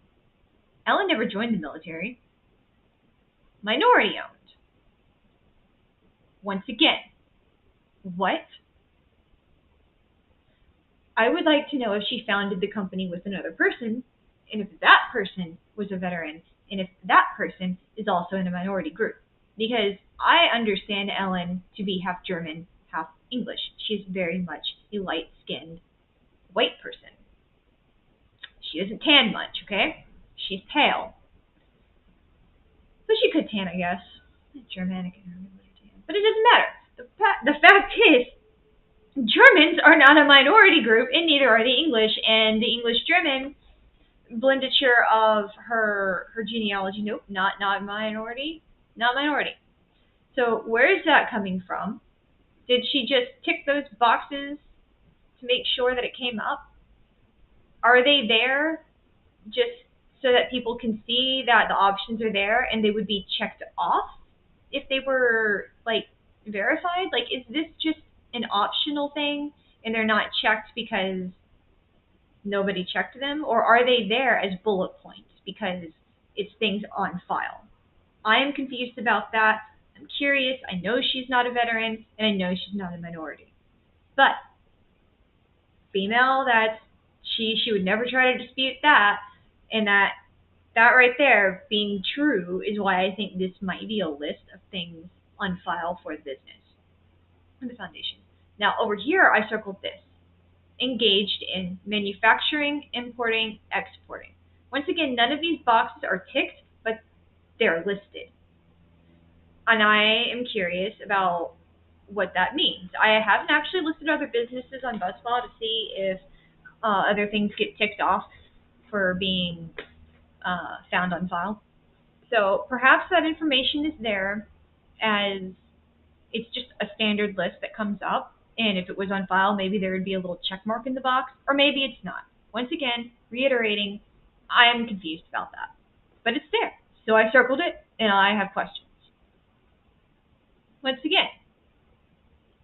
Ellen never joined the military. Minority-owned. Once again, what? I would like to know if she founded the company with another person, and if that person was a veteran, and if that person is also in a minority group. Because I understand Ellen to be half German, half English. She's very much a light-skinned white person. She doesn't tan much, okay? She's pale. But she could tan, I guess. Germanic and German tan. But it doesn't matter. The fact is, Germans are not a minority group, and neither are the English. And the English-German blendature of her genealogy, nope, not minority. Not minority. So where is that coming from? Did she just tick those boxes to make sure that it came up? Are they there just so that people can see that the options are there and they would be checked off if they were like verified? Like, is this just an optional thing and they're not checked because nobody checked them, or are they there as bullet points because it's things on file? I am confused about that. I'm curious. I know she's not a veteran, and I know she's not a minority. But female, that she would never try to dispute that, and that right there being true is why I think this might be a list of things on file for the business and the foundation. Now over here, I circled this: engaged in manufacturing, importing, exporting. Once again, none of these boxes are ticked, but they're listed. And I am curious about what that means. I haven't actually listed other businesses on BuzzFall to see if other things get ticked off for being found on file. So perhaps that information is there as it's just a standard list that comes up. And if it was on file, maybe there would be a little check mark in the box, or maybe it's not. Once again, reiterating, I am confused about that. But it's there. So I circled it, and I have questions. Once again,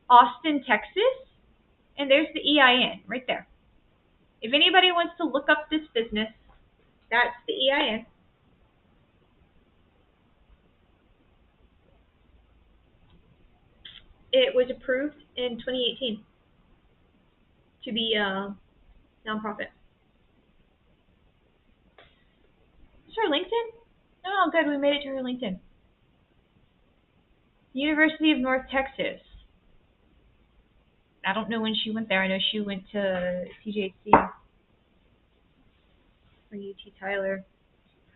Austin, Texas, and there's the EIN right there. If anybody wants to look up this business, that's the EIN. It was approved in 2018 to be a nonprofit. Is her LinkedIn? Oh, good. We made it to her LinkedIn. University of North Texas. I don't know when she went there. I know she went to TJC or UT Tyler.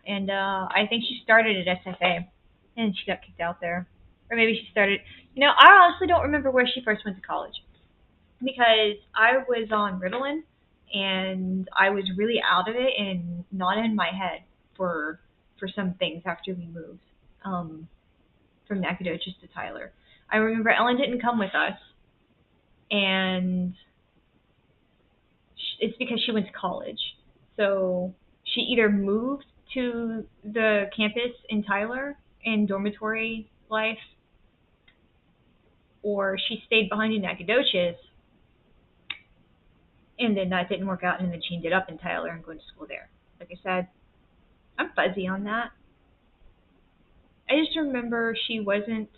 And I think she started at SFA. And she got kicked out there. Or maybe she started... I honestly don't remember where she first went to college. Because I was on Ritalin. And I was really out of it and not in my head for some things after we moved from Nacogdoches to Tyler. I remember Ellen didn't come with us, and it's because she went to college. So she either moved to the campus in Tyler in dormitory life, or she stayed behind in Nacogdoches, and then that didn't work out, and then she ended up in Tyler and going to school there. Like I said, I'm fuzzy on that. I just remember she wasn't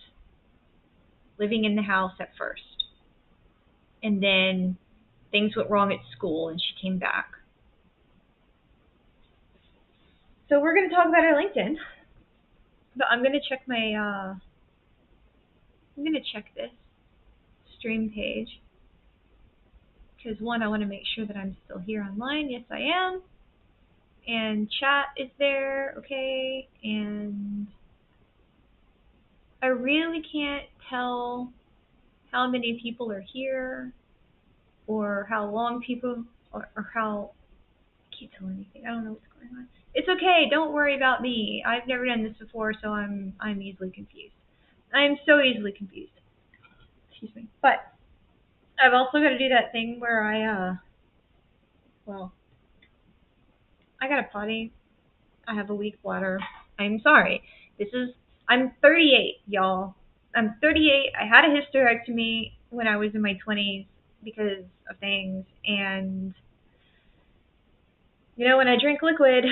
living in the house at first. And then things went wrong at school and she came back. So we're going to talk about her LinkedIn. But I'm going to check I'm going to check this stream page. Because one, I want to make sure that I'm still here online. Yes, I am. And chat is there. Okay. And I really can't tell how many people are here, or how long people, or how, I can't tell anything. I don't know what's going on. It's okay. Don't worry about me. I've never done this before, so I'm easily confused. I'm so easily confused. Excuse me. But I've also got to do that thing where I got a potty. I have a weak bladder. I'm sorry. I'm 38, y'all. I'm 38. I had a hysterectomy when I was in my 20s because of things. And, when I drink liquid,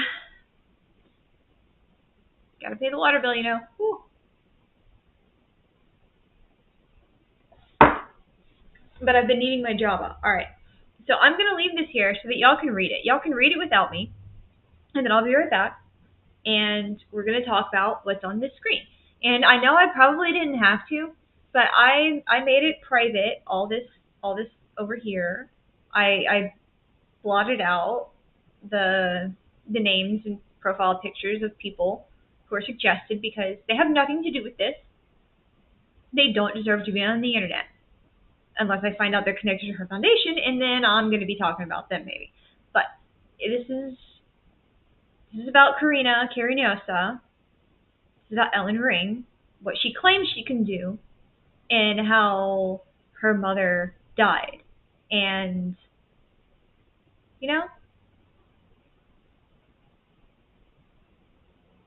gotta pay the water bill, Whew. But I've been needing my Java. All right. So I'm going to leave this here so that y'all can read it. Y'all can read it without me. And then I'll be right back. And we're going to talk about what's on this screen. And I know I probably didn't have to, but I made it private, all this over here. I blotted out the names and profile pictures of people who are suggested because they have nothing to do with this. They don't deserve to be on the internet unless I find out they're connected to her foundation, and then I'm going to be talking about them maybe. But this is about Karina Carinosa. This is about Ellen Ring, what she claims she can do, and how her mother died. And,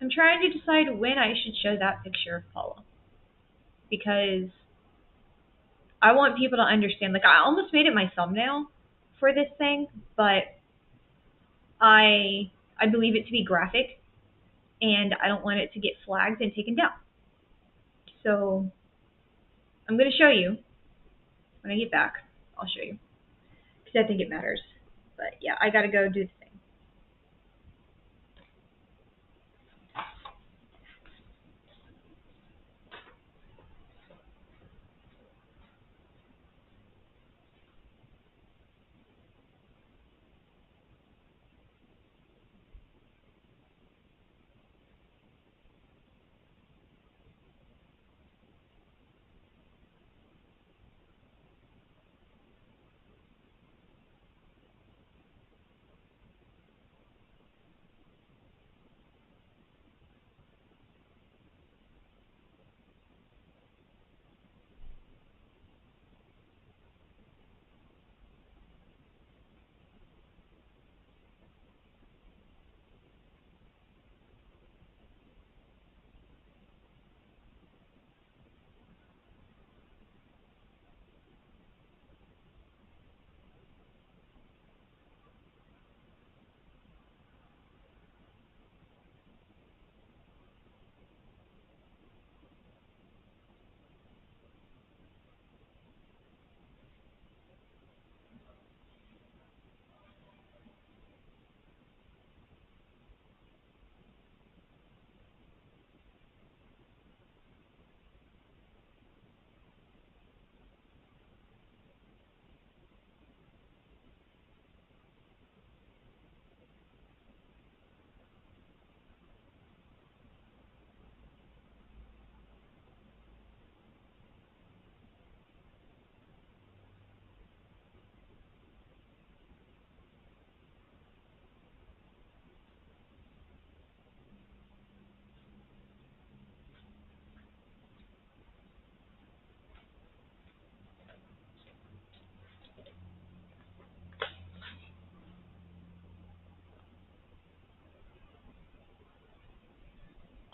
I'm trying to decide when I should show that picture of Paula because I want people to understand. Like I almost made it my thumbnail for this thing, but I believe it to be graphic and I don't want it to get flagged and taken down. So I'm going to show you when I get back. I'll show you because I think it matters. But yeah, I got to go do the thing.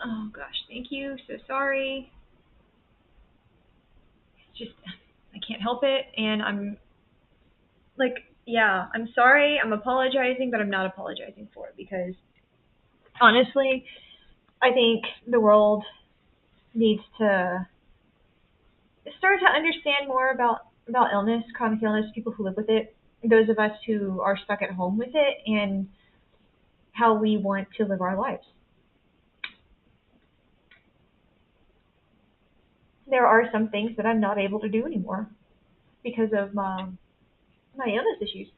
Oh gosh, thank you. So sorry. It's just I can't help it, and I'm like, yeah, I'm sorry. I'm apologizing, but I'm not apologizing for it because honestly, I think the world needs to start to understand more about illness, chronic illness, people who live with it, those of us who are stuck at home with it, and how we want to live our lives. There are some things that I'm not able to do anymore because of my illness issues.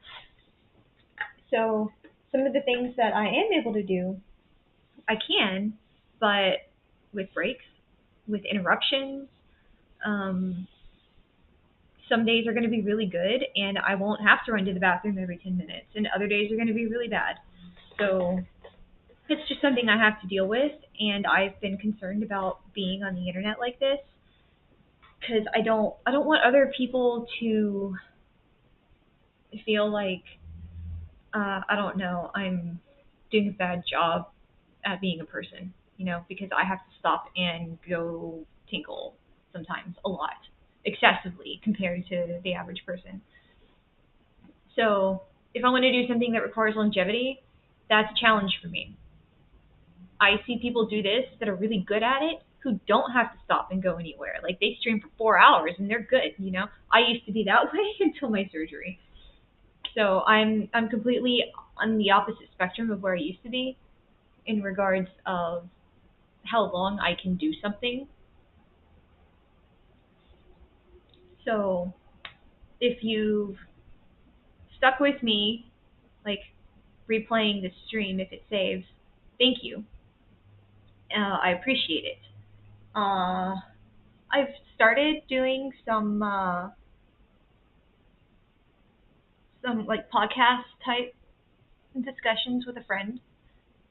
So some of the things that I am able to do, I can, but with breaks, with interruptions. Um, some days are going to be really good, and I won't have to run to the bathroom every 10 minutes, and other days are going to be really bad. So it's just something I have to deal with, and I've been concerned about being on the internet like this because I don't want other people to feel like I don't know, I'm doing a bad job at being a person, because I have to stop and go tinkle sometimes a lot, excessively compared to the average person. So if I want to do something that requires longevity, that's a challenge for me. I see people do this that are really good at it who don't have to stop and go anywhere. Like they stream for 4 hours and they're good. I used to be that way until my surgery. So I'm completely on the opposite spectrum of where I used to be in regards of how long I can do something. So if you've stuck with me, like replaying the stream, if it saves, thank you. I appreciate it. Uh, I've started doing some like podcast type discussions with a friend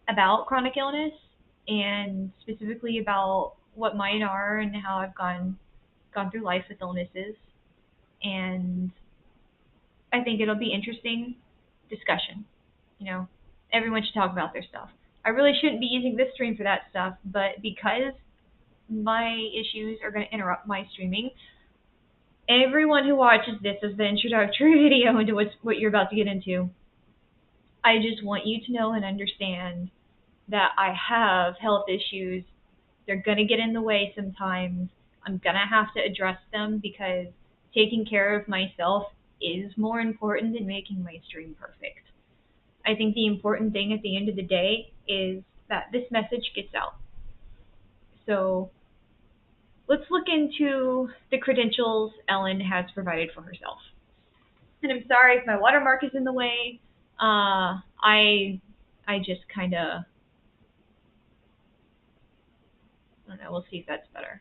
about chronic illness and specifically about what mine are and how I've gone through life with illnesses. And I think it'll be interesting discussion. You know, Everyone should talk about their stuff. I really shouldn't be using this stream for that stuff, but because my issues are going to interrupt my streaming, everyone who watches this as the introductory video into what you're about to get into, I just want you to know and understand that I have health issues. They're going to get in the way sometimes. I'm going to have to address them because taking care of myself is more important than making my stream perfect. I think the important thing at the end of the day is that this message gets out. So let's look into the credentials Ellen has provided for herself. And I'm sorry if my watermark is in the way. I just kind of, I don't know, we'll see if that's better.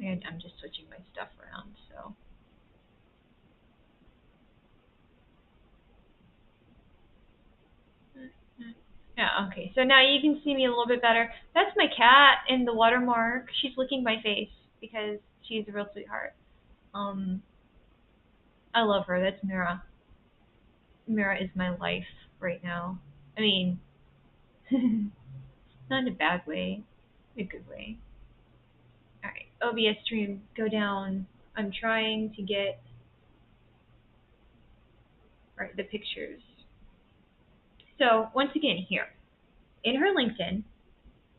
And I'm just switching my stuff around, so. Yeah, okay, so now you can see me a little bit better. That's my cat in the watermark. She's licking my face because she's a real sweetheart. I love her. That's Mira. Mira is my life right now. I mean, not in a bad way, in a good way. Alright, OBS stream, go down. I'm trying to get the pictures. So, once again, here, in her LinkedIn,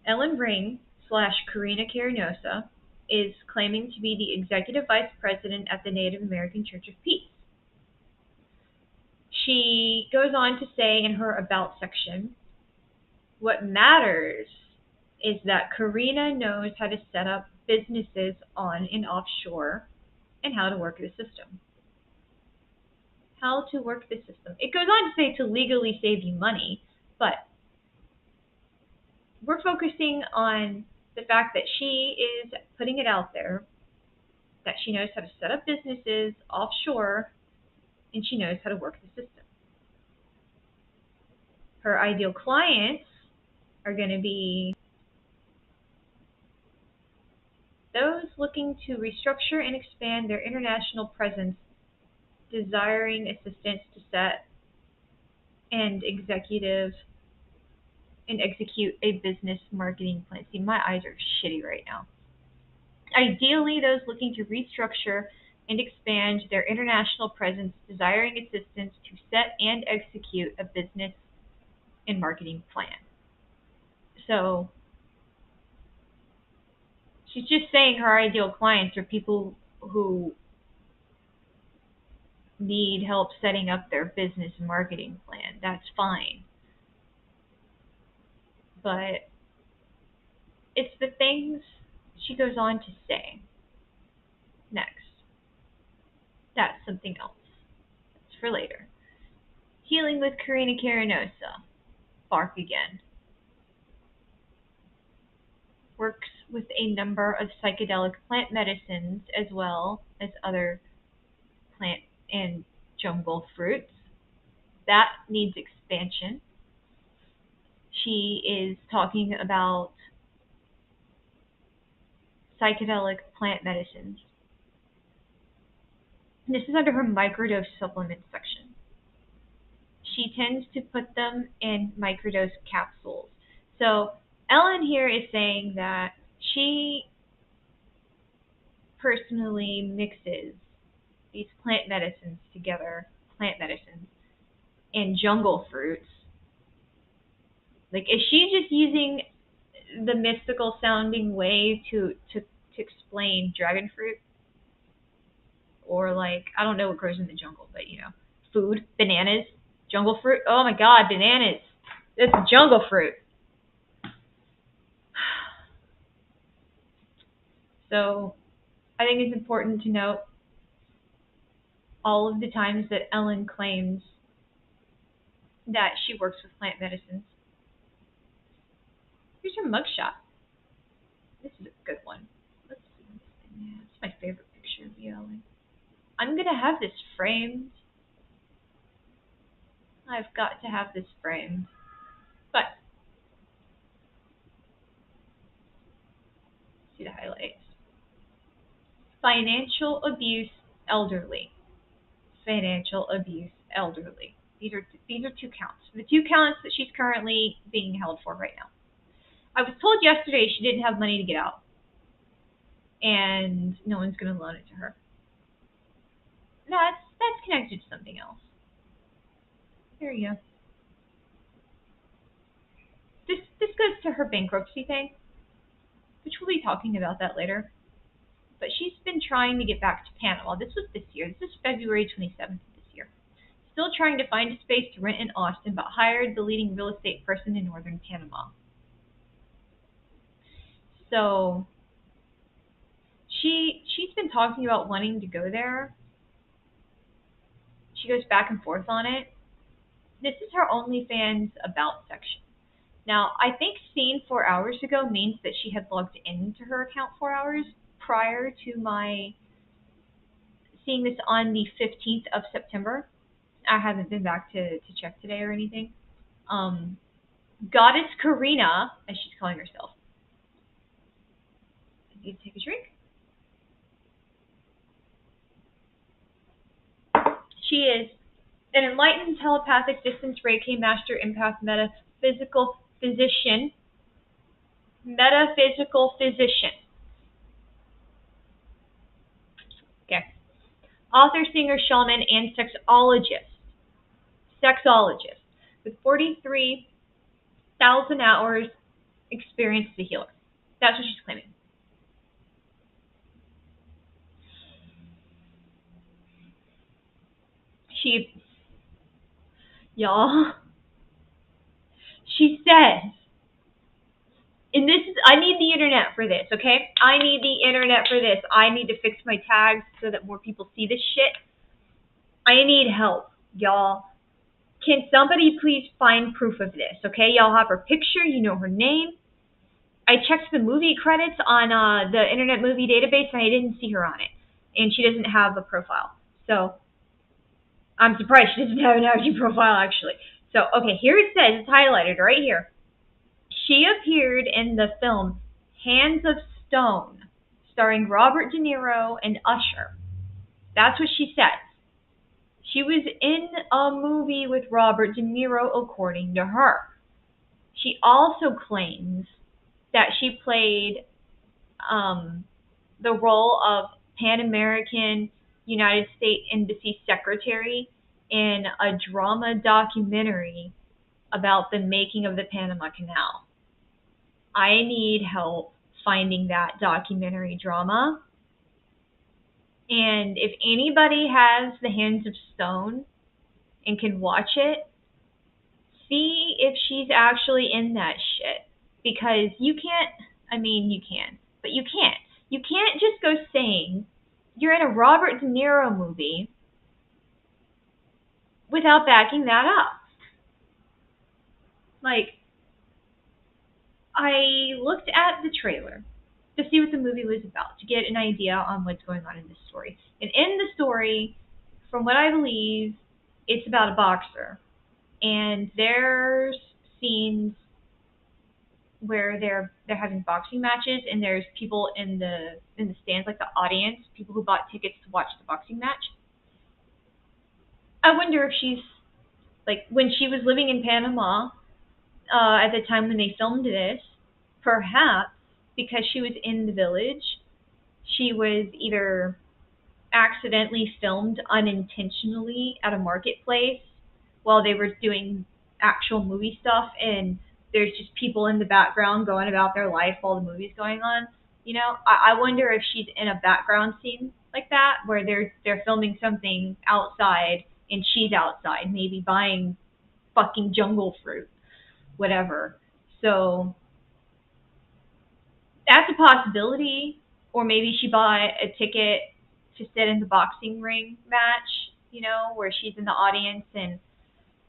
Ellen Ring / Karina Carinosa is claiming to be the Executive Vice President at the Native American Church of Peace. She goes on to say in her About section, what matters is that Karina knows how to set up businesses on and offshore and how to work the system. How to work the system. It goes on to say to legally save you money, but we're focusing on the fact that she is putting it out there that she knows how to set up businesses offshore and she knows how to work the system. Her ideal clients are going to be those looking to restructure and expand their international presence, desiring assistance to set and execute a business marketing plan. See, my eyes are shitty right now. Ideally, those looking to restructure and expand their international presence, desiring assistance to set and execute a business and marketing plan. So she's just saying her ideal clients are people who need help setting up their business and marketing plan. That's fine. But it's the things she goes on to say next. That's something else. That's for later. Healing with Karina Carinosa. Bark again. Works with a number of psychedelic plant medicines as well as other plant and jungle fruits. That needs expansion. She is talking about psychedelic plant medicines. This is under her microdose supplement section. She tends to put them in microdose capsules. So Ellen here is saying that she personally mixes these plant medicines together, and jungle fruits. Like, is she just using the mystical sounding way to explain dragon fruit? Or, like, I don't know what grows in the jungle, but, food, bananas, jungle fruit. Oh my god, bananas. It's jungle fruit. So, I think it's important to note all of the times that Ellen claims that she works with plant medicines. Here's her mugshot. This is a good one. Let's see. It's my favorite picture of you, Ellen. I'm going to have this framed. I've got to have this framed. But, see the highlights. Financial abuse elderly. Financial abuse elderly. These are two counts. The two counts that she's currently being held for right now. I was told yesterday she didn't have money to get out, and no one's going to loan it to her. No, that's connected to something else. There you go. This goes to her bankruptcy thing, which we'll be talking about that later. But she's been trying to get back to Panama. This was this year. This is February 27th of this year. Still trying to find a space to rent in Austin, but hired the leading real estate person in northern Panama. So she's been talking about wanting to go there. She goes back and forth on it. This is her OnlyFans about section. Now, I think seen 4 hours ago means that she had logged into her account 4 hours prior to my seeing this on the 15th of September. I haven't been back to check today or anything. Goddess Karina, as she's calling herself. You take a drink? She is an enlightened telepathic distance Reiki master empath metaphysical physician. Okay. Author, singer, shaman, and sexologist with 43,000 hours experience as a healer. That's what she's claiming. She says, and I need the internet for this, okay? I need the internet for this. I need to fix my tags so that more people see this shit. I need help, y'all. Can somebody please find proof of this, okay? Y'all have her picture. You know her name. I checked the movie credits on the Internet Movie Database, and I didn't see her on it. And she doesn't have a profile. So I'm surprised she doesn't have an IG profile, actually. So, okay, here it says, it's highlighted right here. She appeared in the film Hands of Stone, starring Robert De Niro and Usher. That's what she says. She was in a movie with Robert De Niro, according to her. She also claims that she played the role of Pan American United States Embassy Secretary in a drama documentary about the making of the Panama Canal. I need help finding that documentary drama. And if anybody has the Hands of Stone and can watch it, see if she's actually in that shit. Because you can, but you can't. You can't just go saying you're in a Robert De Niro movie without backing that up. Like, I looked at the trailer to see what the movie was about, to get an idea on what's going on in this story. And in the story, from what I believe, it's about a boxer. And there's scenes where they're having boxing matches, and there's people in the stands, like the audience, people who bought tickets to watch the boxing match. I wonder if she's, like, when she was living in Panama, at the time when they filmed this, perhaps because she was in the village, she was either accidentally filmed unintentionally at a marketplace while they were doing actual movie stuff, and there's just people in the background going about their life while the movie's going on. You know, I wonder if she's in a background scene like that where they're filming something outside and she's outside, maybe buying fucking jungle fruit, whatever. So that's a possibility. Or maybe she bought a ticket to sit in the boxing ring match, you know, where she's in the audience and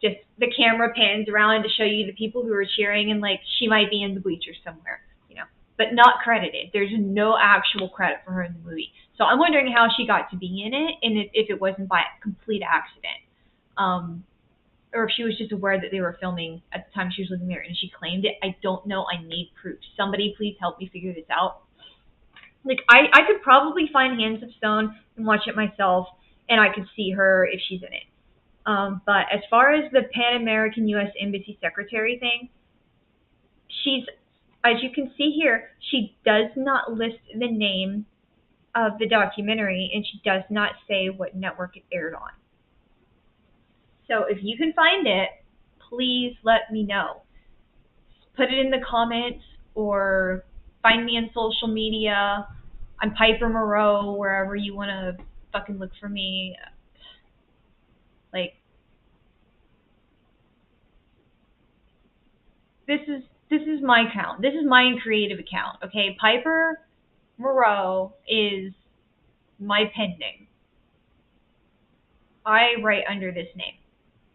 just the camera pans around to show you the people who are cheering, and like she might be in the bleachers somewhere, you know, but not credited. There's no actual credit for her in the movie. So I'm wondering how she got to be in it, and if it wasn't by complete accident. Or if she was just aware that they were filming at the time she was living there and she claimed it. I don't know. I need proof. Somebody please help me figure this out. Like, I could probably find Hands of Stone and watch it myself, and I could see her if she's in it. But as far as the Pan American U.S. Embassy Secretary thing, she's, as you can see here, she does not list the name of the documentary, and she does not say what network it aired on. So if you can find it, please let me know. Put it in the comments or find me on social media. I'm Piper Moreau, wherever you want to fucking look for me. Like, this is my account. This is my creative account. Okay, Piper Moreau is my pen name. I write under this name.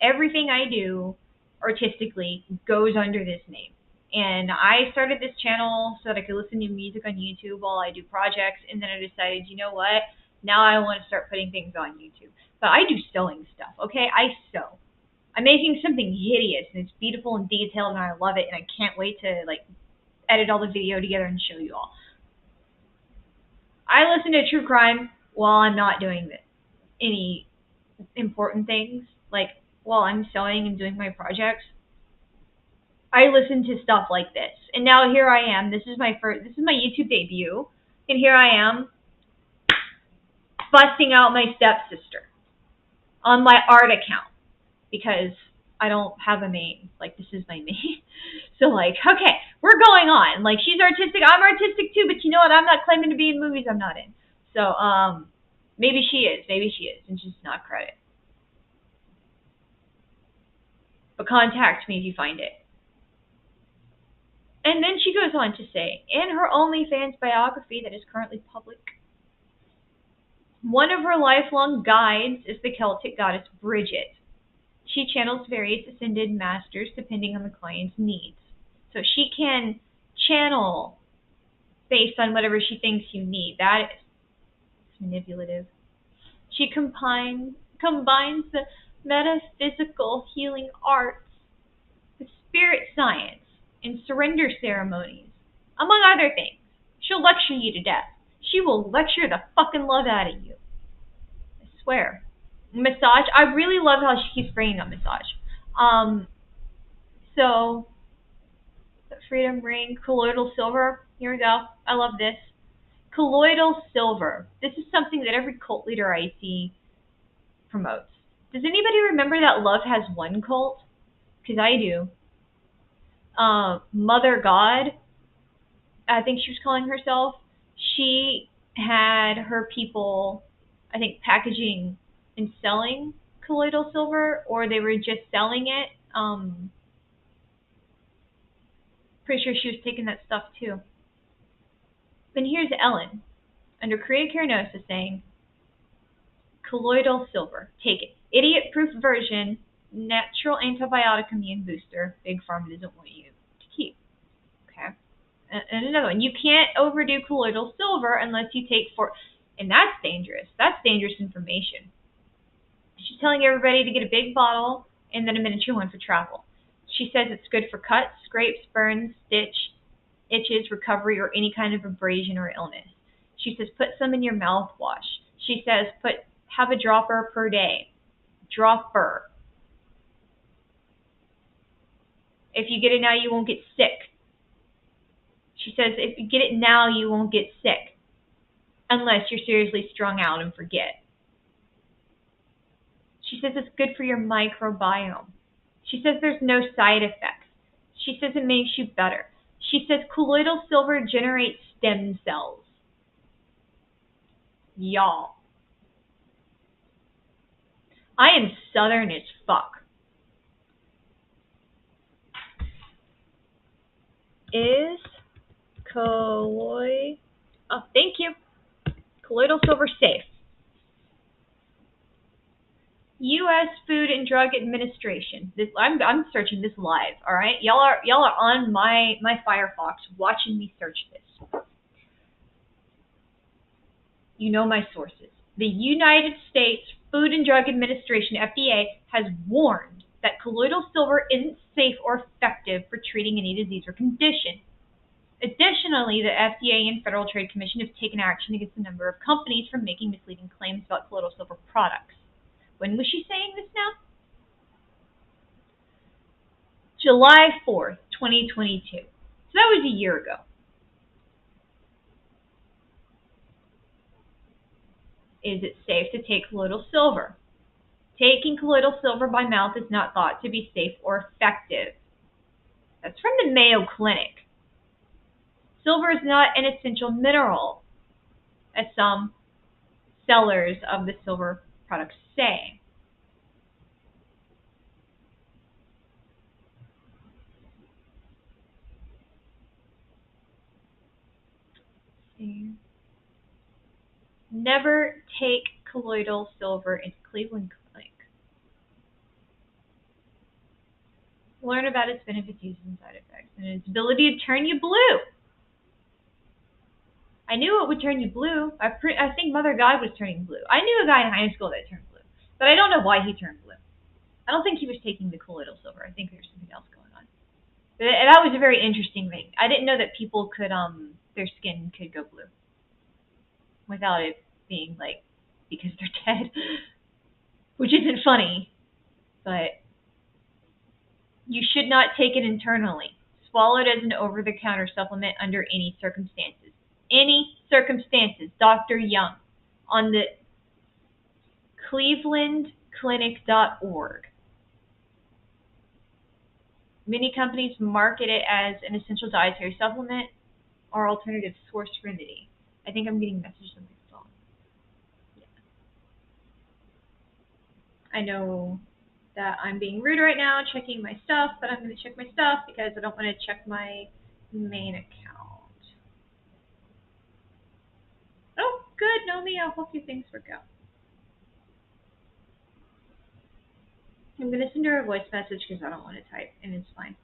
Everything I do artistically goes under this name. And I started this channel so that I could listen to music on YouTube while I do projects, and then I decided, you know what? Now I want to start putting things on YouTube. But I do sewing stuff, okay? I sew. I'm making something hideous, and it's beautiful and detailed, and I love it, and I can't wait to, like, edit all the video together and show you all. I listen to true crime while I'm not doing any important things, like while I'm sewing and doing my projects. I listen to stuff like this. And now here I am. This is my YouTube debut. And here I am busting out my stepsister on my art account because I don't have a main. Like, this is my main. So, like, okay, we're going on. Like, she's artistic. I'm artistic too, but you know what? I'm not claiming to be in movies I'm not in. So, maybe she is. Maybe she is. And just not credit. But contact me if you find it. And then she goes on to say, in her OnlyFans biography that is currently public, one of her lifelong guides is the Celtic goddess Bridget. She channels various ascended masters depending on the client's needs. So she can channel based on whatever she thinks you need. That is manipulative. She combines the metaphysical healing arts with spirit science and surrender ceremonies, among other things. She'll lecture you to death. She will lecture the fucking love out of you. I swear. Massage. I really love how she keeps bringing up massage. So, the Freedom Ring, colloidal silver. Here we go. I love this. Colloidal silver. This is something that every cult leader I see promotes. Does anybody remember that Love Has One cult? Because I do. Mother God, I think she was calling herself. She had her people, I think, packaging and selling colloidal silver, or they were just selling it. Pretty sure she was taking that stuff too. And here's Ellen, under Creative Care Gnosis, saying, colloidal silver, take it. Idiot-proof version, natural antibiotic immune booster. Big Pharma doesn't want you to keep. Okay. And another one, you can't overdo colloidal silver unless you take and that's dangerous. That's dangerous information. She's telling everybody to get a big bottle and then a miniature one for travel. She says it's good for cuts, scrapes, burns, itches, recovery, or any kind of abrasion or illness. She says put some in your mouthwash. She says have a dropper per day. Dropper. If you get it now, you won't get sick. She says if you get it now, you won't get sick. Unless you're seriously strung out and forget. She says it's good for your microbiome. She says there's no side effects. She says it makes you better. She says colloidal silver generates stem cells. Y'all. I am Southern as fuck. Is colloidal... Oh, thank you. Colloidal silver safe. U.S. Food and Drug Administration. I'm searching this live. All right, y'all are on my Firefox watching me search this. You know my sources. The United States Food and Drug Administration (FDA) has warned that colloidal silver isn't safe or effective for treating any disease or condition. Additionally, the FDA and Federal Trade Commission have taken action against a number of companies for making misleading claims about colloidal silver products. When was she saying this now? July 4th, 2022. So that was a year ago. Is it safe to take colloidal silver? Taking colloidal silver by mouth is not thought to be safe or effective. That's from the Mayo Clinic. Silver is not an essential mineral, as some sellers of the silver products say. Never take colloidal silver in Cleveland Clinic. Learn about its benefits, uses, and side effects, and its ability to turn you blue. I knew it would turn you blue. I think Mother God was turning blue. I knew a guy in high school that turned blue, but I don't know why he turned blue. I don't think he was taking the colloidal silver. I think there's something else going on. But that was a very interesting thing. I didn't know that people could, their skin could go blue without it being like because they're dead, which isn't funny, but you should not take it internally. Swallow it as an over-the-counter supplement under any circumstances. Any circumstances. Dr. Young on the clevelandclinic.org. Many companies market it as an essential dietary supplement or alternative source remedy. I think I'm getting messages on my phone. Yeah. I know that I'm being rude right now, checking my stuff, but I'm going to check my stuff because I don't want to check my main account. Oh, good, Nomi. I hope your things work out. I'm going to send her a voice message because I don't want to type, and it's fine.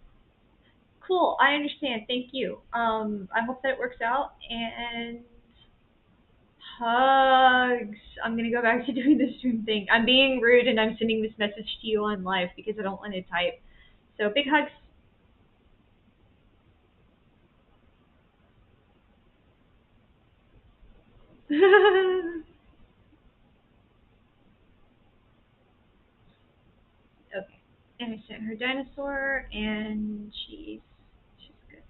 Cool, I understand. Thank you. I hope that it works out, and hugs. I'm going to go back to doing the stream thing. I'm being rude, and I'm sending this message to you on live because I don't want to type. So big hugs. Okay. And I sent her dinosaur, and she's good.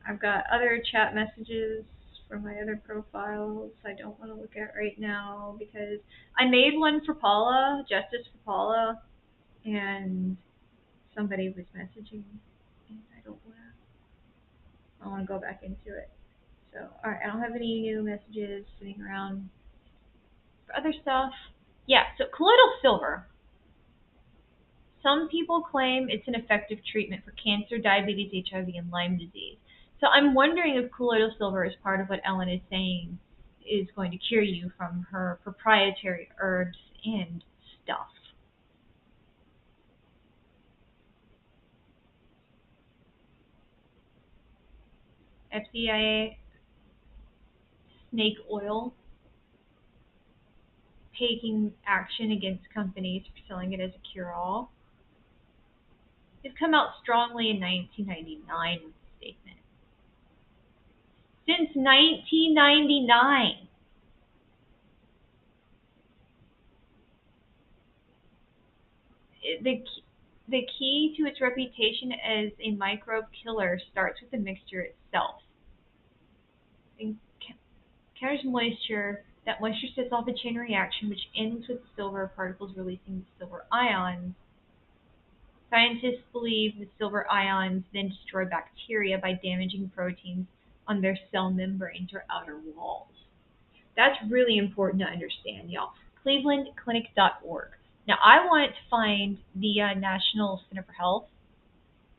I've got other chat messages from my other profiles I don't want to look at right now because I made one for Paula, Justice for Paula, and somebody was messaging, and I want to go back into it. So, all right, I don't have any new messages sitting around for other stuff. Yeah, so colloidal silver. Some people claim it's an effective treatment for cancer, diabetes, HIV, and Lyme disease. So I'm wondering if colloidal silver is part of what Ellen is saying is going to cure you from her proprietary herbs and stuff. FDA, snake oil, taking action against companies for selling it as a cure-all. They've come out strongly in 1999 with a statement. Since 1999. The key to its reputation as a microbe killer starts with the mixture itself. It encounters moisture. That moisture sets off a chain reaction which ends with silver particles releasing silver ions. Scientists believe the silver ions then destroy bacteria by damaging proteins on their cell membranes or outer walls. That's really important to understand, y'all. clevelandclinic.org. Now, I want to find the National Center for Health,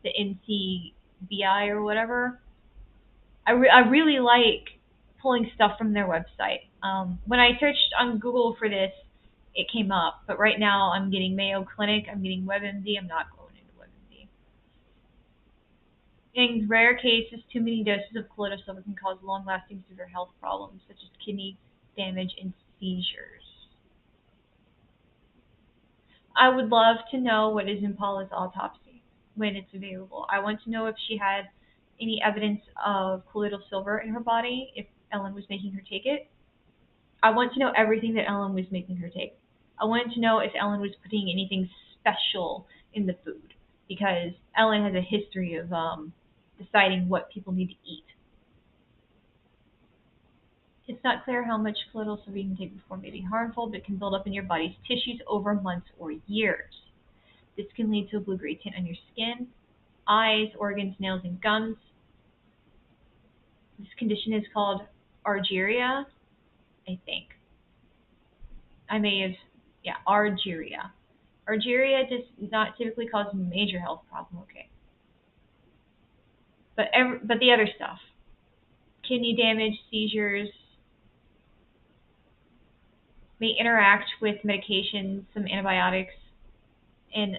the NCBI or whatever. I really like pulling stuff from their website. When I searched on Google for this, it came up. But right now, I'm getting Mayo Clinic. I'm getting WebMD. I'm not going into WebMD. In rare cases, too many doses of colloidal silver can cause long-lasting severe health problems, such as kidney damage and seizures. I would love to know what is in Paula's autopsy when it's available. I want to know if she had any evidence of colloidal silver in her body, if Ellen was making her take it. I want to know everything that Ellen was making her take. I want to know if Ellen was putting anything special in the food. because Ellen has a history of deciding what people need to eat. It's not clear how much colloidal silver you can take before it may be harmful, but it can build up in your body's tissues over months or years. This can lead to a blue-gray tint on your skin, eyes, organs, nails, and gums. This condition is called argyria, I think. I may have, yeah, argyria. Argyria does not typically cause a major health problem, okay. But the other stuff, kidney damage, seizures, may interact with medications, some antibiotics, and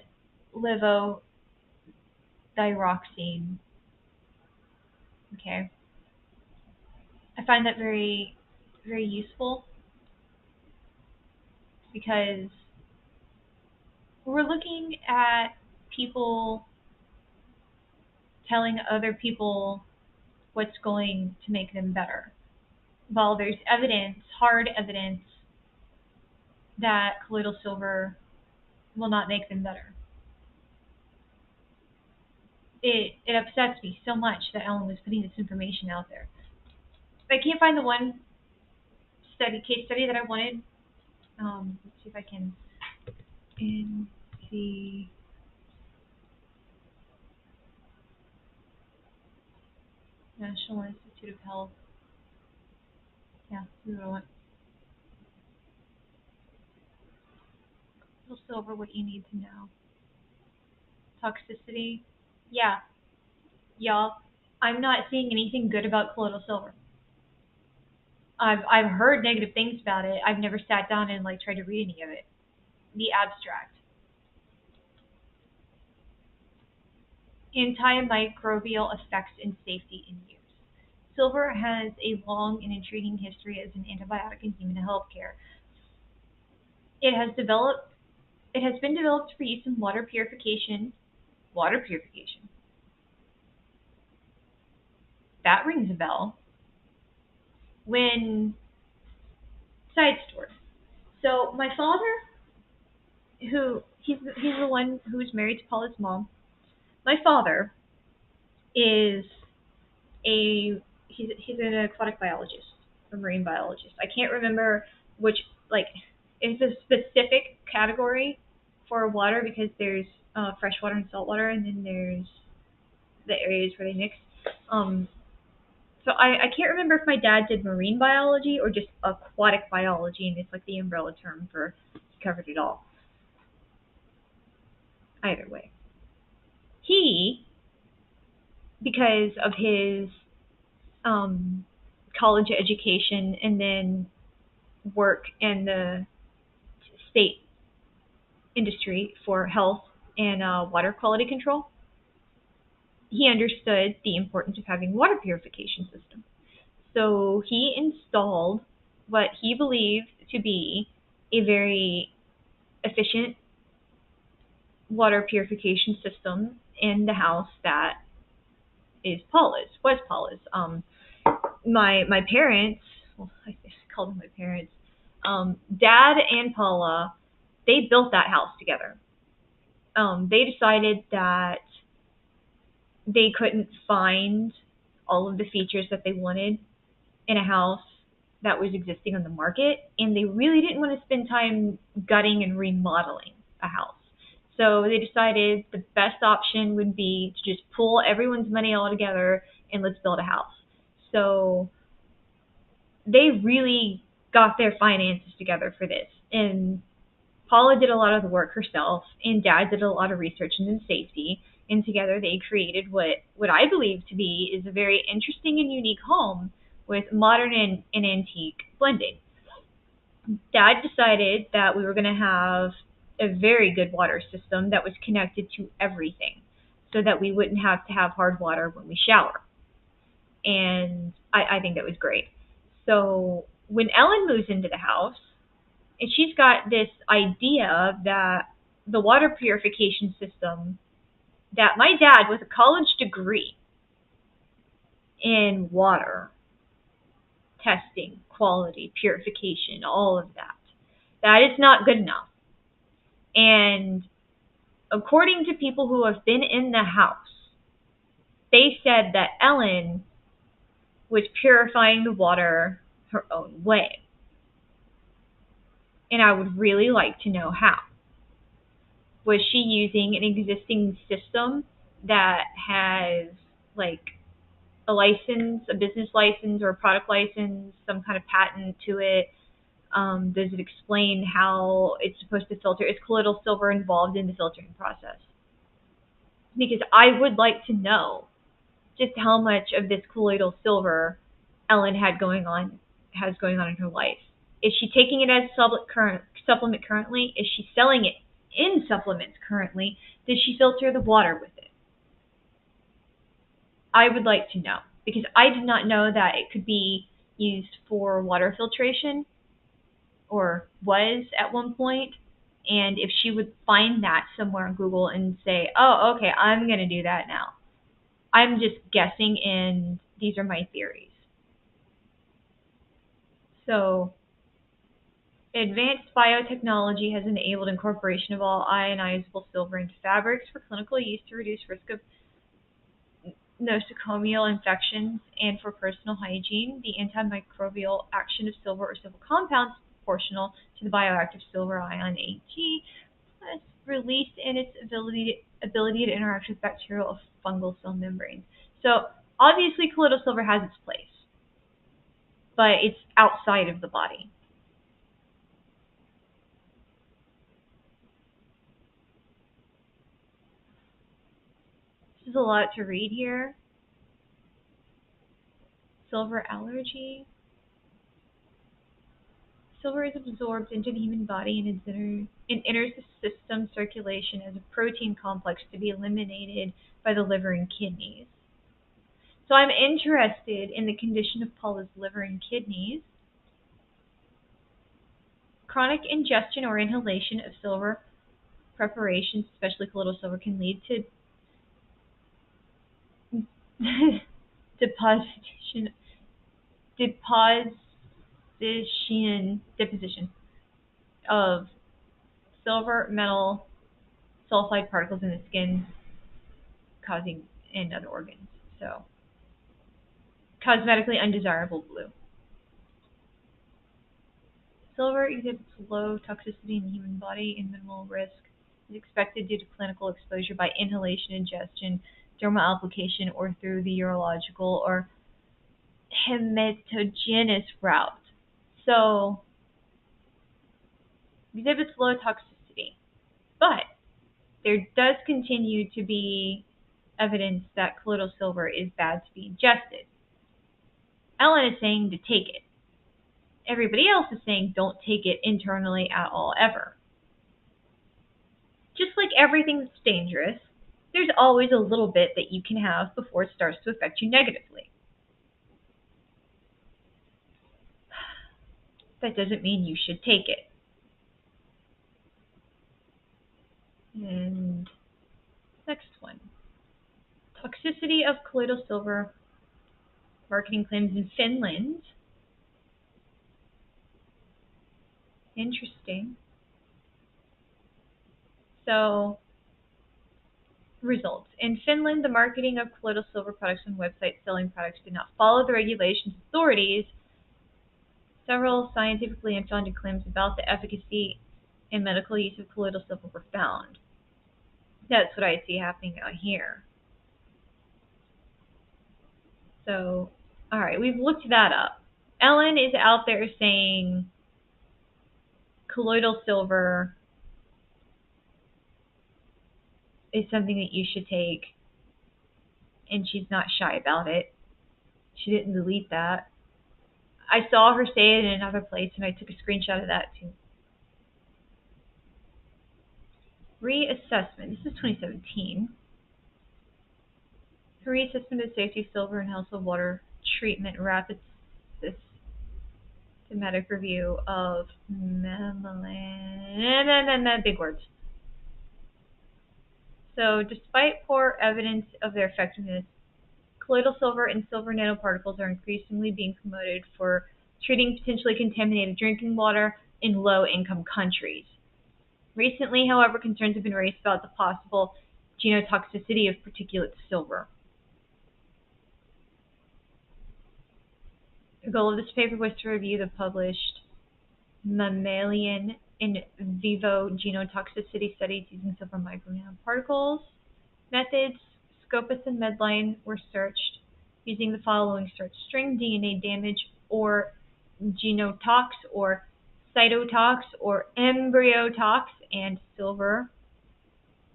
levothyroxine. Okay. I find that very, very useful because we're looking at people telling other people what's going to make them better. Well, there's evidence, hard evidence, that colloidal silver will not make them better. It upsets me so much that Ellen was putting this information out there. I can't find the one case study that I wanted. Let's see if I can. In the National Institute of Health. Yeah, this is what I want. Colloidal silver, what you need to know. Toxicity. Yeah, y'all. I'm not seeing anything good about colloidal silver. I've heard negative things about it. I've never sat down and tried to read any of it. The abstract. Antimicrobial effects and safety in use. Silver has a long and intriguing history as an antibiotic in human healthcare. It has been developed for use in water purification. Water purification. That rings a bell. Side story. So my father, he's the one who was married to Paula's mom. My father is he's an aquatic biologist, a marine biologist. I can't remember which it's a specific category for water because there's freshwater and saltwater, and then there's the areas where they mix. So I can't remember if my dad did marine biology or just aquatic biology, and it's the umbrella term for covered it all. Either way. He, because of his college education and then work in the state industry for health and water quality control, he understood the importance of having water purification system. So he installed what he believed to be a very efficient water purification system in the house that was Paula's. My parents, well, I called them my parents, Dad and Paula, they built that house together. They decided that they couldn't find all of the features that they wanted in a house that was existing on the market, and they really didn't want to spend time gutting and remodeling a house. So they decided the best option would be to just pull everyone's money all together and let's build a house. So they really got their finances together for this. And Paula did a lot of the work herself, and Dad did a lot of research into safety. And together they created what I believe to be is a very interesting and unique home with modern and antique blending. Dad decided that we were going to have a very good water system that was connected to everything so that we wouldn't have to have hard water when we shower. And I think that was great. So when Ellen moves into the house, and she's got this idea that the water purification system, that my dad with a college degree in water testing, quality, purification, all of that, that is not good enough. And according to people who have been in the house, they said that Ellen was purifying the water her own way. And I would really like to know how. Was she using an existing system that has like a license, a business license or a product license, some kind of patent to it? Does it explain how it's supposed to filter? Is colloidal silver involved in the filtering process? Because I would like to know just how much of this colloidal silver Ellen has going on in her life. Is she taking it as supplement currently? Is she selling it in supplements currently? Does she filter the water with it? I would like to know, because I did not know that it could be used for water filtration, or was at one point. And if she would find that somewhere on Google and say, oh, okay, I'm going to do that now. I'm just guessing, and these are my theories. So, advanced biotechnology has enabled incorporation of all ionizable silver into fabrics for clinical use to reduce risk of nosocomial infections and for personal hygiene. The antimicrobial action of silver or silver compounds is proportional to the bioactive silver ion Ag, plus released in its ability to interact with bacterial or fungal cell membranes. So obviously colloidal silver has its place, but it's outside of the body. This is a lot to read here. Silver allergy. Silver is absorbed into the human body and enters the system circulation as a protein complex to be eliminated by the liver and kidneys. So I'm interested in the condition of Paula's liver and kidneys. Chronic ingestion or inhalation of silver preparations, especially colloidal silver, can lead to deposition of silver metal sulfide particles in the skin, causing and other organs. So, cosmetically undesirable blue. Silver exhibits low toxicity in the human body and minimal risk is expected due to clinical exposure by inhalation, ingestion, dermal application, or through the urological or hematogenous route. So, exhibits low toxicity. But there does continue to be evidence that colloidal silver is bad to be ingested. Ellen is saying to take it. Everybody else is saying don't take it internally at all, ever. Just like everything that's dangerous, there's always a little bit that you can have before it starts to affect you negatively. That doesn't mean you should take it. And next one. Toxicity of colloidal silver marketing claims in Finland. Interesting. So, results. In Finland, the marketing of colloidal silver products on websites selling products did not follow the regulations authorities. Several scientifically unfounded claims about the efficacy and medical use of colloidal silver were found. That's what I see happening out here. So, alright, we've looked that up. Ellen is out there saying colloidal silver is something that you should take, and she's not shy about it. She didn't delete that. I saw her say it in another place, and I took a screenshot of that too. Reassessment. This is 2017. Reassessment of safety of silver and household water treatment. Rapid systematic review of big words. So, despite poor evidence of their effectiveness, colloidal silver and silver nanoparticles are increasingly being promoted for treating potentially contaminated drinking water in low-income countries. Recently, however, concerns have been raised about the possible genotoxicity of particulate silver. The goal of this paper was to review the published mammalian in vivo genotoxicity studies using silver microparticles. Methods, Scopus and Medline were searched using the following search string: DNA damage or genotox or cytotox or embryotox, and silver.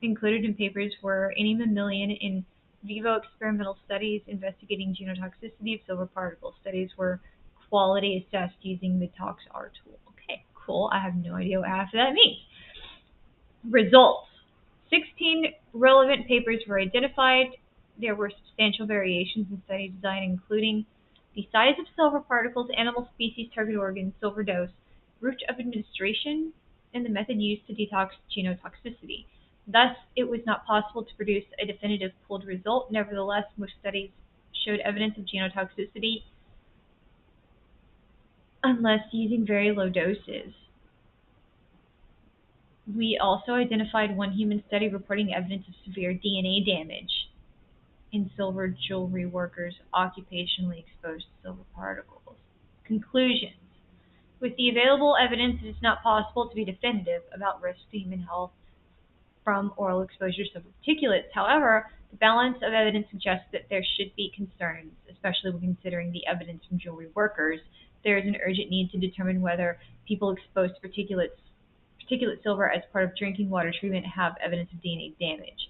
Included in papers were any mammalian in vivo experimental studies investigating genotoxicity of silver particles. Studies were quality assessed using the ToxR tool. Okay, cool. I have no idea what half of that means. Results. 16 relevant papers were identified. There were substantial variations in study design, including the size of silver particles, animal species, target organs, silver dose, route of administration, and the method used to detox genotoxicity. Thus, it was not possible to produce a definitive pooled result. Nevertheless, most studies showed evidence of genotoxicity unless using very low doses. We also identified one human study reporting evidence of severe DNA damage in silver jewelry workers occupationally exposed to silver particles. Conclusions. With the available evidence, it is not possible to be definitive about risk to human health from oral exposure to silver particulates. However, the balance of evidence suggests that there should be concerns, especially when considering the evidence from jewelry workers. There is an urgent need to determine whether people exposed to particulate silver as part of drinking water treatment have evidence of DNA damage.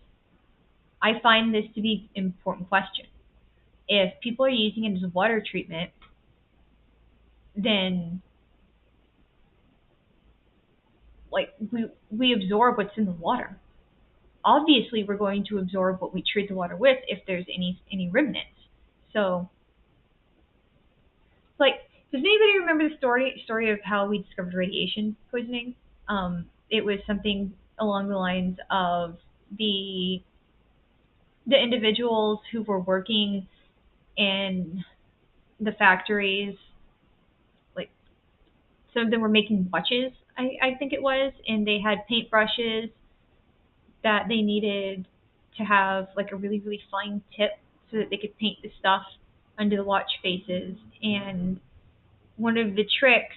I find this to be an important question. If people are using it as water treatment, then like we absorb what's in the water. Obviously, we're going to absorb what we treat the water with if there's any remnants. So, like, does anybody remember the story of how we discovered radiation poisoning? It was something along the lines of the individuals who were working in the factories, like some of them were making watches, I think it was, and they had paintbrushes that they needed to have like a really, really fine tip so that they could paint the stuff under the watch faces. And one of the tricks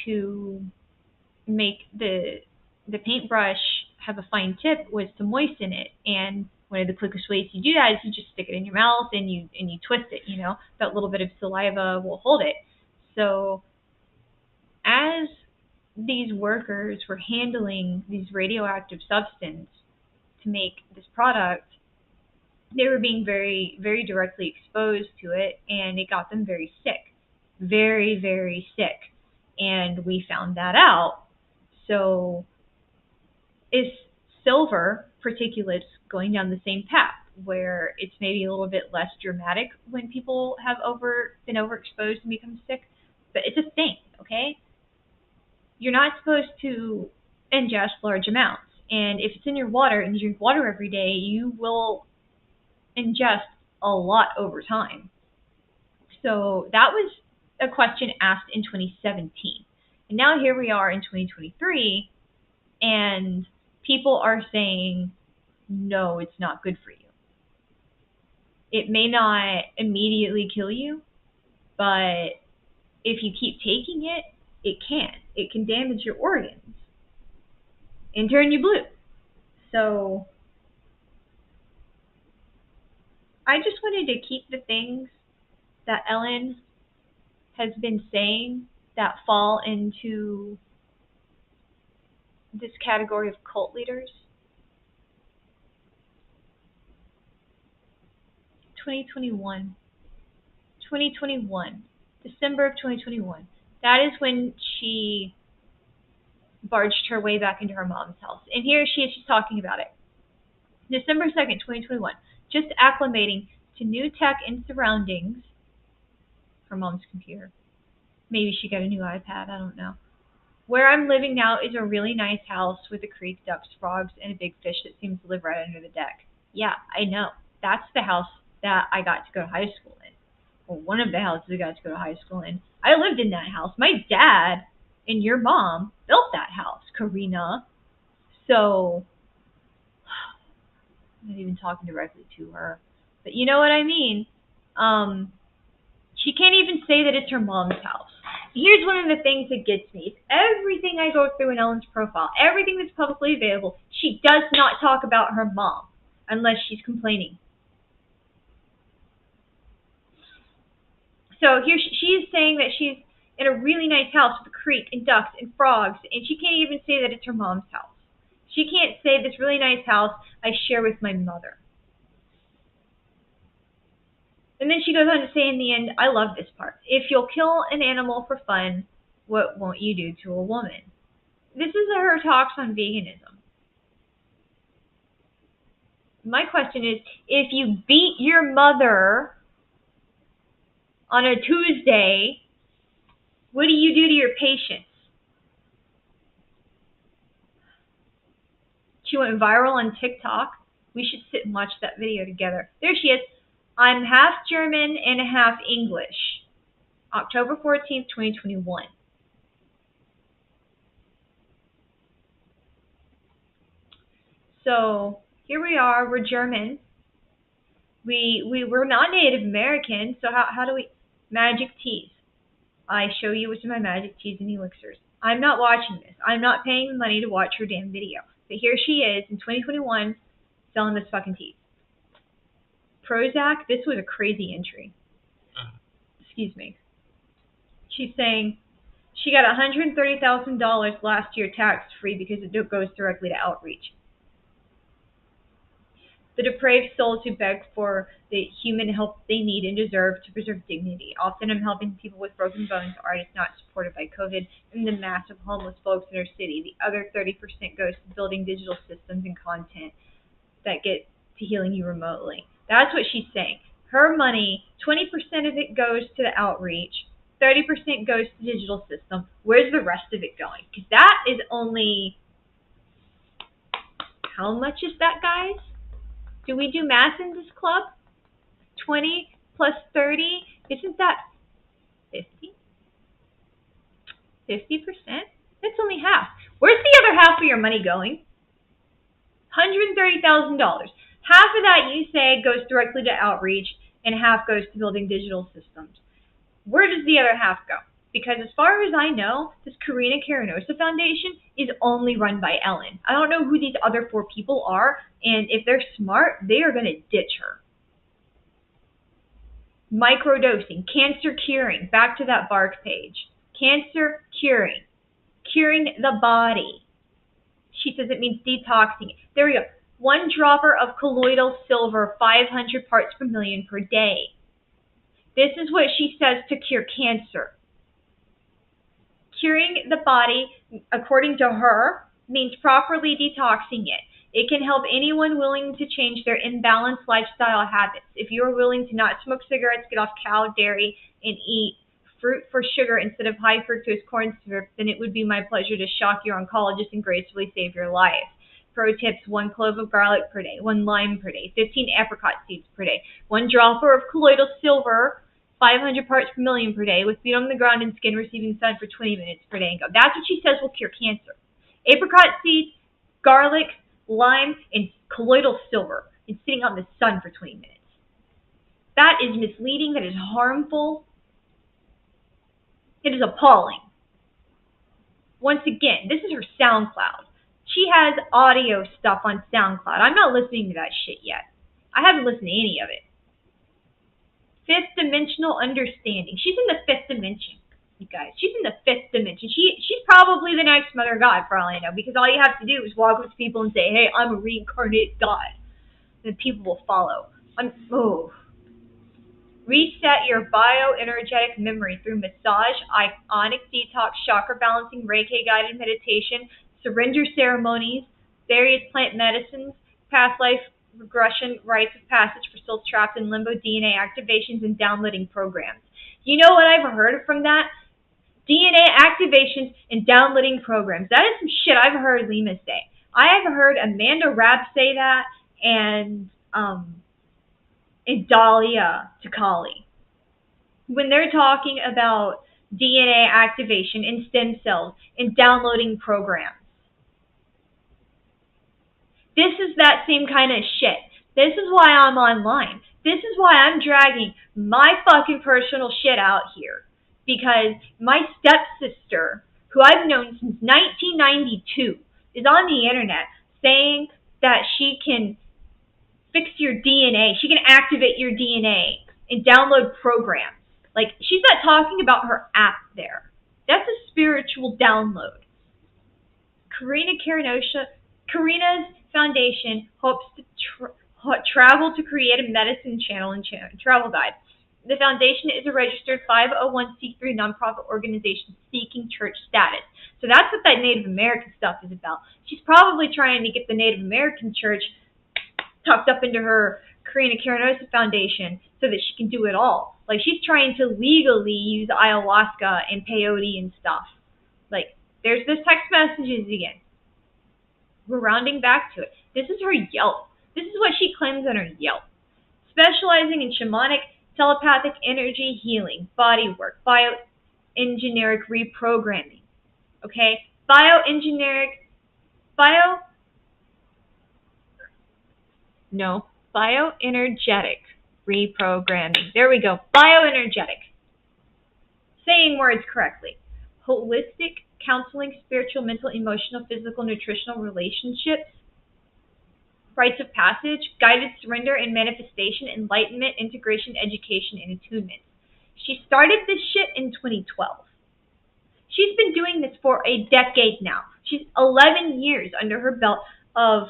to make the paintbrush have a fine tip was to moisten it. And one of the quickest ways you do that is you just stick it in your mouth and you twist it. You know, that little bit of saliva will hold it. So as these workers were handling these radioactive substance to make this product, they were being very, very directly exposed to it, and it got them very sick. Very, very sick. And we found that out. So is silver particulates going down the same path, where it's maybe a little bit less dramatic when people have been overexposed and become sick? But it's a thing, okay? You're not supposed to ingest large amounts. And if it's in your water and you drink water every day, you will ingest a lot over time. So that was a question asked in 2017. And now here we are in 2023, and people are saying, no, it's not good for you. It may not immediately kill you, but if you keep taking it, it can. It can damage your organs and turn you blue. So I just wanted to keep the things that Ellen has been saying that fall into this category of cult leaders. 2021. 2021. December of 2021. That is when she barged her way back into her mom's house. And here she is, she's talking about it. December 2nd, 2021. Just acclimating to new tech and surroundings. Her mom's computer. Maybe she got a new iPad, I don't know. Where I'm living now is a really nice house with a creek, ducks, frogs, and a big fish that seems to live right under the deck. Yeah, I know. That's the house that I got to go to high school in. Or one of the houses I got to go to high school in. I lived in that house. My dad and your mom built that house, Karina. So, I'm not even talking directly to her, but you know what I mean. Um, she can't even say that it's her mom's house. Here's one of the things that gets me. It's everything I go through in Ellen's profile, everything that's publicly available, she does not talk about her mom unless she's complaining. So here she is saying that she's in a really nice house with a creek and ducks and frogs, and she can't even say that it's her mom's house. She can't say this really nice house I share with my mother. And then she goes on to say in the end, I love this part. If you'll kill an animal for fun, what won't you do to a woman? This is her talks on veganism. My question is, if you beat your mother on a Tuesday, what do you do to your patients? She went viral on TikTok. We should sit and watch that video together. There she is. I'm half German and half English. October 14th, 2021. So here we are. We're German. We're not Native American. So how do we? Magic teas. I show you which of my magic teas and elixirs. I'm not watching this. I'm not paying the money to watch her damn video. But here she is in 2021 selling this fucking tea. Prozac, this was a crazy entry. Excuse me. She's saying she got $130,000 last year tax-free because it goes directly to outreach. The depraved souls who beg for the human help they need and deserve to preserve dignity. Often I'm helping people with broken bones, artists not supported by COVID, and the massive homeless folks in our city. The other 30% goes to building digital systems and content that get to healing you remotely. That's what she's saying. Her money, 20% of it goes to the outreach, 30% goes to digital system. Where's the rest of it going? Because that is only, how much is that, guys? Do we do math in this club? 20 plus 30, isn't that 50? 50%? That's only half. Where's the other half of your money going? $130,000. Half of that, you say, goes directly to outreach, and half goes to building digital systems. Where does the other half go? Because as far as I know, this Karina Caranosa Foundation is only run by Ellen. I don't know who these other 4 people are, and if they're smart, they are going to ditch her. Microdosing, cancer curing, back to that Bark page. Cancer curing, curing the body. She says it means detoxing. There we go. 1 dropper of colloidal silver, 500 parts per million per day. This is what she says to cure cancer. Curing the body, according to her, means properly detoxing it. It can help anyone willing to change their imbalanced lifestyle habits. If you are willing to not smoke cigarettes, get off cow, dairy, and eat fruit for sugar instead of high fructose corn syrup, then it would be my pleasure to shock your oncologist and gracefully save your life. Pro tips: 1 clove of garlic per day, 1 lime per day, 15 apricot seeds per day, 1 dropper of colloidal silver, 500 parts per million per day, with feet on the ground and skin receiving sun for 20 minutes per day and go. That's what she says will cure cancer. Apricot seeds, garlic, lime, and colloidal silver, and sitting on the sun for 20 minutes. That is misleading. That is harmful. It is appalling. Once again, this is her SoundCloud. She has audio stuff on SoundCloud. I'm not listening to that shit yet. I haven't listened to any of it. 5th dimensional understanding. She's in the 5th dimension, you guys. She's in the 5th dimension. She's probably the next Mother God, for all I know, because all you have to do is walk up to people and say, hey, I'm a reincarnated God. And people will follow. Reset your bioenergetic memory through massage, ionic detox, chakra balancing, Reiki guided meditation, surrender ceremonies, various plant medicines, past life regression, rites of passage for souls trapped in limbo, DNA activations, and downloading programs. You know what I've heard from that? DNA activations and downloading programs. That is some shit I've heard Lima say. I have heard Amanda Rabb say that, and Dahlia Takali. When they're talking about DNA activation and stem cells and downloading programs. This is that same kind of shit. This is why I'm online. This is why I'm dragging my fucking personal shit out here. Because my stepsister, who I've known since 1992, is on the internet saying that she can fix your DNA. She can activate your DNA and download programs. Like, she's not talking about her app there. That's a spiritual download. Karina's foundation hopes to travel to create a medicine channel and travel guide. The foundation is a registered 501c3 nonprofit organization seeking church status. So that's what that Native American stuff is about. She's probably trying to get the Native American church tucked up into her Karina Carinosa Foundation so that she can do it all. Like, she's trying to legally use ayahuasca and peyote and stuff. Like, there's this text messages again. We're rounding back to it. This is her Yelp. This is what she claims on her Yelp. Specializing in shamanic, telepathic energy healing, body work, bioengineeric reprogramming. Okay? Bioenergetic reprogramming. There we go. Bioenergetic. Saying words correctly. Holistic counseling, spiritual, mental, emotional, physical, nutritional, relationships, rites of passage, guided surrender and manifestation, enlightenment, integration, education, and attunement. She started this shit in 2012. She's been doing this for a decade now. She's 11 years under her belt of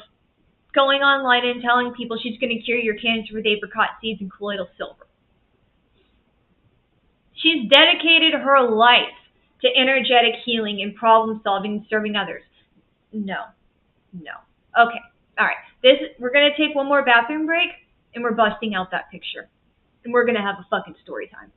going online and telling people she's going to cure your cancer with apricot seeds and colloidal silver. She's dedicated her life to energetic healing and problem solving and serving others. No. Okay. All right. We're going to take one more bathroom break, and we're busting out that picture. And we're going to have a fucking story time.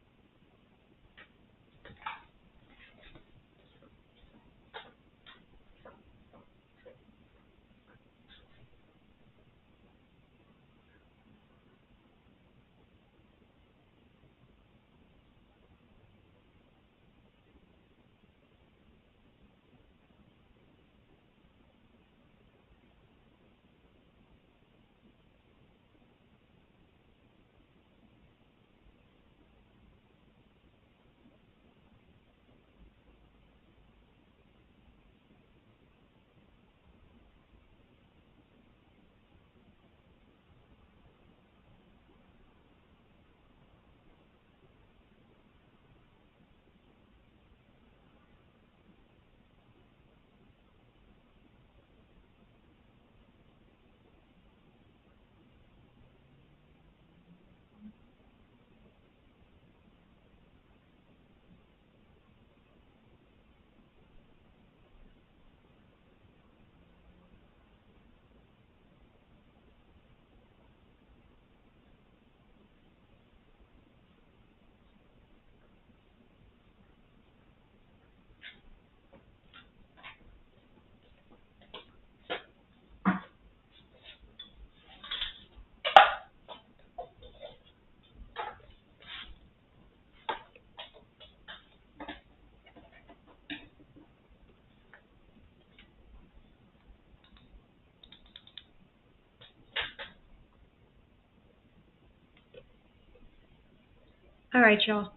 All right, y'all.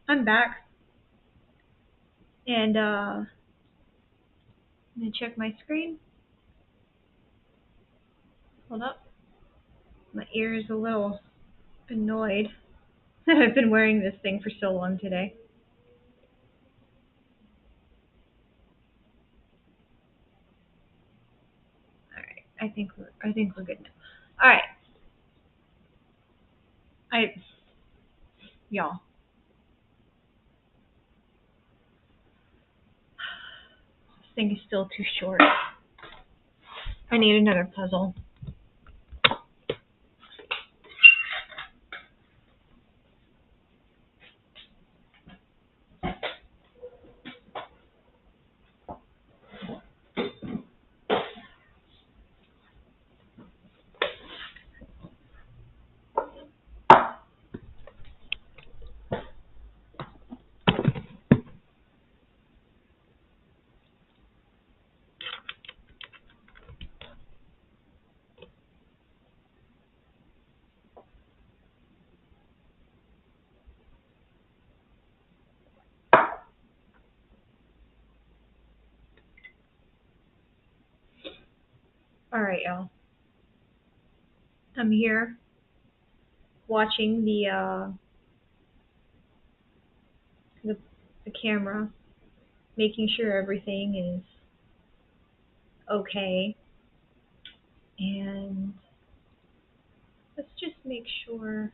I'm back. And I'm going to check my screen. Hold up. My ear is a little annoyed. I've been wearing this thing for so long today. All right. I think we're good now. All right. Y'all. This thing is still too short. I need another puzzle. All right, y'all. I'm here watching the the camera, making sure everything is okay, and let's just make sure.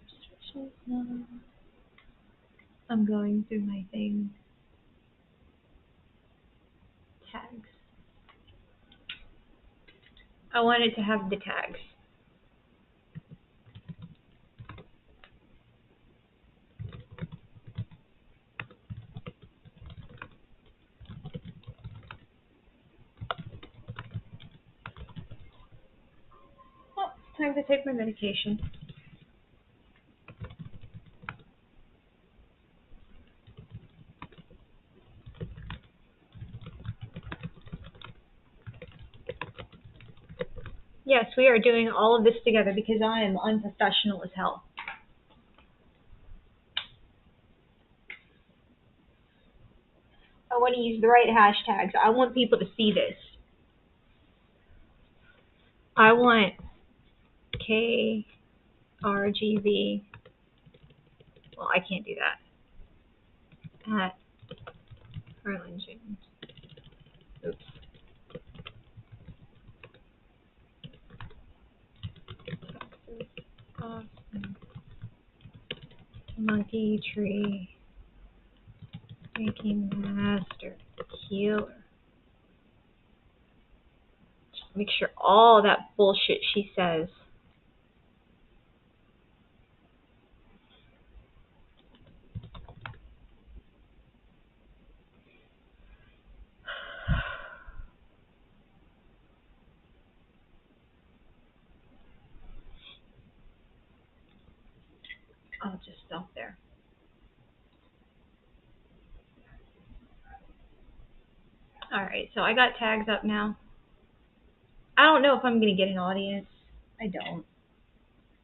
Restrictions, no. I'm going through my thing. Tags. I wanted to have the tags. Well, it's time to take my medication. Yes, we are doing all of this together because I am unprofessional as hell. I want to use the right hashtags. I want people to see this. I want KRGV. Well, I can't do that. At Harlingen. Oops. Texas, Austin. Monkey tree. Making master killer. Just make sure all that bullshit she says. I'll just stop there. Alright, so I got tags up now. I don't know if I'm going to get an audience. I don't.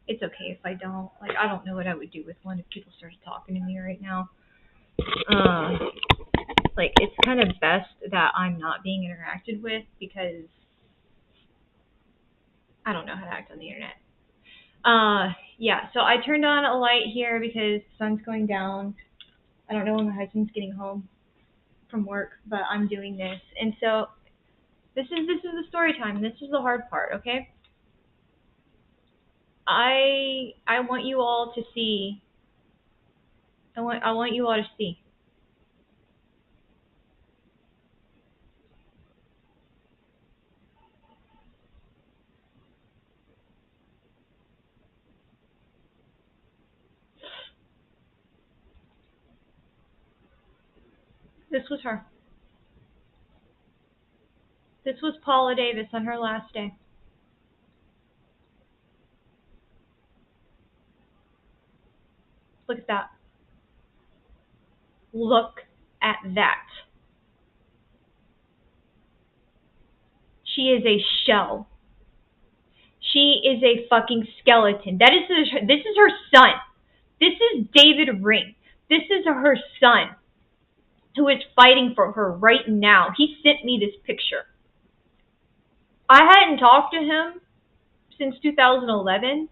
It's okay if I don't. Like, I don't know what I would do with one if people started talking to me right now. Like, it's kind of best that I'm not being interacted with because I don't know how to act on the internet. Yeah, so I turned on a light here because the sun's going down. I don't know when my husband's getting home from work, but I'm doing this. And so this is the story time. This is the hard part, okay? I want you all to see. I want you all to see. This was her. This was Paula Davis on her last day. Look at that. Look at that. She is a shell. She is a fucking skeleton. This is her son. This is David Ring. This is her son who is fighting for her right now. He sent me this picture. I hadn't talked to him since 2011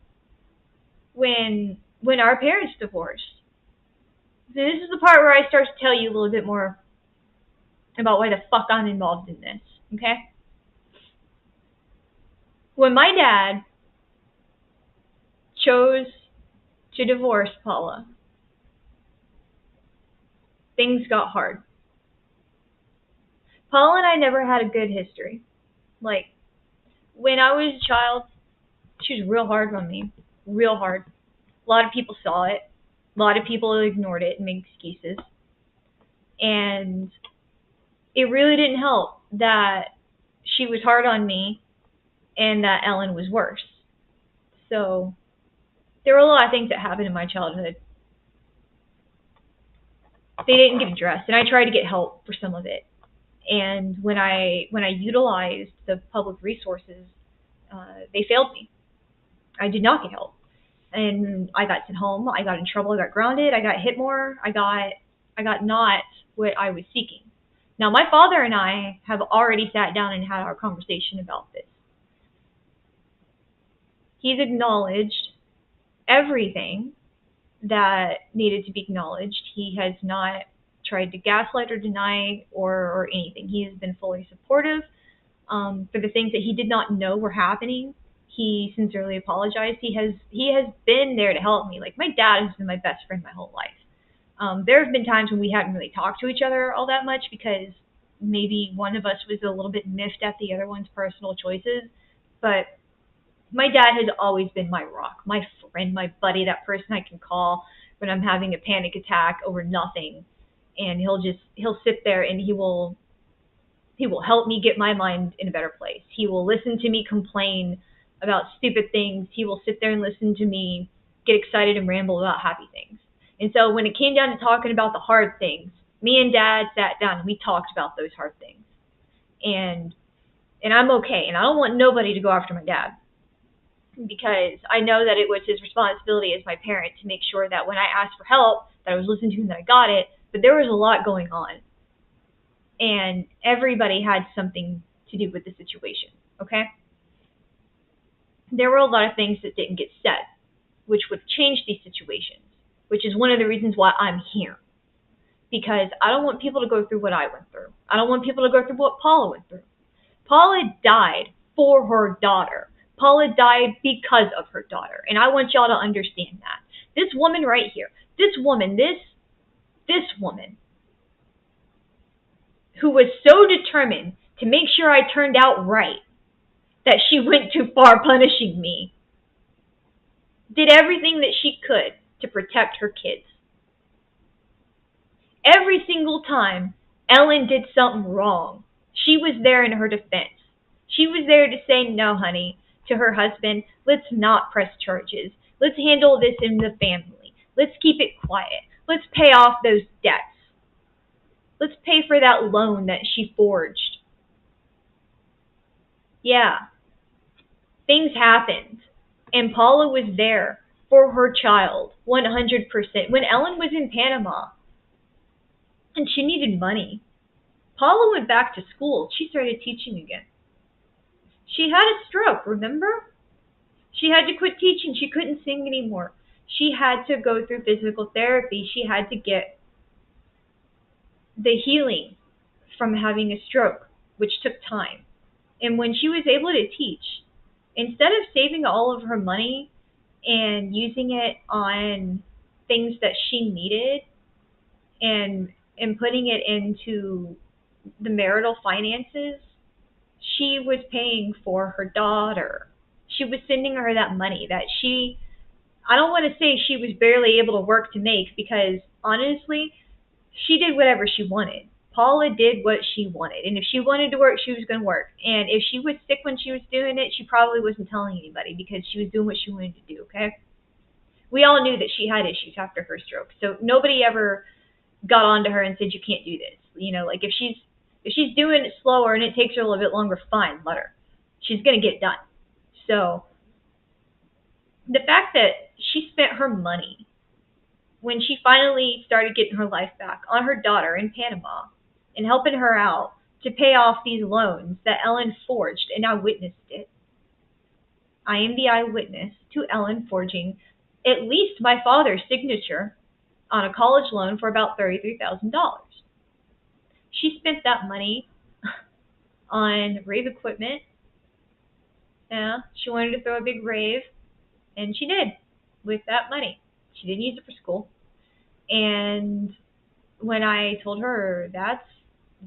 when our parents divorced. So this is the part where I start to tell you a little bit more about why the fuck I'm involved in this, okay? When my dad chose to divorce Paula, things got hard. Paula and I never had a good history. Like, when I was a child, she was real hard on me. Real hard. A lot of people saw it. A lot of people ignored it and made excuses. And it really didn't help that she was hard on me and that Ellen was worse. So there were a lot of things that happened in my childhood. They didn't get addressed, and I tried to get help for some of it. And when I utilized the public resources, they failed me. I did not get help, and I got sent home. I got in trouble. I got grounded. I got hit more. I got I got not what I was seeking. Now, my father and I have already sat down and had our conversation about this. He's acknowledged everything that needed to be acknowledged. He has not tried to gaslight or deny or anything. He has been fully supportive. For the things that he did not know were happening, he sincerely apologized. He has been there to help me. Like, my dad has been my best friend my whole life. There have been times when we haven't really talked to each other all that much because maybe one of us was a little bit miffed at the other one's personal choices. But my dad has always been my rock, my friend, my buddy, that person I can call when I'm having a panic attack over nothing. And he'll sit there and he will help me get my mind in a better place. He will listen to me complain about stupid things. He will sit there and listen to me get excited and ramble about happy things. And so when it came down to talking about the hard things, me and Dad sat down and we talked about those hard things. And I'm okay. And I don't want nobody to go after my dad, because I know that it was his responsibility as my parent to make sure that when I asked for help, that I was listened to and that I got it. But there was a lot going on. And everybody had something to do with the situation, okay? There were a lot of things that didn't get said, which would change these situations, which is one of the reasons why I'm here. Because I don't want people to go through what I went through. I don't want people to go through what Paula went through. Paula died for her daughter. Paula died because of her daughter. And I want y'all to understand that. This woman right here, this woman who was so determined to make sure I turned out right, that she went too far punishing me, did everything that she could to protect her kids. Every single time Ellen did something wrong, she was there in her defense. She was there to say, no, honey, to her husband, let's not press charges. Let's handle this in the family. Let's keep it quiet. Let's pay off those debts. Let's pay for that loan that she forged. Yeah, things happened. And Paula was there for her child, 100%. When Ellen was in Panama and she needed money, Paula went back to school. She started teaching again. She had a stroke, remember? She had to quit teaching. She couldn't sing anymore. She had to go through physical therapy. She had to get the healing from having a stroke, which took time. And when she was able to teach, instead of saving all of her money and using it on things that she needed and putting it into the marital finances, she was paying for her daughter. She was sending her that money that I don't want to say she was barely able to work to make, because honestly, she did whatever she wanted. Paula did what she wanted. And if she wanted to work, she was going to work. And if she was sick when she was doing it, she probably wasn't telling anybody because she was doing what she wanted to do, okay? We all knew that she had issues after her stroke. So nobody ever got on to her and said, you can't do this. You know, like if she's doing it slower and it takes her a little bit longer, fine, let her. She's going to get it done. So the fact that she spent her money when she finally started getting her life back on her daughter in Panama and helping her out to pay off these loans that Ellen forged, and I witnessed it. I am the eyewitness to Ellen forging at least my father's signature on a college loan for about $33,000. She spent that money on rave equipment. Yeah, she wanted to throw a big rave, and she did with that money. She didn't use it for school. And when I told her that's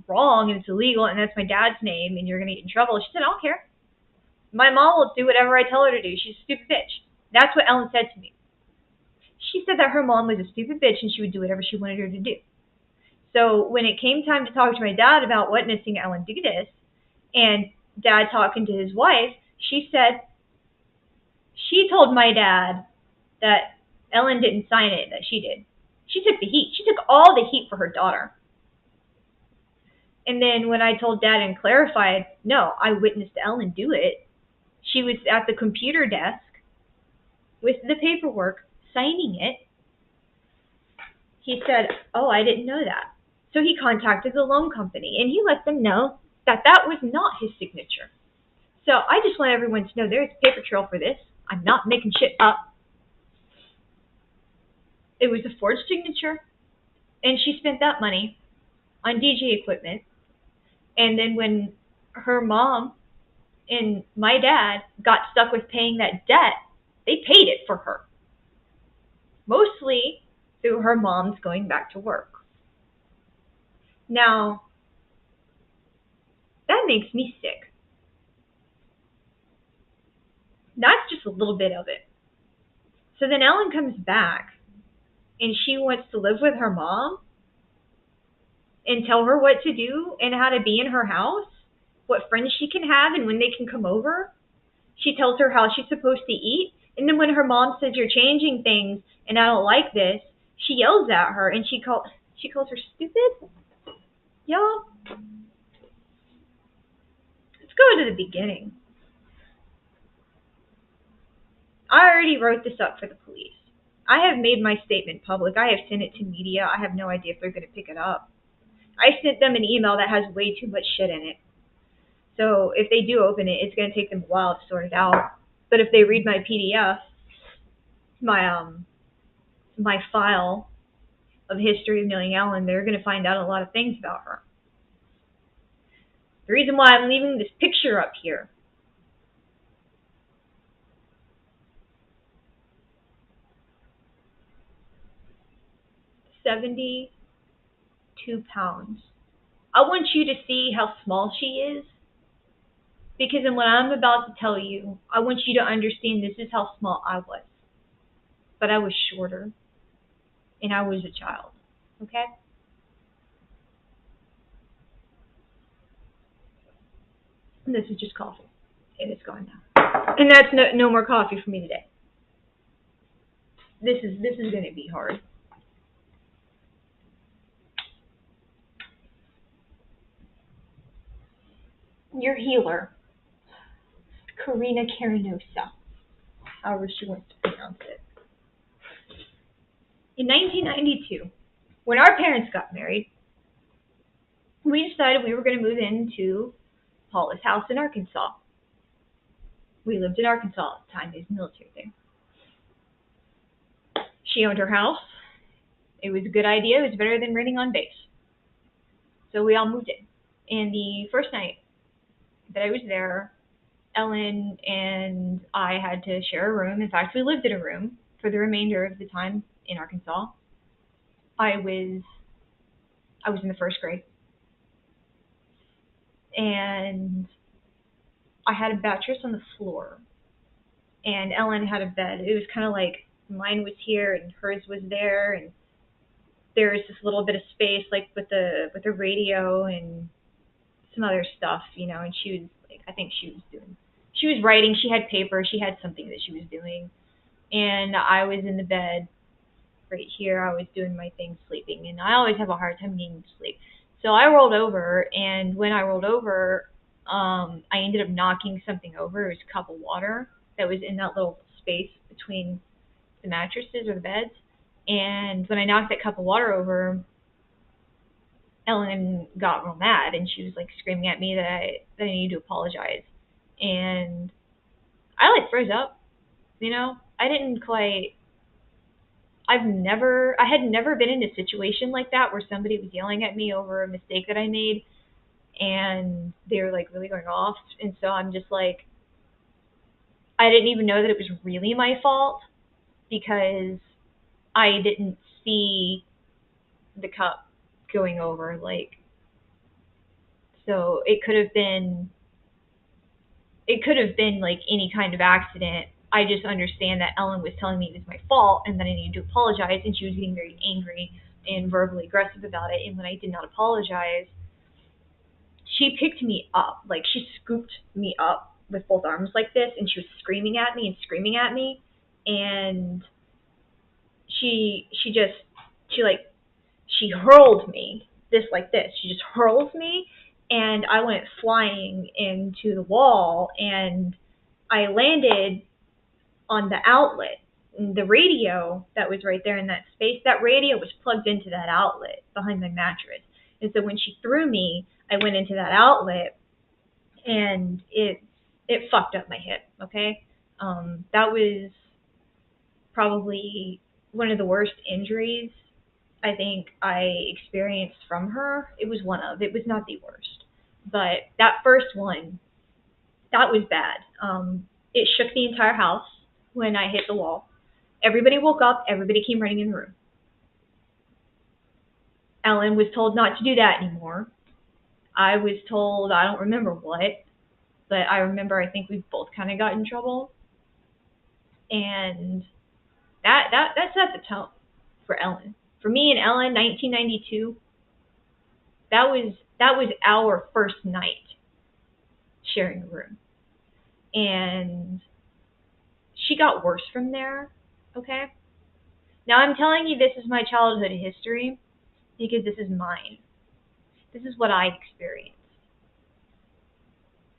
wrong and it's illegal and that's my dad's name and you're going to get in trouble, she said, I don't care. My mom will do whatever I tell her to do. She's a stupid bitch. That's what Ellen said to me. She said that her mom was a stupid bitch and she would do whatever she wanted her to do. So when it came time to talk to my dad about witnessing Ellen do this, and Dad talking to his wife, she said she told my dad that Ellen didn't sign it, that she did. She took the heat. She took all the heat for her daughter. And then when I told Dad and clarified, no, I witnessed Ellen do it. She was at the computer desk with the paperwork, signing it. He said, oh, I didn't know that. So he contacted the loan company and he let them know that that was not his signature. So I just want everyone to know there's a paper trail for this. I'm not making shit up. It was a forged signature, and she spent that money on DJ equipment. And then when her mom and my dad got stuck with paying that debt, they paid it for her. Mostly through her mom's going back to work. Now, that makes me sick. That's just a little bit of it. So then Ellen comes back and she wants to live with her mom and tell her what to do and how to be in her house, what friends she can have and when they can come over. She tells her how she's supposed to eat. And then when her mom says, you're changing things and I don't like this, she yells at her and she calls her stupid. Y'all, let's go to the beginning. I already wrote this up for the police. I have made my statement public. I have sent it to media. I have no idea if they're going to pick it up. I sent them an email that has way too much shit in it. So if they do open it, it's going to take them a while to sort it out. But if they read my PDF, my file of history of knowing Ellen, they're going to find out a lot of things about her. The reason why I'm leaving this picture up here, 72 pounds. I want you to see how small she is, because in what I'm about to tell you, I want you to understand this is how small I was. But I was shorter, and I was a child, okay? And this is just coffee, and it's gone now. And that's no more coffee for me today. This is going to be hard. Your healer, Karina Carinosa, however she wants to pronounce it. In 1992, when our parents got married, we decided we were going to move into Paula's house in Arkansas. We lived in Arkansas at the time. He was military there. She owned her house. It was a good idea. It was better than renting on base. So we all moved in. And the first night that I was there, Ellen and I had to share a room. In fact, we lived in a room for the remainder of the time in Arkansas. I was in the first grade. And I had a mattress on the floor. And Ellen had a bed. It was kind of like mine was here and hers was there, and there was this little bit of space like with the radio and some other stuff, and she was like, I think she was writing, she had paper, she had something that she was doing. And I was in the bed right here. I was doing my thing, sleeping, and I always have a hard time getting to sleep. So I rolled over, and when I rolled over, I ended up knocking something over. It was a cup of water that was in that little space between the mattresses or the beds. And when I knocked that cup of water over, Ellen got real mad, and she was like screaming at me that I needed to apologize. And I like froze up, I had never been in a situation like that where somebody was yelling at me over a mistake that I made, and they were like really going off. And so I'm just like, I didn't even know that it was really my fault because I didn't see the cup going over, so it could have been like any kind of accident. I just understand that Ellen was telling me it was my fault and that I needed to apologize, and she was getting very angry and verbally aggressive about it. And when I did not apologize, she picked me up, like she scooped me up with both arms like this, and she was screaming at me, and she hurled me like this. She just hurls me, and I went flying into the wall, and I landed on the outlet. the radio that was right there in that space, that radio was plugged into that outlet behind my mattress. And so when she threw me, I went into that outlet, and it fucked up my hip. Okay, that was probably one of the worst injuries I think I experienced from her. It was one of. It was not the worst, but that first one, that was bad. It shook the entire house when I hit the wall. Everybody woke up. Everybody came running in the room. Ellen was told not to do that anymore. I was told, I don't remember what, but I remember I think we both kind of got in trouble, and that set the tone for Ellen. For me and Ellen, 1992, that was our first night sharing a room, and she got worse from there. Okay, now I'm telling you this is my childhood history because this is mine. This is what I experienced.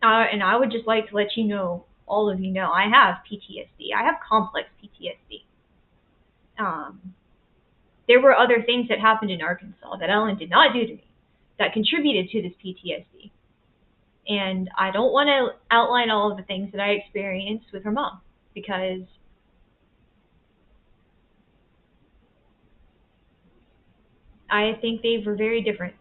And I would just like to let you know, all of you know, I have PTSD. I have complex PTSD. There were other things that happened in Arkansas that Ellen did not do to me that contributed to this PTSD. And I don't want to outline all of the things that I experienced with her mom because I think they were very different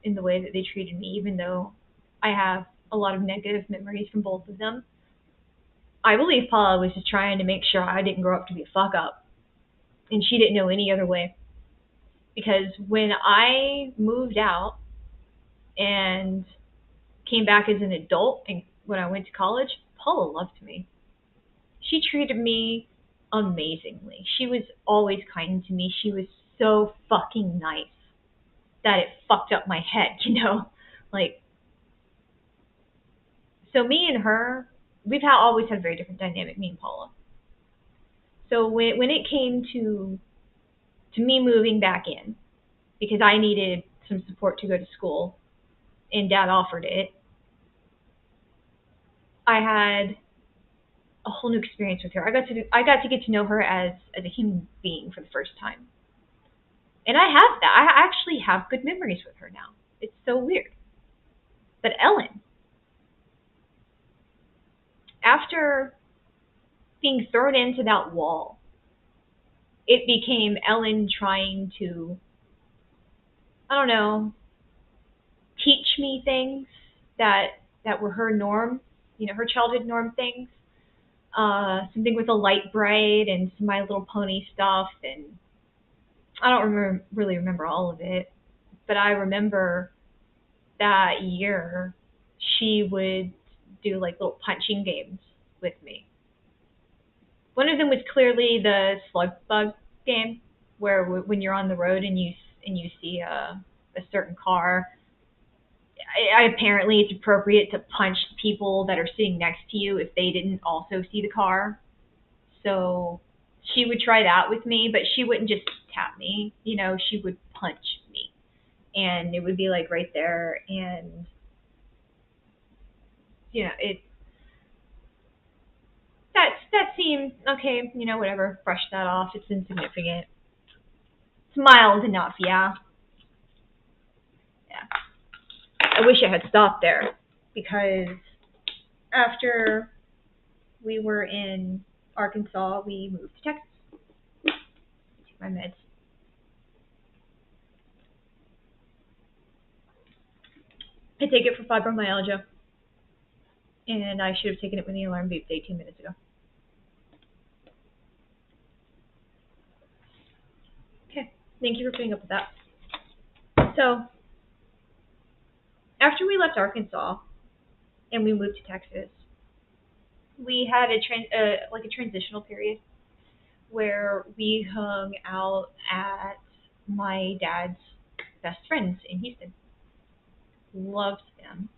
in the way that they treated me, even though I have a lot of negative memories from both of them. I believe Paula was just trying to make sure I didn't grow up to be a fuck up, and she didn't know any other way. Because when I moved out and came back as an adult and when I went to college, Paula loved me. She treated me amazingly. She was always kind to me. She was so fucking nice that it fucked up my head, you know? Like, so me and her, always had a very different dynamic, me and Paula. So when it came to me moving back in, because I needed some support to go to school, and Dad offered it, I had a whole new experience with her. I got to get to know her as a human being for the first time, and I have that. I actually have good memories with her now. It's so weird. But Ellen, after being thrown into that wall, it became Ellen trying to, I don't know, teach me things that were her norm, her childhood norm things. Something with a light bright and some My Little Pony stuff, and I don't really remember all of it, but I remember that year she would do like little punching games with me. One of them was clearly the slug bug game, where when you're on the road and you see a certain car, apparently it's appropriate to punch people that are sitting next to you if they didn't also see the car. So she would try that with me, but she wouldn't just tap me, she would punch me. And it would be like right there, and it that seemed okay, whatever, brush that off, it's insignificant. It's mild enough, yeah. Yeah. I wish I had stopped there, because after we were in Arkansas, we moved to Texas. Take my meds. I take it for fibromyalgia, and I should have taken it when the alarm beeped 18 minutes ago. Okay, thank you for putting up with that. So, after we left Arkansas and we moved to Texas, we had a transitional period where we hung out at my dad's best friends in Houston. Loved them.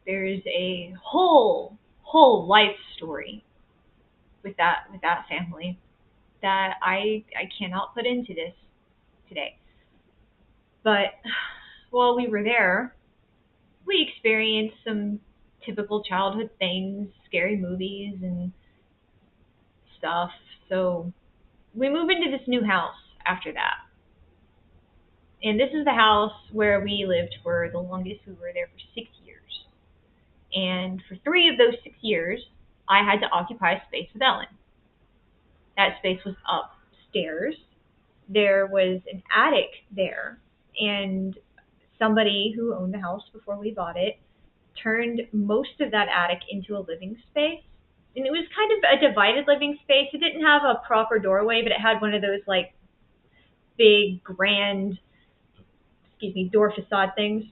There's a whole life story with that family that I cannot put into this today. But while we were there, we experienced some typical childhood things, scary movies, and stuff. So we moved into this new house after that. And this is the house where we lived for the longest. We were there for 6 years. And for 3 of those 6 years, I had to occupy a space with Ellen. That space was upstairs. There was an attic there. And somebody who owned the house before we bought it turned most of that attic into a living space. And it was kind of a divided living space. It didn't have a proper doorway, but it had one of those like big, grand, door facade things.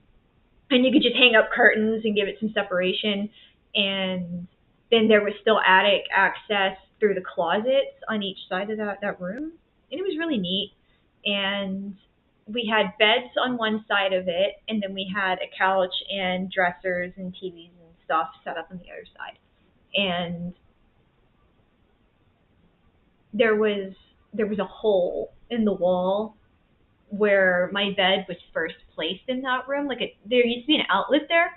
And you could just hang up curtains and give it some separation. And then there was still attic access through the closets on each side of that room. And it was really neat. And we had beds on one side of it, and then we had a couch and dressers and TVs and stuff set up on the other side. And there was a hole in the wall where my bed was first placed in that room. There used to be an outlet there,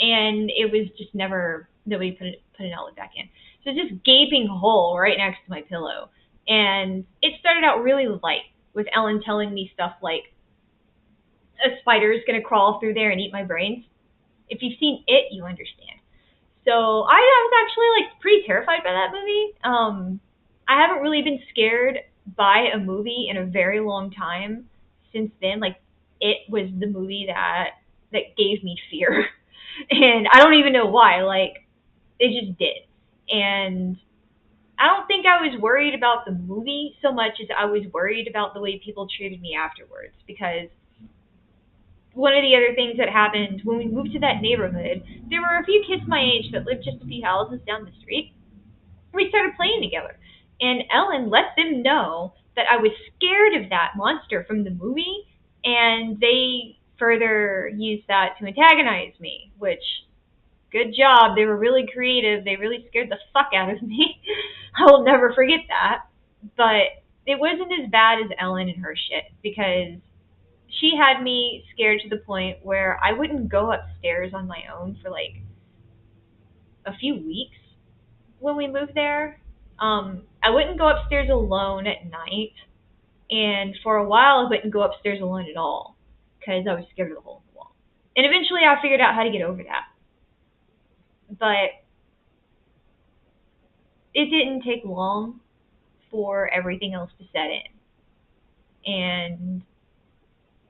and it was just never, nobody put an outlet back in. So it's this gaping hole right next to my pillow. And it started out really light with Ellen telling me stuff like, a spider is going to crawl through there and eat my brains. If you've seen it, you understand. So I was actually pretty terrified by that movie. I haven't really been scared by a movie in a very long time since then. It was the movie that gave me fear. And I don't even know why. It just did. And I don't think I was worried about the movie so much as I was worried about the way people treated me afterwards. Because one of the other things that happened when we moved to that neighborhood, there were a few kids my age that lived just a few houses down the street. We started playing together. And Ellen let them know that I was scared of that monster from the movie, and they further used that to antagonize me, which, good job. They were really creative. They really scared the fuck out of me. I will never forget that. But it wasn't as bad as Ellen and her shit, because she had me scared to the point where I wouldn't go upstairs on my own for a few weeks when we moved there. I wouldn't go upstairs alone at night, and for a while I wouldn't go upstairs alone at all because I was scared of the hole in the wall. And eventually I figured out how to get over that. But it didn't take long for everything else to set in. And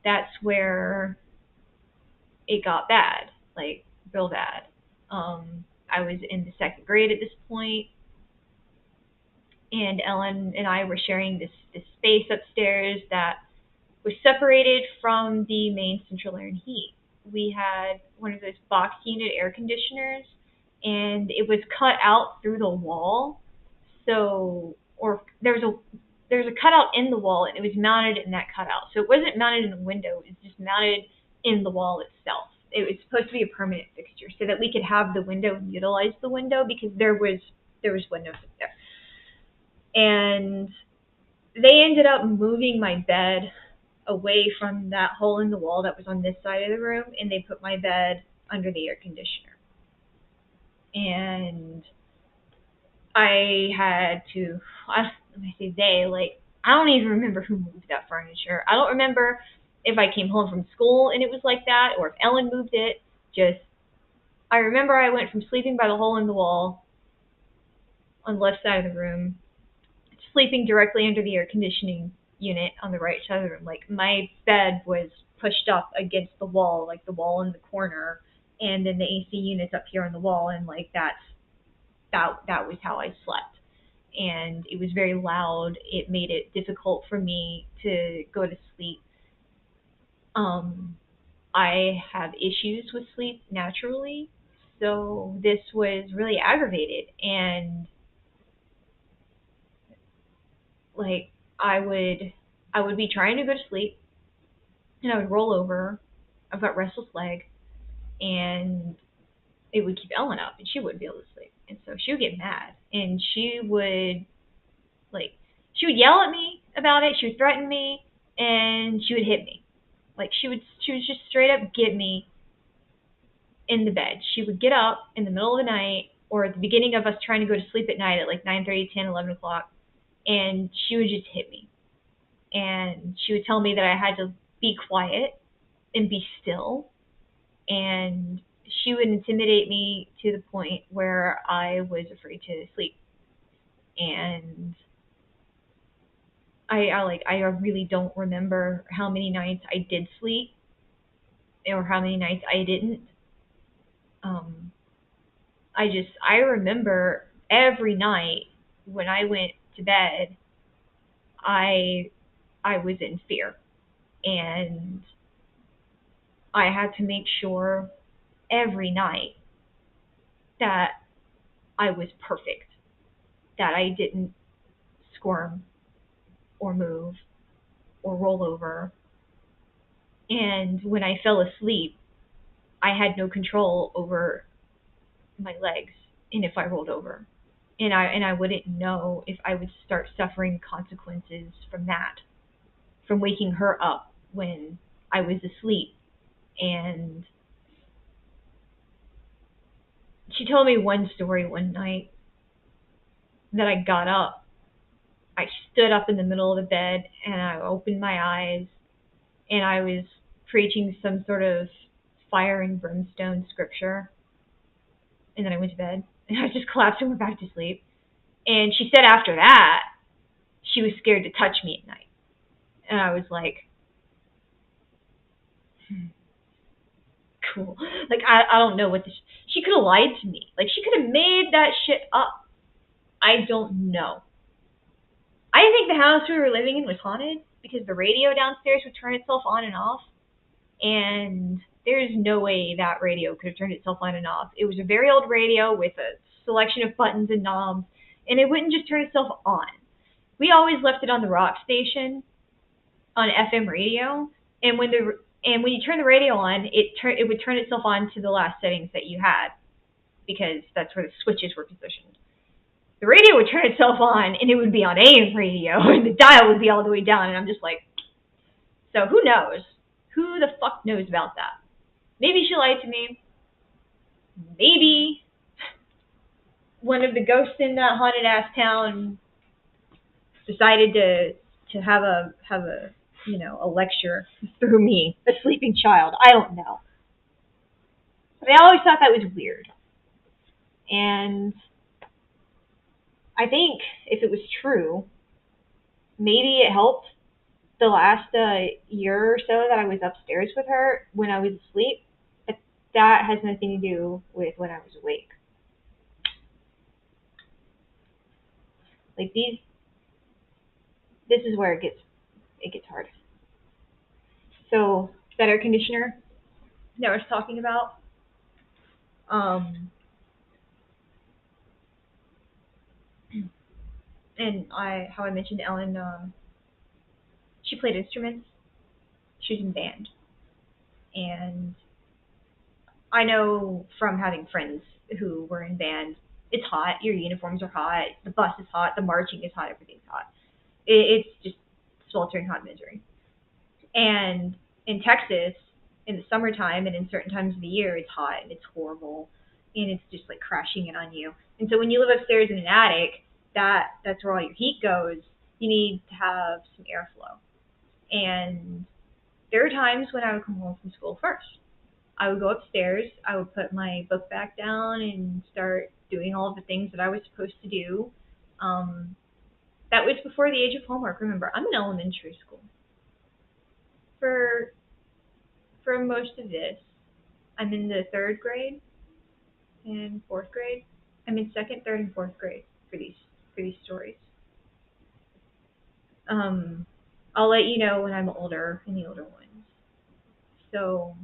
that's where it got bad, real bad. I was in the second grade at this point, and Ellen and I were sharing this space upstairs that was separated from the main central air and heat. We had one of those box unit air conditioners, and it was cut out through the wall. Or there's a cutout in the wall, and it was mounted in that cutout. So it wasn't mounted in the window; it was just mounted in the wall itself. It was supposed to be a permanent fixture, so that we could have the window and utilize the window, because there was windows up there. And they ended up moving my bed away from that hole in the wall that was on this side of the room, and they put my bed under the air conditioner. And I had to, when I say they, I don't even remember who moved that furniture. I don't remember if I came home from school and it was like that, or if Ellen moved it. I remember I went from sleeping by the hole in the wall on the left side of the room, sleeping directly under the air conditioning unit on the right side of the room. My bed was pushed up against the wall, the wall in the corner, and then the AC unit's up here on the wall, and that was how I slept. And it was very loud. It made it difficult for me to go to sleep. I have issues with sleep naturally, so this was really aggravated. And I would be trying to go to sleep, and I would roll over. I've got restless leg, and it would keep Ellen up, and she wouldn't be able to sleep. And so she would get mad, and she would yell at me about it. She would threaten me, and she would hit me. She would just straight up get me in the bed. She would get up in the middle of the night or at the beginning of us trying to go to sleep at night at like 9:30, 10, 11 o'clock, and she would just hit me. And she would tell me that I had to be quiet and be still. And she would intimidate me to the point where I was afraid to sleep. And I really don't remember how many nights I did sleep or how many nights I didn't. Um, I remember every night when I went to bed, I I was in fear, and I had to make sure every night that I was perfect, that I didn't squirm or move or roll over. And when I fell asleep, I had no control over my legs and if I rolled over. And I wouldn't know if I would start suffering consequences from that, from waking her up when I was asleep. And she told me one story one night that I got up. I stood up in the middle of the bed and I opened my eyes and I was preaching some sort of fire and brimstone scripture. And then I went to bed and I just collapsed and went back to sleep. And she said after that, she was scared to touch me at night. And I was like, cool. Like, I don't know what this. She could have lied to me. Like, she could have made that shit up. I don't know. I think the house we were living in was haunted because the radio downstairs would turn itself on and off. And there's no way that radio could have turned itself on and off. It was a very old radio with a selection of buttons and knobs, and it wouldn't just turn itself on. We always left it on the rock station on FM radio, and when you turn the radio on, it would turn itself on to the last settings that you had because that's where the switches were positioned. The radio would turn itself on, and it would be on AM radio, and the dial would be all the way down, and I'm just like, so who knows? Who the fuck knows about that? Maybe she lied to me. Maybe one of the ghosts in that haunted ass town decided to have a a lecture through me, a sleeping child. I don't know. But I always thought that was weird. And I think if it was true, maybe it helped the last year or so that I was upstairs with her when I was asleep. But that has nothing to do with when I was awake. Like this is where it gets hard. So that air conditioner that I was talking about, um, and how I mentioned Ellen, she played instruments. She was in band, and I know from having friends who were in band, it's hot. Your uniforms are hot. The bus is hot. The marching is hot. Everything's hot. It's just sweltering hot misery. And in Texas, in the summertime and in certain times of the year, it's hot and it's horrible, and it's just like crashing in on you. And so when you live upstairs in an attic, that's where all your heat goes. You need to have some airflow. And there are times when I would come home from school first. I would go upstairs, I would put my book back down and start doing all of the things that I was supposed to do. Um, that was before the age of homework. Remember, I'm in elementary school. For most of this, I'm in the third grade and fourth grade. I'm in second, third, and fourth grade for these stories. Um, I'll let you know when I'm older in the older ones. So,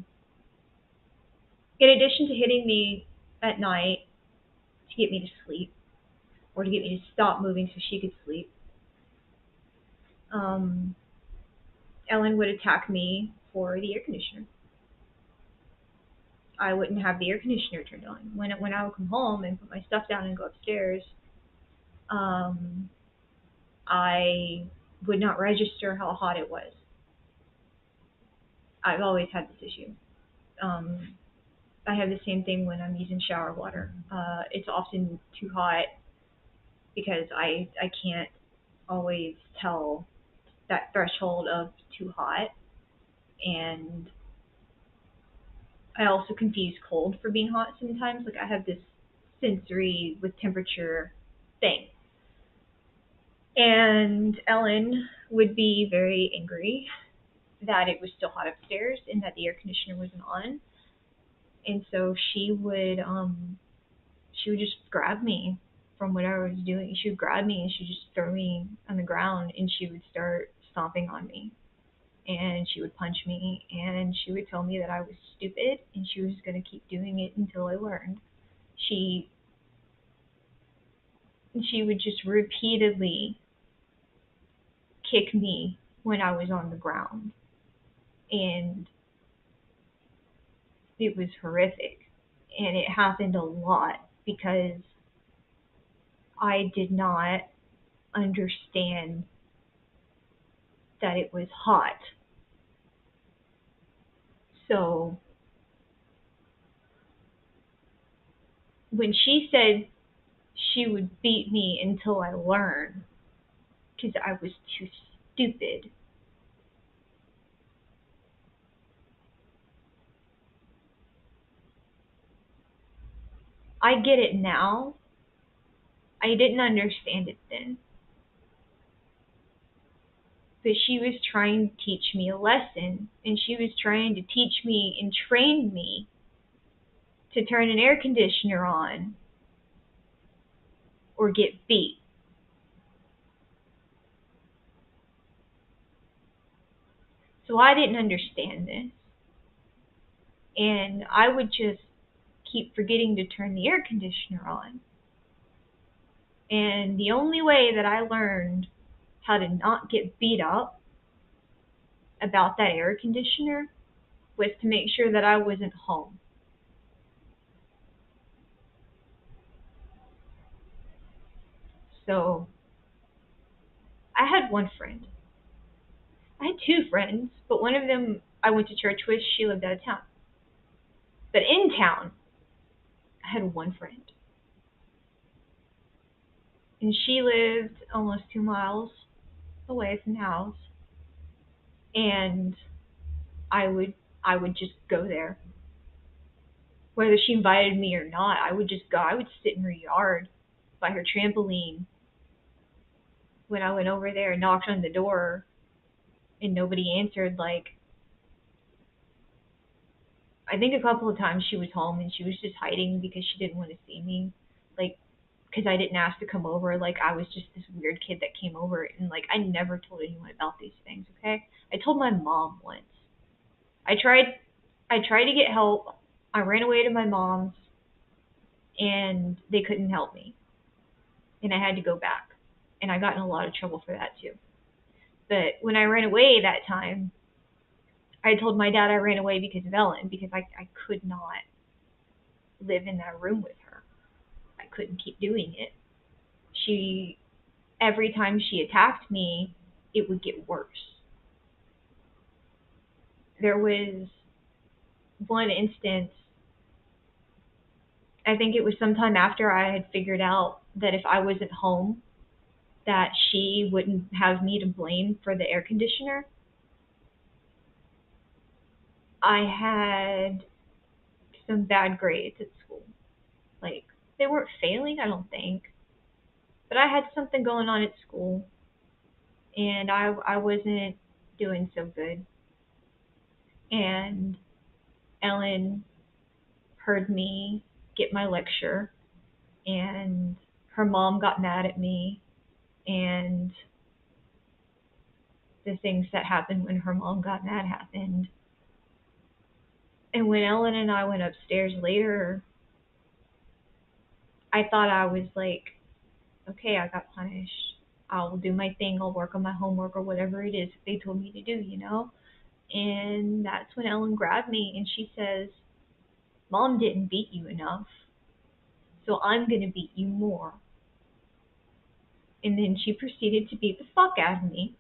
in addition to hitting me at night to get me to sleep, or to get me to stop moving so she could sleep, um, Ellen would attack me for the air conditioner. I wouldn't have the air conditioner turned on. When I would come home and put my stuff down and go upstairs, um, I would not register how hot it was. I've always had this issue. Um, I have the same thing when I'm using shower water. It's often too hot because I can't always tell that threshold of too hot, and I also confuse cold for being hot sometimes. Like I have this sensory with temperature thing. And Ellen would be very angry that it was still hot upstairs and that the air conditioner wasn't on. And so she would just grab me from what I was doing. She would grab me and she'd just throw me on the ground and she would start stomping on me. And she would punch me and she would tell me that I was stupid and she was going to keep doing it until I learned. She she would just repeatedly kick me when I was on the ground, and it was horrific. And it happened a lot because I did not understand that it was hot. So when she said she would beat me until I learned because I was too stupid, I get it now. I didn't understand it then. But she was trying to teach me a lesson, and she was trying to teach me and train me to turn an air conditioner on or get beat. So I didn't understand this, and I would just keep forgetting to turn the air conditioner on. And the only way that I learned how to not get beat up about that air conditioner was to make sure that I wasn't home. So I had one friend. I had two friends, but one of them I went to church with, she lived out of town. But in town, I had one friend. And she lived almost 2 miles away from the house. And I would I would just go there. Whether she invited me or not, I would just go. I would sit in her yard by her trampoline when I went over there and knocked on the door and nobody answered. Like, I think a couple of times she was home and she was just hiding because she didn't want to see me. Like, because I didn't ask to come over. Like, I was just this weird kid that came over, and like I never told anyone about these things. Okay, I told my mom once. I tried I tried to get help. I ran away to my mom's, and they couldn't help me, and I had to go back, and I got in a lot of trouble for that too. But when I ran away that time, I told my dad I ran away because of Ellen, because I could not live in that room with her. I couldn't keep doing it. She Every time she attacked me, it would get worse. There was one instance, I think it was sometime after I had figured out that if I wasn't home, that she wouldn't have me to blame for the air conditioner. I had some bad grades at school. Like, they weren't failing, I don't think, but I had something going on at school, and I wasn't doing so good. And Ellen heard me get my lecture, and her mom got mad at me, and the things that happened when her mom got mad happened. And when Ellen and I went upstairs later, I thought I was like, okay, I got punished. I'll do my thing. I'll work on my homework or whatever it is that they told me to do, you know? And that's when Ellen grabbed me and she says, Mom didn't beat you enough, so I'm going to beat you more. And then she proceeded to beat the fuck out of me.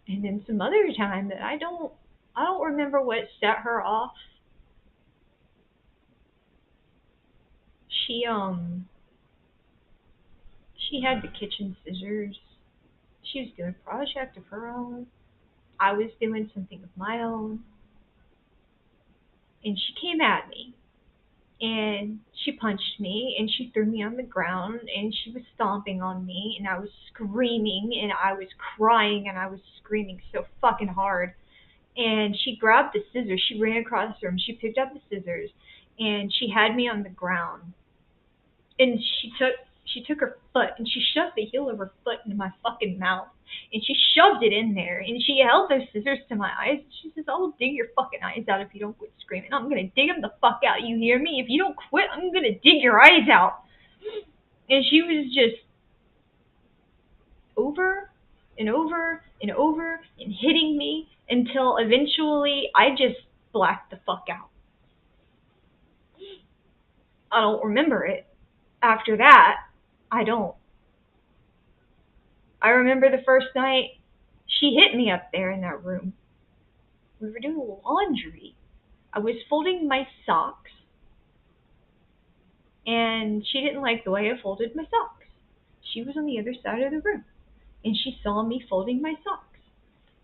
And then some other time that I don't I don't remember what set her off. She she had the kitchen scissors. She was doing a project of her own. I was doing something of my own. And she came at me. And she punched me. And she threw me on the ground. And she was stomping on me. And I was screaming. And I was crying. And I was screaming so fucking hard. And she grabbed the scissors. She ran across the room. She picked up the scissors. And she had me on the ground. And she took her foot and she shoved the heel of her foot into my fucking mouth. And she shoved it in there and she held those scissors to my eyes. She says, "I'll dig your fucking eyes out if you don't quit screaming. I'm gonna dig them the fuck out. You hear me? If you don't quit, I'm gonna dig your eyes out." And she was just over and over and over and hitting me until eventually I just blacked the fuck out. I don't remember it. After that, I don't. I remember the first night she hit me up there in that room. We were doing laundry. I was folding my socks, and she didn't like the way I folded my socks. She was on the other side of the room, and she saw me folding my socks.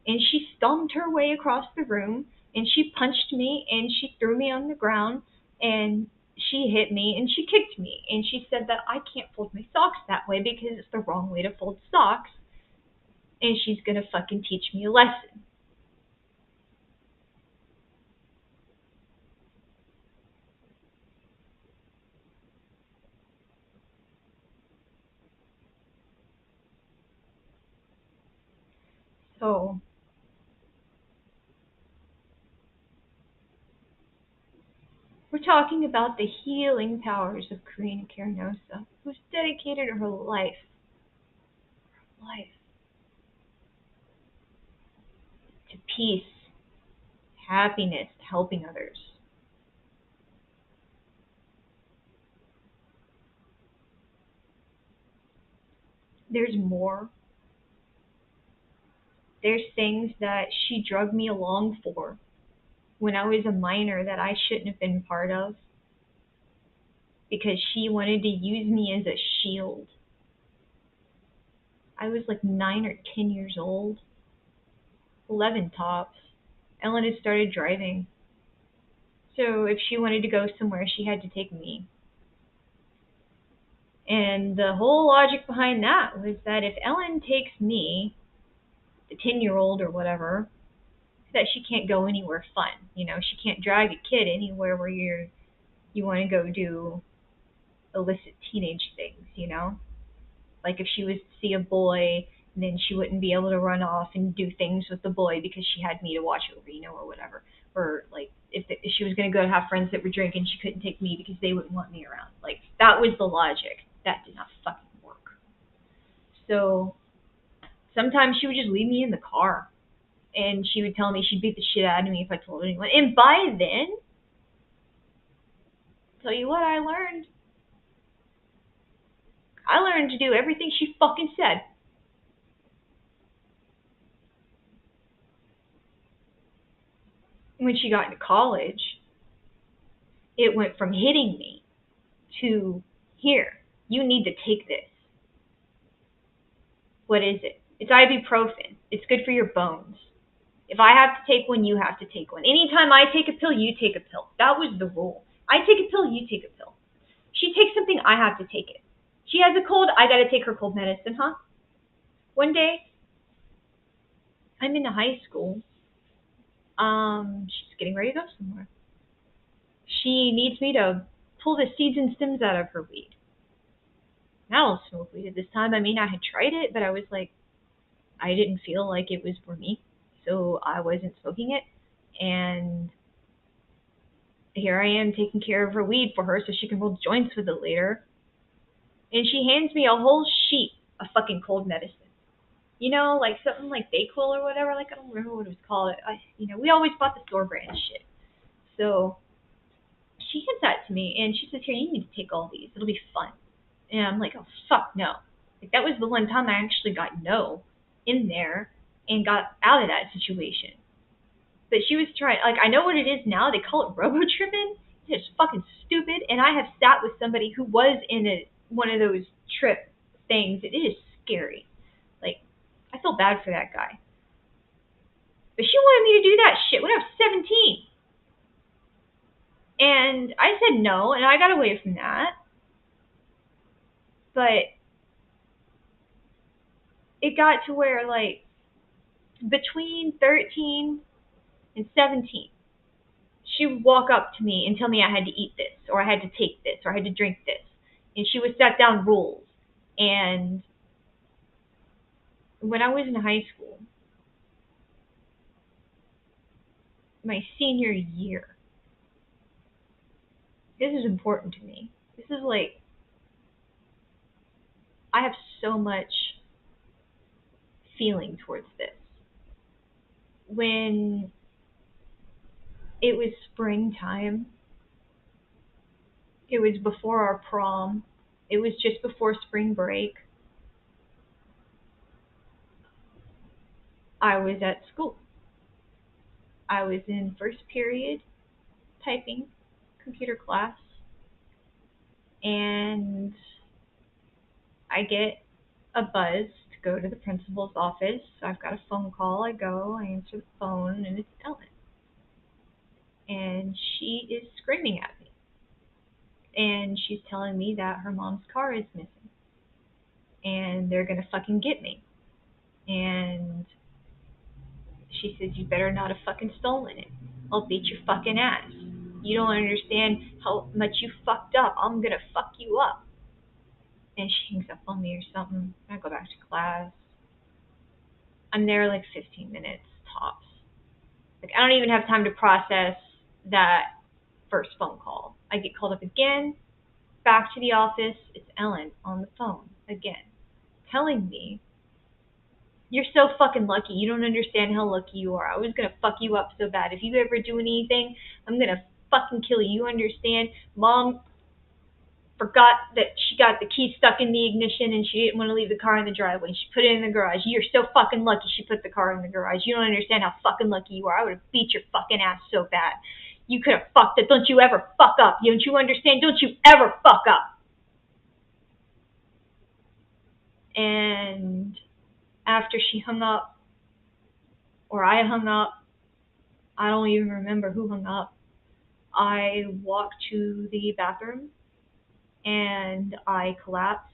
And she stomped her way across the room, and she punched me, and she threw me on the ground, and she hit me, and she kicked me. And she said that I can't fold my socks that way because it's the wrong way to fold socks, and she's gonna fucking teach me a lesson. So we're talking about the healing powers of Karina Carnosa, who's dedicated her life to peace, happiness, to helping others. There's more. There's things that she drugged me along for when I was a minor that I shouldn't have been part of because she wanted to use me as a shield. I was like 9 or 10 years old, 11 tops. Ellen had started driving. So if she wanted to go somewhere, she had to take me. And the whole logic behind that was that if Ellen takes me, the 10-year-old or whatever, that she can't go anywhere fun. You know, she can't drag a kid anywhere where you want to go do illicit teenage things, you know? Like if she was to see a boy, then she wouldn't be able to run off and do things with the boy because she had me to watch over, you know, or whatever. Or like if she was going to go to have friends that were drinking, she couldn't take me because they wouldn't want me around. Like that was the logic. That did not fucking work. So sometimes she would just leave me in the car and she would tell me she'd beat the shit out of me if I told anyone. And by then, tell you what I learned. I learned to do everything she fucking said. When she got into college, it went from hitting me to, here, you need to take this. What is it? It's ibuprofen. It's good for your bones. If I have to take one, you have to take one. Anytime I take a pill, you take a pill. That was the rule. I take a pill, you take a pill. She takes something, I have to take it. She has a cold, I gotta take her cold medicine, huh? One day, I'm in high school. She's getting ready to go somewhere. She needs me to pull the seeds and stems out of her weed. I don't smoke weed at this time. I mean, I had tried it, but I was like, I didn't feel like it was for me, so I wasn't smoking it. And here I am taking care of her weed for her so she can roll joints with it later. And she hands me a whole sheet of fucking cold medicine. You know, like something like Dayquil or whatever. Like I don't remember what it was called. We always bought the store brand shit. So she hands that to me and she says, "Here, you need to take all these. It'll be fun." And I'm like, "Oh fuck no!" Like that was the one time I actually got no in there and got out of that situation. But she was trying, like, I know what it is now. They call it robo tripping. It's fucking stupid. And I have sat with somebody who was in one of those trip things. It is scary. Like, I feel bad for that guy. But she wanted me to do that shit when I was 17. And I said no, and I got away from that. But it got to where, like, between 13 and 17, she would walk up to me and tell me I had to eat this, or I had to take this, or I had to drink this. And she would set down rules. And when I was in high school, my senior year, this is important to me. This is like, I have so much feeling towards this. When it was springtime, it was before our prom, it was just before spring break, I was at school. I was in first period typing computer class, and I get a buzz to go to the principal's office. So I've got a phone call. I go, I answer the phone, and it's Ellen. And she is screaming at me. And she's telling me that her mom's car is missing. And they're going to fucking get me. And she says, you better not have fucking stolen it. I'll beat your fucking ass. You don't understand how much you fucked up. I'm going to fuck you up. And she hangs up on me or something. I go back to class. I'm there like 15 minutes tops. Like, I don't even have time to process that first phone call. I get called up again, back to the office. It's Ellen on the phone again, telling me, you're so fucking lucky. You don't understand how lucky you are. I was going to fuck you up so bad. If you ever do anything, I'm going to fucking kill you. You understand? Mom forgot that she got the key stuck in the ignition and she didn't want to leave the car in the driveway. She put it in the garage. You're so fucking lucky she put the car in the garage. You don't understand how fucking lucky you are. I would have beat your fucking ass so bad. You could have fucked it. Don't you ever fuck up. Don't you understand? Don't you ever fuck up. And after she hung up, or I hung up, I don't even remember who hung up, I walked to the bathroom and I collapsed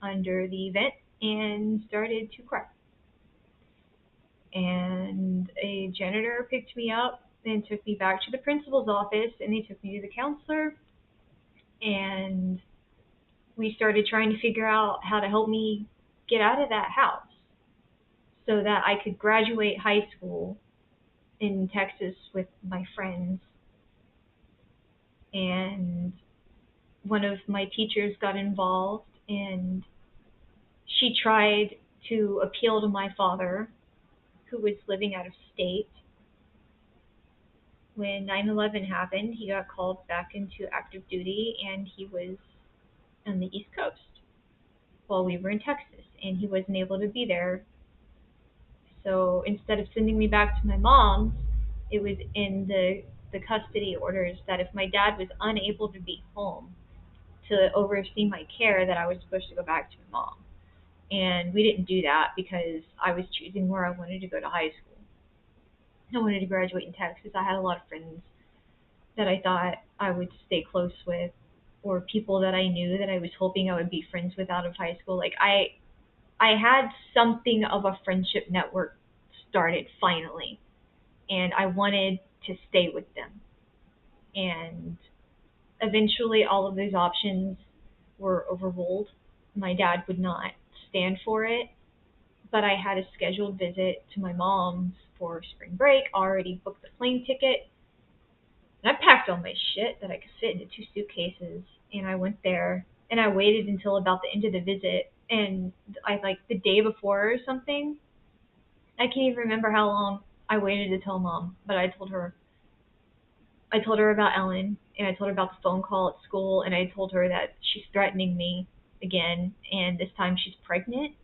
under the vent and started to cry. And a janitor picked me up and took me back to the principal's office, and they took me to the counselor, and we started trying to figure out how to help me get out of that house so that I could graduate high school in Texas with my friends. And one of my teachers got involved, and she tried to appeal to my father, who was living out of state. When 9/11 happened, he got called back into active duty, and he was on the East Coast while we were in Texas, and he wasn't able to be there. So instead of sending me back to my mom's, it was in the custody orders that if my dad was unable to be home to oversee my care, that I was supposed to go back to my mom. And we didn't do that because I was choosing where I wanted to go to high school. I wanted to graduate in Texas. I had a lot of friends that I thought I would stay close with, or people that I knew that I was hoping I would be friends with out of high school. Like, I had something of a friendship network started finally, and I wanted to stay with them. And eventually all of those options were overruled. My dad would not stand for it, but I had a scheduled visit to my mom's for spring break, already booked the plane ticket, and I packed all my shit that I could fit into 2 suitcases, and I went there, and I waited until about the end of the visit, and I, like, the day before or something, I can't even remember how long I waited to tell Mom, but I told her about Ellen, and I told her about the phone call at school, and I told her that she's threatening me again, and this time she's pregnant,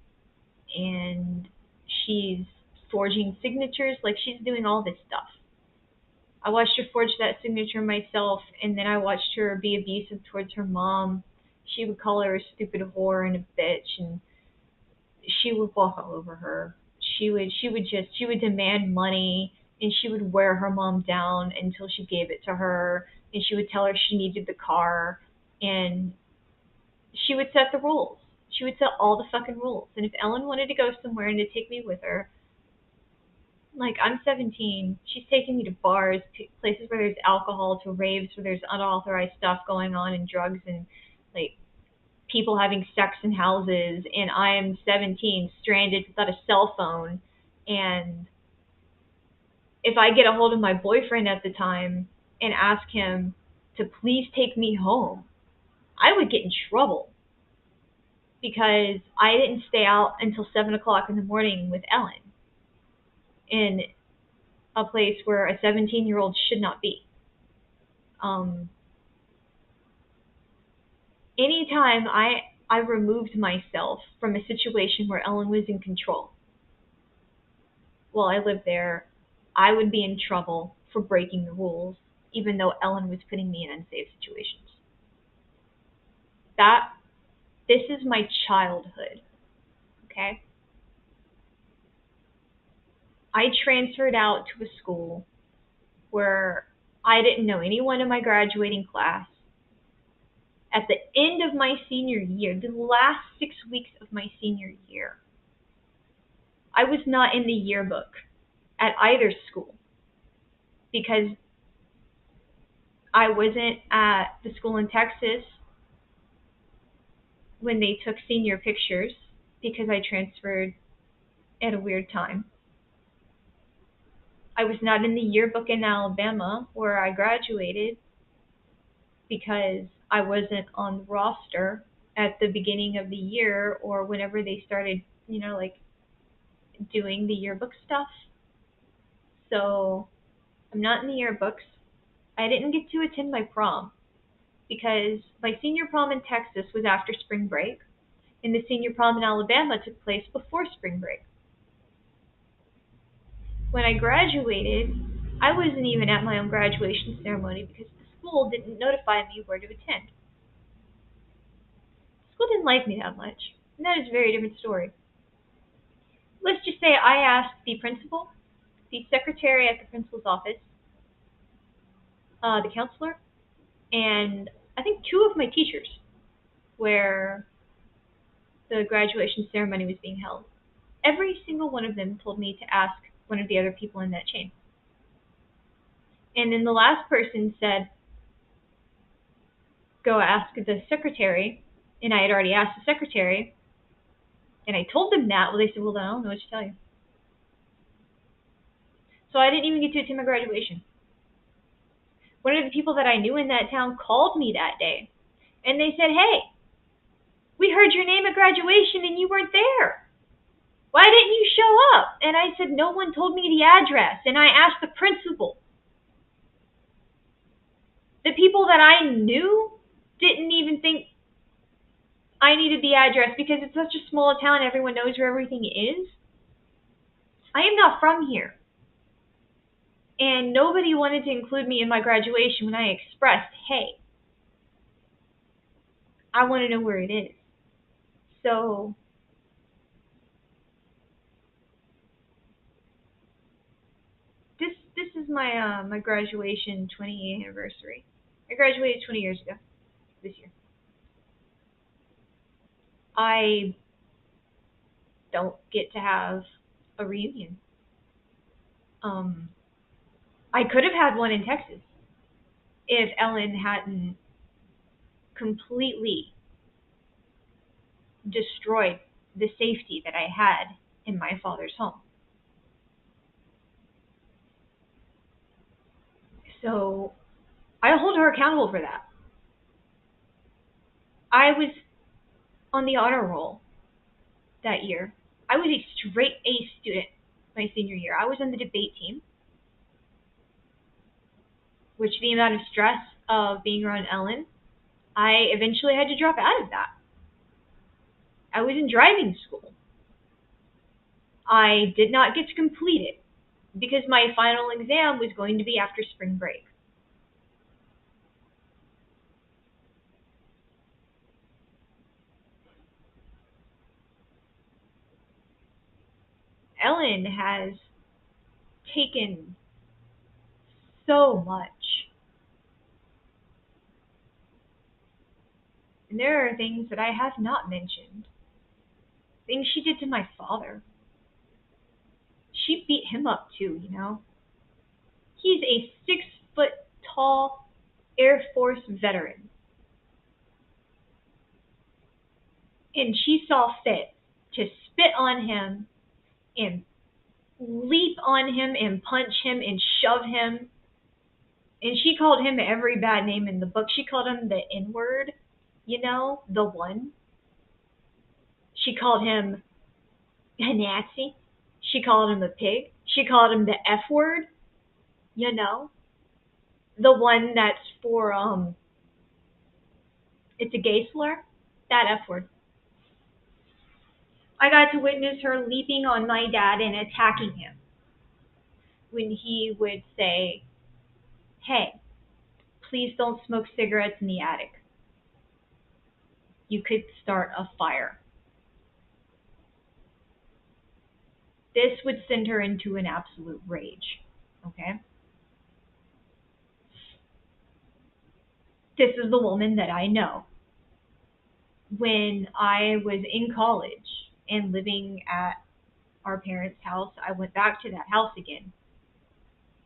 and she's forging signatures, like, she's doing all this stuff. I watched her forge that signature myself, and then I watched her be abusive towards her mom. She would call her a stupid whore and a bitch, and she would walk all over her. She would demand money, and she would wear her mom down until she gave it to her, and she would tell her she needed the car, and she would set the rules. She would set all the fucking rules. And if Ellen wanted to go somewhere and to take me with her, like, I'm 17, she's taking me to bars, places where there's alcohol, to raves where there's unauthorized stuff going on, and drugs, and like people having sex in houses, and I am 17, stranded without a cell phone. And if I get a hold of my boyfriend at the time and ask him to please take me home, I would get in trouble because I didn't stay out until 7 o'clock in the morning with Ellen in a place where a 17-year-old should not be. Um, Anytime I removed myself from a situation where Ellen was in control while I lived there, I would be in trouble for breaking the rules, even though Ellen was putting me in unsafe situations. This is my childhood, okay? I transferred out to a school where I didn't know anyone in my graduating class. At the end of my senior year, the last 6 weeks of my senior year, I was not in the yearbook at either school because I wasn't at the school in Texas when they took senior pictures because I transferred at a weird time. I was not in the yearbook in Alabama where I graduated because I wasn't on the roster at the beginning of the year or whenever they started, like doing the yearbook stuff. So I'm not in the yearbooks. I didn't get to attend my prom because my senior prom in Texas was after spring break, and the senior prom in Alabama took place before spring break. When I graduated, I wasn't even at my own graduation ceremony because the school didn't notify me where to attend. The school didn't like me that much, and that is a very different story. Let's just say I asked the principal, the secretary at the principal's office, the counselor, and I think 2 of my teachers where the graduation ceremony was being held. Every single one of them told me to ask one of the other people in that chain. And then the last person said, go ask the secretary. And I had already asked the secretary. And I told them that. Well, they said, well, then I don't know what to tell you. So I didn't even get to attend my graduation. One of the people that I knew in that town called me that day. And they said, hey, we heard your name at graduation and you weren't there. Why didn't you show up? And I said, no one told me the address. And I asked the principal. The people that I knew didn't even think I needed the address because it's such a small town, everyone knows where everything is. I am not from here. And nobody wanted to include me in my graduation when I expressed, hey, I want to know where it is. So this is my my graduation 20th anniversary. I graduated 20 years ago this year. I don't get to have a reunion. I could have had one in Texas if Ellen hadn't completely destroyed the safety that I had in my father's home. So I hold her accountable for that. I was on the honor roll that year. I was a straight A student my senior year. I was on the debate team, which the amount of stress of being around Ellen, I eventually had to drop out of that. I was in driving school. I did not get to complete it because my final exam was going to be after spring break. Ellen has taken so much. And there are things that I have not mentioned. Things she did to my father. She beat him up too, you know? He's a 6 foot tall Air Force veteran. And she saw fit to spit on him and leap on him and punch him and shove him. And she called him every bad name in the book. She called him the N-word, you know, the one. She called him a Nazi. She called him a pig. She called him the F word, you know. The one that's for, it's a gay slur. That F word. I got to witness her leaping on my dad and attacking him when he would say, hey, please don't smoke cigarettes in the attic. You could start a fire. This would send her into an absolute rage. Okay? This is the woman that I know. When I was in college and living at our parents' house, I went back to that house again.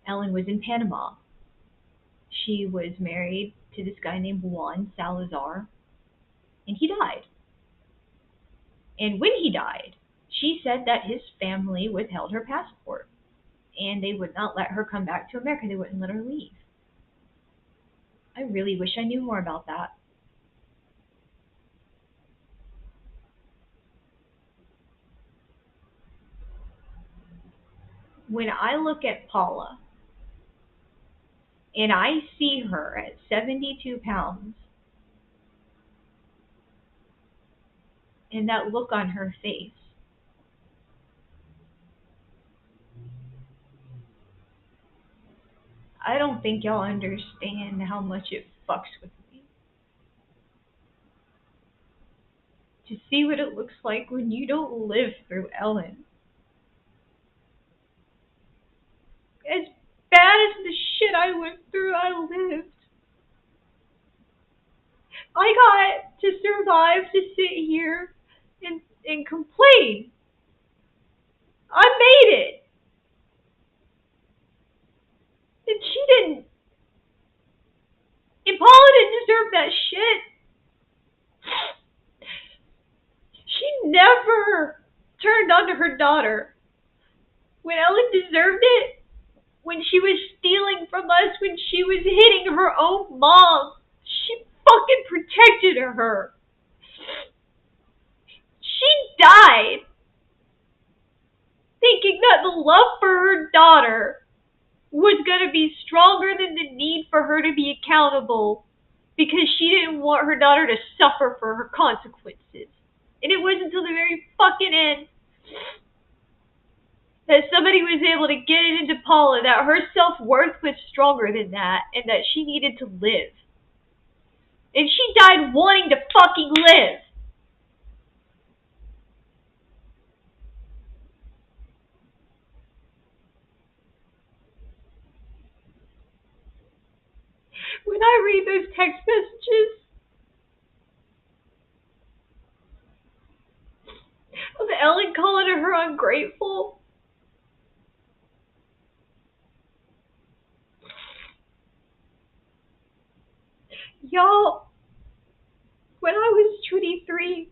Ellen was in Panama. She was married to this guy named Juan Salazar, and he died. And when he died, she said that his family withheld her passport, and they would not let her come back to America. They wouldn't let her leave. I really wish I knew more about that. When I look at Paula, and I see her at 72 pounds, and that look on her face, I don't think y'all understand how much it fucks with me. To see what it looks like when you don't live through Ellen. As bad as the shit I went through, I lived. I got to survive to sit here and complain. I made it. And she didn't. And Paula didn't deserve that shit. She never turned onto her daughter. When Ellen deserved it, when she was stealing from us, when she was hitting her own mom, she fucking protected her. She died thinking that the love for her daughter was going to be stronger than the need for her to be accountable because she didn't want her daughter to suffer for her consequences. And it wasn't until the very fucking end that somebody was able to get it into Paula that her self-worth was stronger than that and that she needed to live. And she died wanting to fucking live. When I read those text messages of Ellen calling her ungrateful, y'all, when I was 23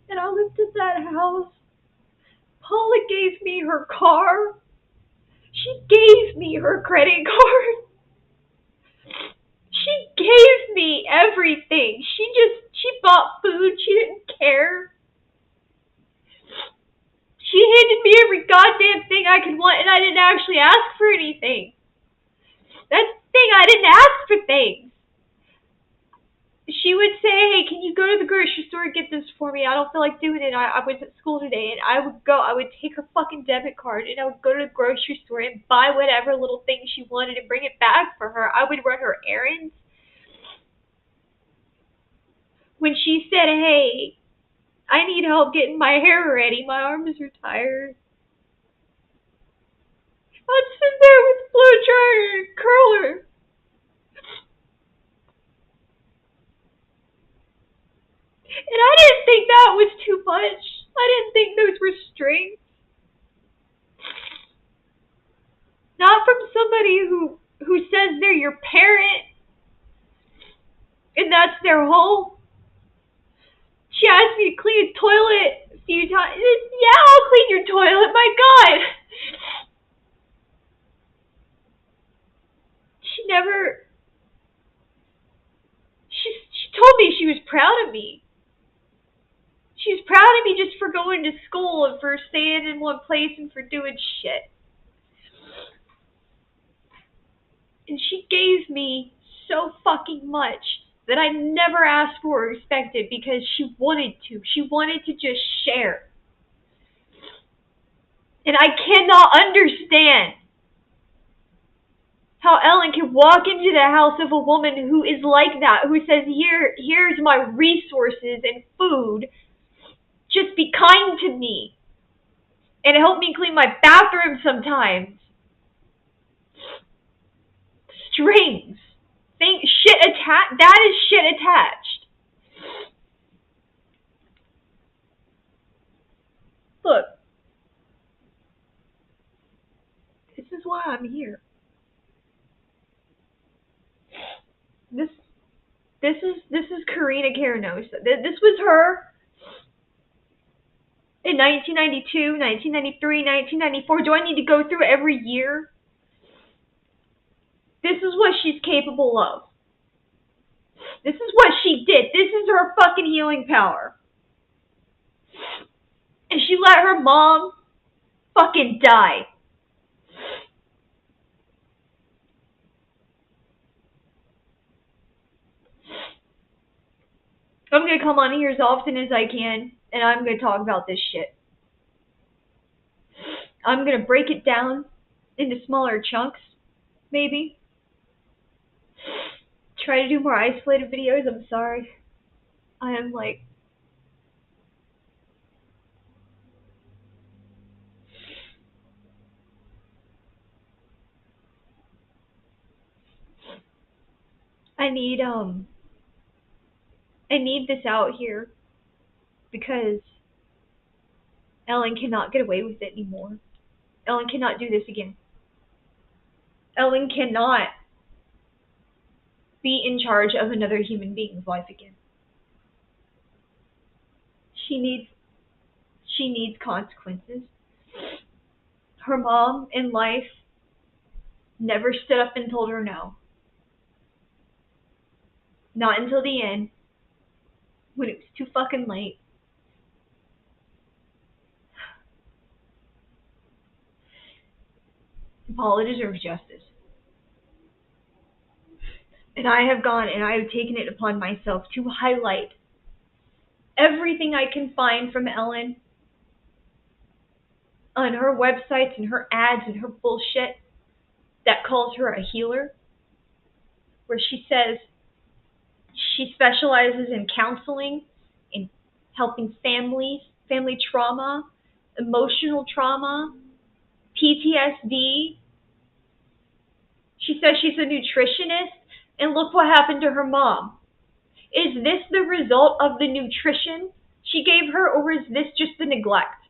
and I lived at that house, Paula gave me her car. She gave me her credit card. She gave me everything. She bought food. She didn't care. She handed me every goddamn thing I could want, and I didn't actually ask for anything. That's the thing, I didn't ask for things. She would say, hey, can you go to the grocery store and get this for me? I don't feel like doing it. I was at school today. And I would take her fucking debit card and I would go to the grocery store and buy whatever little thing she wanted and bring it back for her. I would run her errands. When she said, hey, I need help getting my hair ready, my arms are tired, I'd sit there with blow dryer and curler. And I didn't think that was too much. I didn't think those were strings. Not from somebody who says they're your parent and that's their home. She asked me to clean a toilet a few times. Yeah, I'll clean your toilet, my God. She told me she was proud of me. She was proud of me just for going to school and for staying in one place and for doing shit. And she gave me so fucking much that I never asked for or expected because she wanted to. She wanted to just share. And I cannot understand how Ellen can walk into the house of a woman who is like that, who says, here's my resources and food. Just be kind to me. And help me clean my bathroom sometimes. Strings. That is shit attached. Look. This is why I'm here. This is Karina Caranosa. This was her in 1992, 1993, 1994. Do I need to go through every year? This is what she's capable of. This is what she did. This is her fucking healing power. And she let her mom fucking die. I'm going to come on here as often as I can, and I'm going to talk about this shit. I'm going to break it down into smaller chunks, maybe. Try to do more isolated videos. I'm sorry. I am like... I need this out here because Ellen cannot get away with it anymore. Ellen cannot do this again. Ellen cannot be in charge of another human being's life again. She needs consequences. Her mom in life never stood up and told her no. Not until the end, when it was too fucking late. Paula deserves justice. And I have gone and I have taken it upon myself to highlight everything I can find from Ellen on her websites and her ads and her bullshit that calls her a healer, where she says she specializes in counseling, in helping families, family trauma, emotional trauma, PTSD. She says she's a nutritionist, and look what happened to her mom. Is this the result of the nutrition she gave her, or is this just the neglect?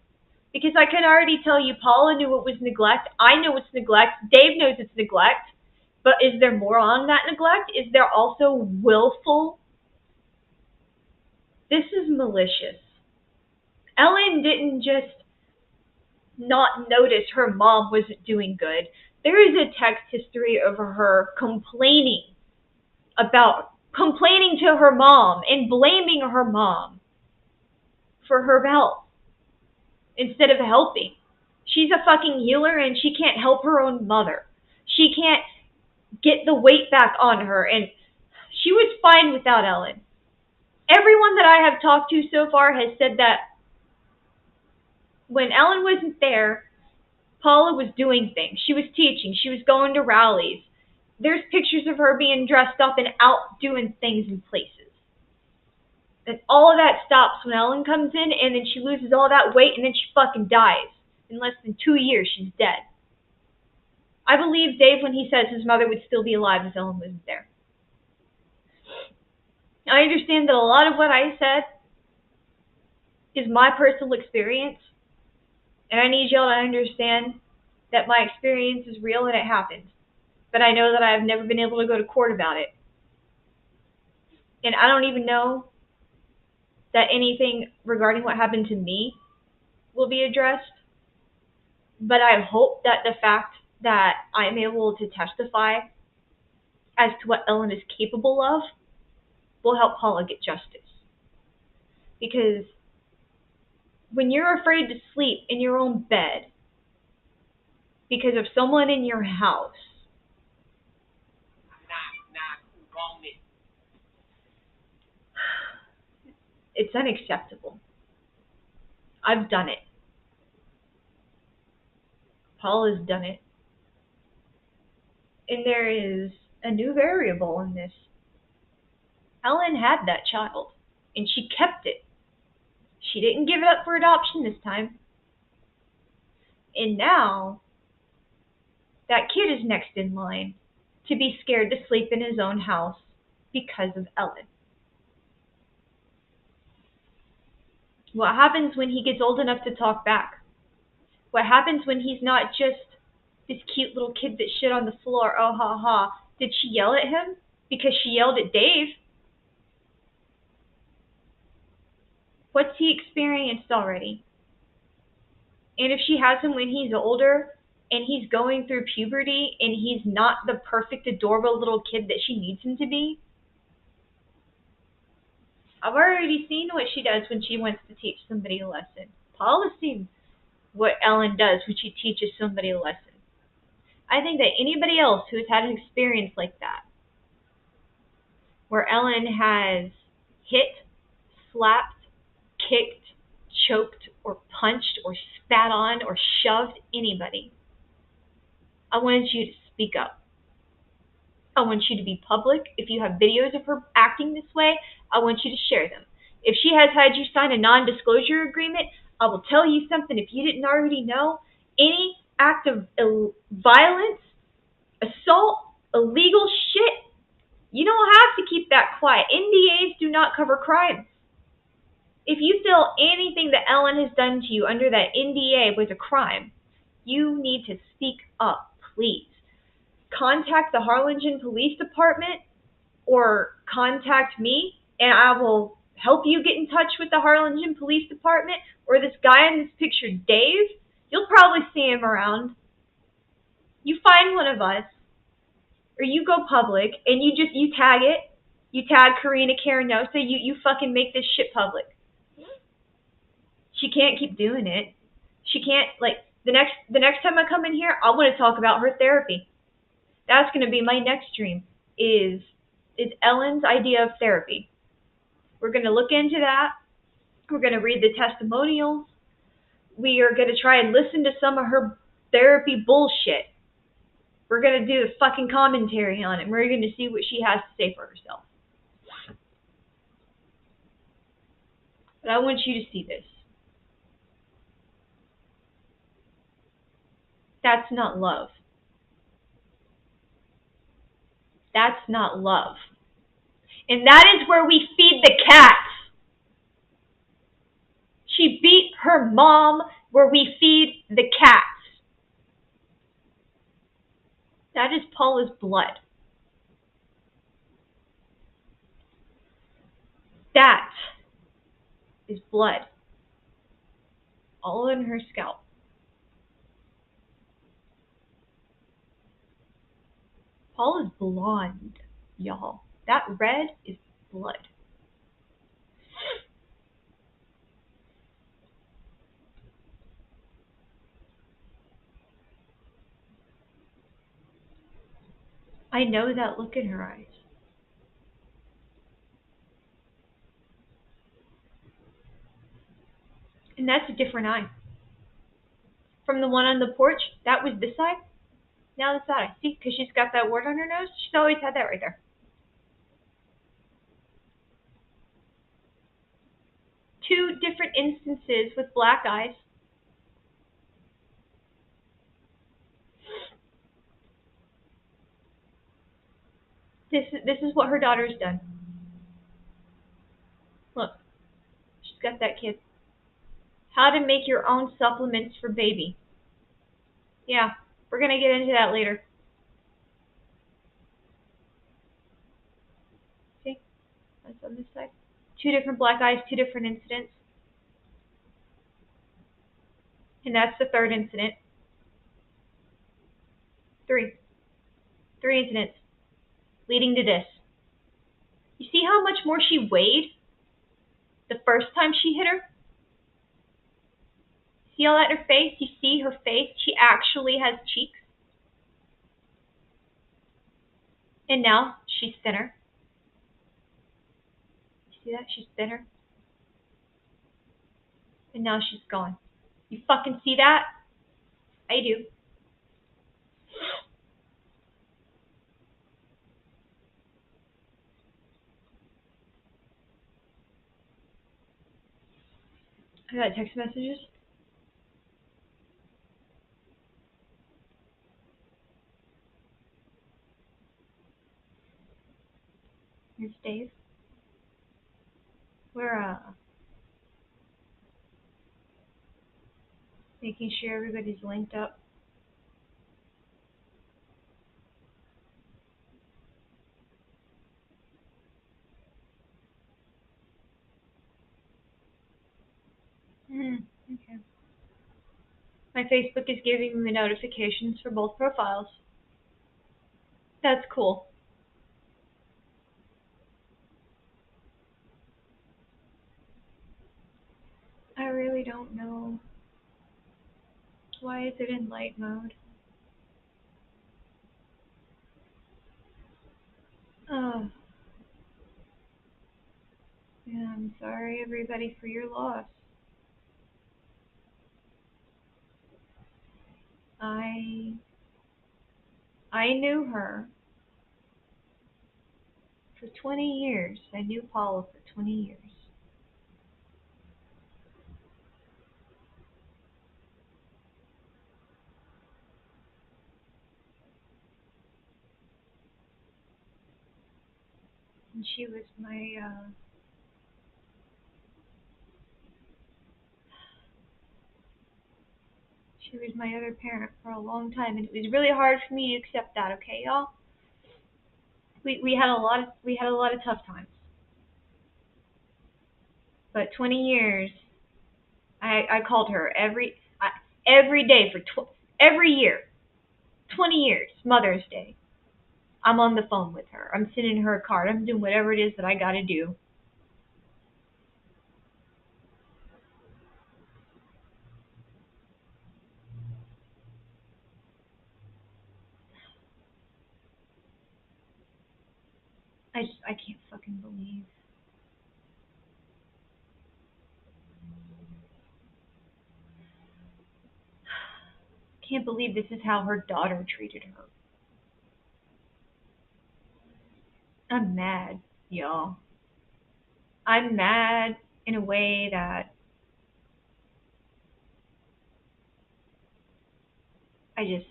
Because I can already tell you, Paula knew it was neglect. I know it's neglect. Dave knows it's neglect. But is there more on that neglect? Is there also willful? This is malicious. Ellen didn't just not notice her mom wasn't doing good. There is a text history of her complaining to her mom and blaming her mom for her health instead of helping. She's a fucking healer and she can't help her own mother. She can't get the weight back on her, and she was fine without Ellen. Everyone that I have talked to so far has said that when Ellen wasn't there, Paula was doing things. She was teaching. She was going to rallies. There's pictures of her being dressed up and out doing things in places. And all of that stops when Ellen comes in, and then she loses all that weight, and then she fucking dies. In less than 2 years, she's dead. I believe Dave when he says his mother would still be alive if Ellen wasn't there. I understand that a lot of what I said is my personal experience, and I need y'all to understand that my experience is real and it happened. But I know that I have never been able to go to court about it. And I don't even know that anything regarding what happened to me will be addressed. But I hope that the fact that I am able to testify as to what Ellen is capable of will help Paula get justice. Because when you're afraid to sleep in your own bed because of someone in your house, it's unacceptable. I've done it. Paula's done it. And there is a new variable in this. Ellen had that child, and she kept it. She didn't give it up for adoption this time. And now, that kid is next in line to be scared to sleep in his own house because of Ellen. What happens when he gets old enough to talk back? What happens when he's not just this cute little kid that shit on the floor? Oh, ha, ha. Did she yell at him? Because she yelled at Dave. What's he experienced already? And if she has him when he's older and he's going through puberty and he's not the perfect, adorable little kid that she needs him to be, I've already seen what she does when she wants to teach somebody a lesson. Paula's seen what Ellen does when she teaches somebody a lesson. I think that anybody else who has had an experience like that, where Ellen has hit, slapped, kicked, choked, or punched, or spat on, or shoved anybody, I wanted you to speak up. I want you to be public. If you have videos of her acting this way, I want you to share them. If she has had you sign a non-disclosure agreement, I will tell you something if you didn't already know. Any act of violence, assault, illegal shit, you don't have to keep that quiet. NDAs do not cover crimes. If you feel anything that Ellen has done to you under that NDA was a crime, you need to speak up, please. Contact the Harlingen Police Department or contact me, and I will help you get in touch with the Harlingen Police Department or this guy in this picture, Dave. You'll probably see him around. You find one of us, or you go public, and you tag it. You tag Karina Caranosa. You fucking make this shit public. She can't keep doing it. She can't, like, the next time I come in here, I want to talk about her therapy. That's going to be my next stream, is Ellen's idea of therapy. We're going to look into that. We're going to read the testimonials. We are going to try and listen to some of her therapy bullshit. We're going to do a fucking commentary on it. We're going to see what she has to say for herself. But I want you to see this. That's not love. That's not love. And that is where we feed the cats. She beat her mom where we feed the cats. That is Paula's blood. That is blood. All in her scalp. Paula's blonde, y'all. That red is blood. I know that look in her eyes. And that's a different eye. From the one on the porch, that was this eye. Now this eye. See, because she's got that wart on her nose. She's always had that right there. Two different instances with black eyes. This is what her daughter's done. Look, she's got that kid. How to make your own supplements for baby. Yeah, we're gonna get into that later. See, that's on this side. Two different black eyes, two different incidents. And that's the third incident. Three. Three incidents leading to this. You see how much more she weighed the first time she hit her? See all that in her face? You see her face? She actually has cheeks. And now she's thinner. You see that? She's thinner. And now she's gone. You fucking see that? I do. I got text messages. Here's Dave. We're making sure everybody's linked up. Okay. My Facebook is giving me notifications for both profiles. That's cool. I really don't know. Why is it in light mode? Oh. Yeah, I'm sorry everybody for your loss. I knew her for 20 years. I knew Paula for 20 years. And she was my other parent for a long time, and it was really hard for me to accept that. Okay, y'all. We had a lot of tough times, but 20 years. I called her every day for every year, 20 years, Mother's Day. I'm on the phone with her. I'm sending her a card. I'm doing whatever it is that I got to do. I can't fucking believe. Can't believe this is how her daughter treated her. I'm mad, y'all. I'm mad in a way that I just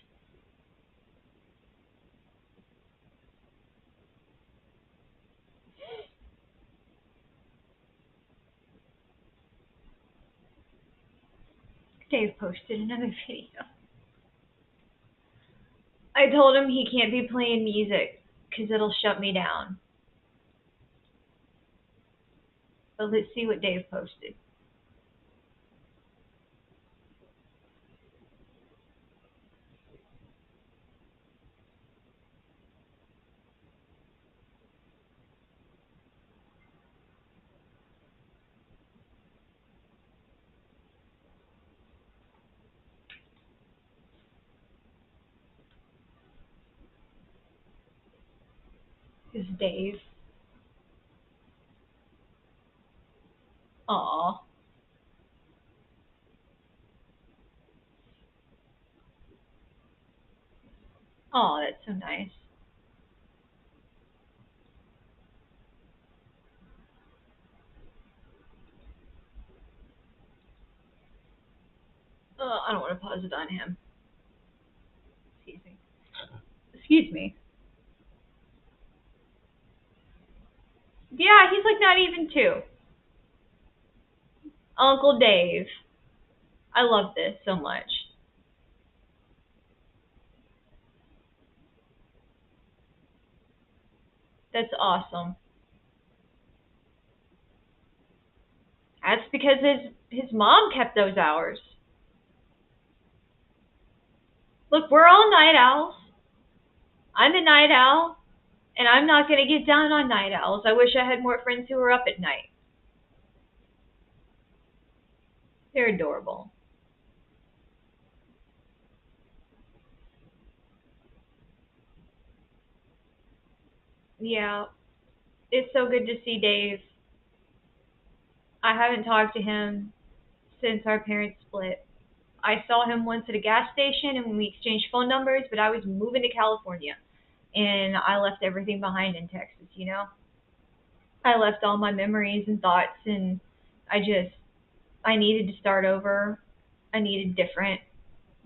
Dave posted another video. I told him he can't be playing music because it'll shut me down. But let's see what Dave posted. This is Dave. Aw. Oh, that's so nice. I don't want to pause it on him. Excuse me. Excuse me. Yeah, he's like not even two. Uncle Dave. I love this so much. That's awesome. That's because his mom kept those hours. Look, we're all night owls. I'm a night owl, and I'm not going to get down on night owls. I wish I had more friends who were up at night. They're adorable. Yeah, it's so good to see Dave. I haven't talked to him since our parents split. I saw him once at a gas station and we exchanged phone numbers, but I was moving to California and I left everything behind in Texas, you know? I left all my memories and thoughts and I just I needed to start over. I needed different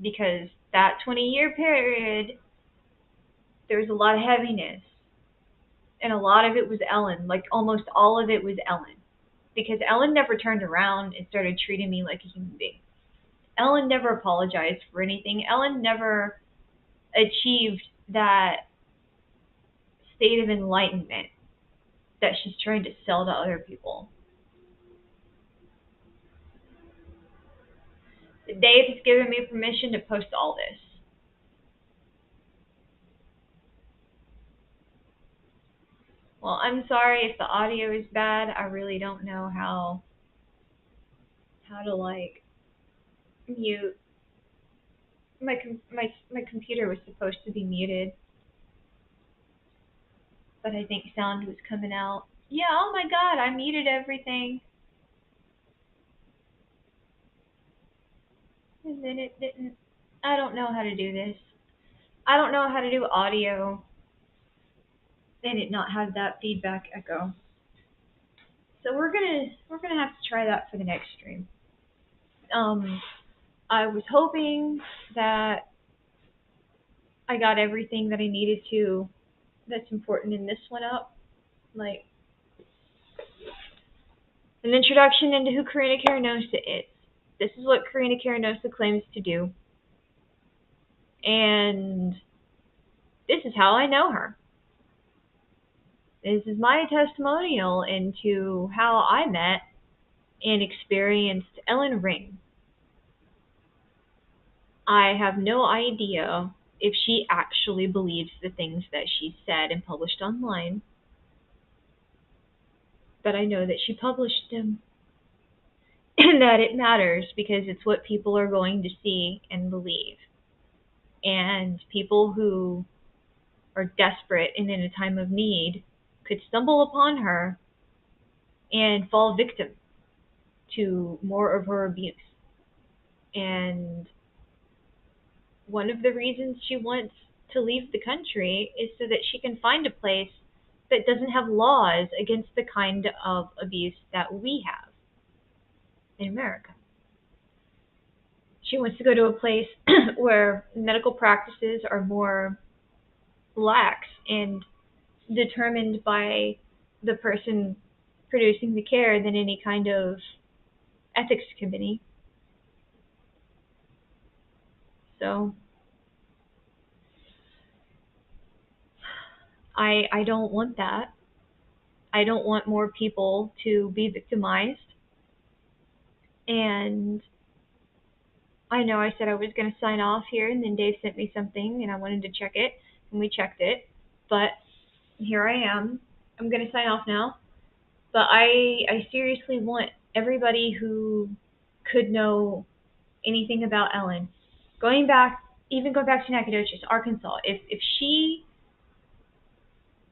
because that 20-year period there was a lot of heaviness and a lot of it was Ellen, like almost all of it was Ellen because Ellen never turned around and started treating me like a human being. Ellen never apologized for anything. Ellen never achieved that state of enlightenment that she's trying to sell to other people. Dave has given me permission to post all this. Well, I'm sorry if the audio is bad. I really don't know how to like mute. My computer was supposed to be muted, but I think sound was coming out. Yeah, oh my god, I muted everything. And then it didn't. I don't know how to do this. I don't know how to do audio and it not have that feedback echo. So we're gonna have to try that for the next stream. Um, I was hoping that I got everything that I needed to that's important in this one up, like an introduction into who Karina Caranosa is. This is what Karina Caranosa claims to do, and this is how I know her. This is my testimonial into how I met and experienced Ellen Ring. I have no idea if she actually believes the things that she said and published online, but I know that she published them and that it matters because it's what people are going to see and believe. And people who are desperate and in a time of need could stumble upon her and fall victim to more of her abuse. And one of the reasons she wants to leave the country is so that she can find a place that doesn't have laws against the kind of abuse that we have in America. She wants to go to a place where medical practices are more lax and determined by the person producing the care than any kind of ethics committee. So I don't want that. I don't want more people to be victimized. And I know I said I was going to sign off here, and then Dave sent me something, and I wanted to check it, and we checked it. But here I am. I'm going to sign off now. But I seriously want everybody who could know anything about Ellen, even going back to Nacogdoches, Arkansas. If she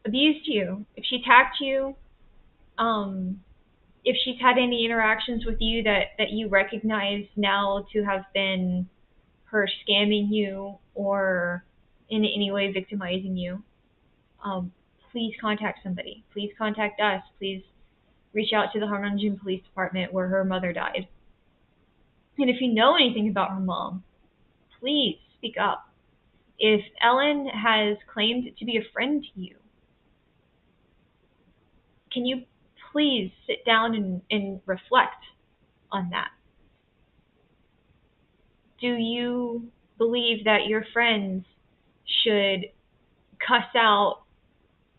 abused you, if she attacked you, um, if she's had any interactions with you that you recognize now to have been her scamming you or in any way victimizing you, um, please contact somebody. Please contact us. Please reach out to the Harlingen Police Department where her mother died. And if you know anything about her mom, please speak up. If Ellen has claimed to be a friend to you, can you please sit down and reflect on that? Do you believe that your friends should cuss out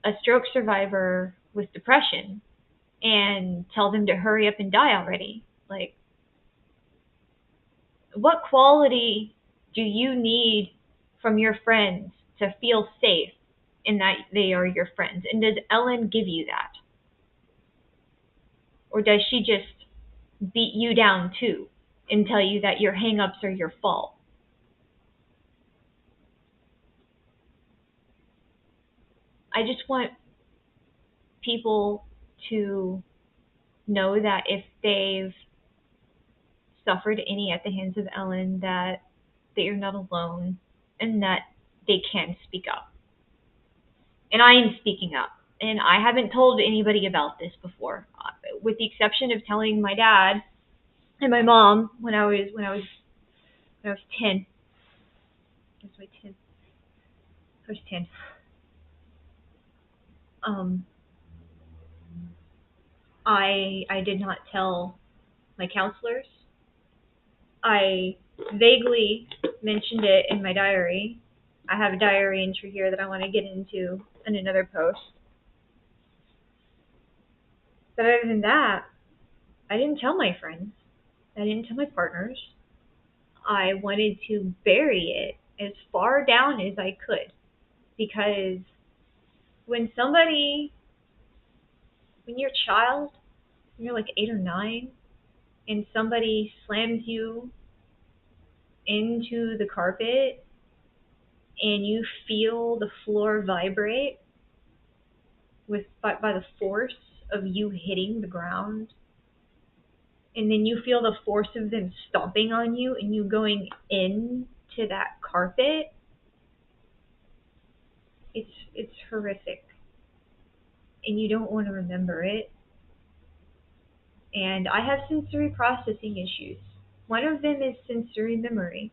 a stroke survivor with depression and tell them to hurry up and die already? Like, what quality do you need from your friends to feel safe in that they are your friends? And does Ellen give you that? Or does she just beat you down too and tell you that your hangups are your fault? I just want people to know that if they've suffered any at the hands of Ellen, that they are not alone and that they can speak up. And I am speaking up. And I haven't told anybody about this before, with the exception of telling my dad and my mom when I was 10. I was my 10. I was 10. Um, I did not tell my counselors. I vaguely mentioned it in my diary. I have a diary entry here that I want to get into in another post. But other than that, I didn't tell my friends. I didn't tell my partners. I wanted to bury it as far down as I could. Because when you're a child, when you're like 8 or 9, and somebody slams you into the carpet and you feel the floor vibrate by the force of you hitting the ground, and then you feel the force of them stomping on you and you going into that carpet, it's horrific. And you don't want to remember it. And I have sensory processing issues. One of them is sensory memory.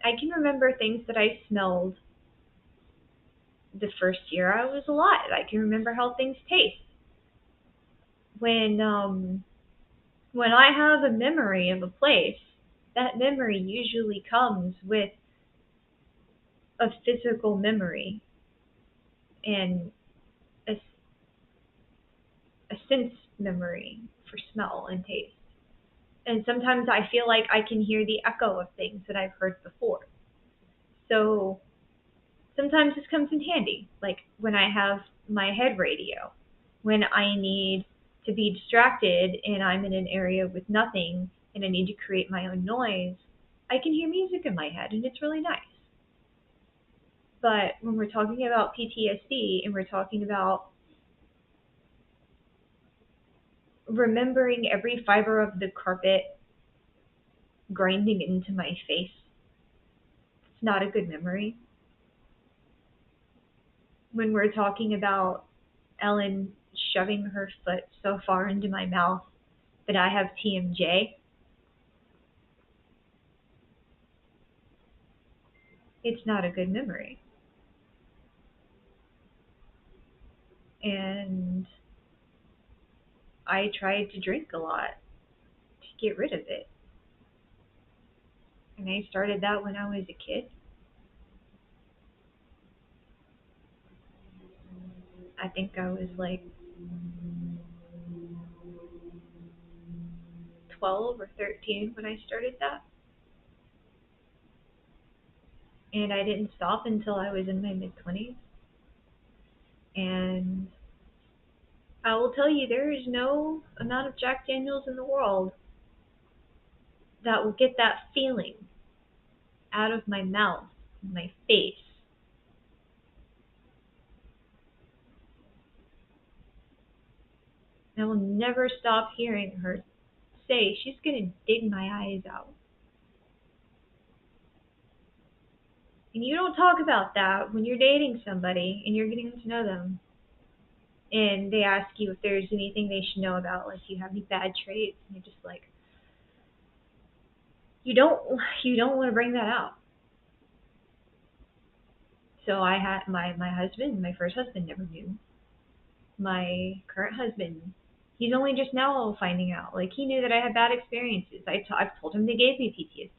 I can remember things that I smelled the first year I was alive. I can remember how things taste. When I have a memory of a place, that memory usually comes with a physical memory and a, a sense memory for smell and taste. And sometimes I feel like I can hear the echo of things that I've heard before. So sometimes this comes in handy, like when I have my head radio, when I need to be distracted and I'm in an area with nothing and I need to create my own noise, I can hear music in my head and it's really nice. But when we're talking about PTSD and we're talking about remembering every fiber of the carpet grinding into my face, it's not a good memory. When we're talking about Ellen shoving her foot so far into my mouth that I have TMJ, it's not a good memory. And I tried to drink a lot to get rid of it. And I started that when I was a kid. I think I was like 12 or 13 when I started that. And I didn't stop until I was in my mid-20s. And I will tell you, there is no amount of Jack Daniels in the world that will get that feeling out of my mouth, my face. I will never stop hearing her say she's going to dig my eyes out. And you don't talk about that when you're dating somebody and you're getting to know them. And they ask you if there's anything they should know about, like you have any bad traits, and you're just like, you don't you don't want to bring that out. So I had my husband, my first husband, never knew. My current husband, he's only just now finding out. Like he knew that I had bad experiences. I've told him they gave me PTSD.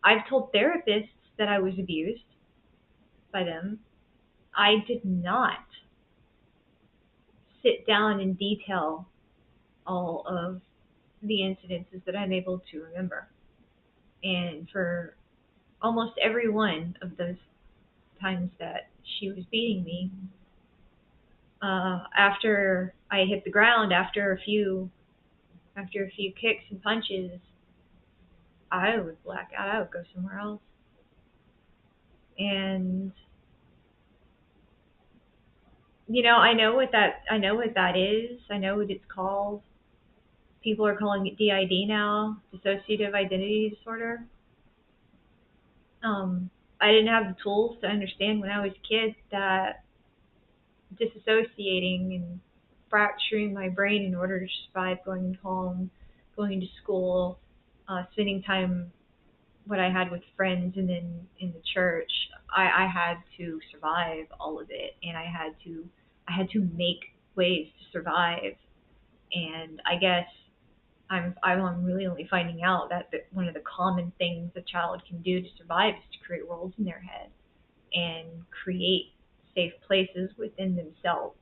I've told therapists that I was abused by them. I did not sit down and detail all of the incidences that I'm able to remember. And for almost every one of those times that she was beating me, after I hit the ground, after a few kicks and punches, I would black out. I would go somewhere else. And I know what that is. I know what it's called. People are calling it DID now, dissociative identity disorder. I didn't have the tools to understand when I was a kid that disassociating and fracturing my brain in order to survive going home, going to school, spending time what I had with friends and then in the church. I had to survive all of it, and I had to make ways to survive. And I guess I'm really only finding out that one of the common things a child can do to survive is to create worlds in their head and create safe places within themselves.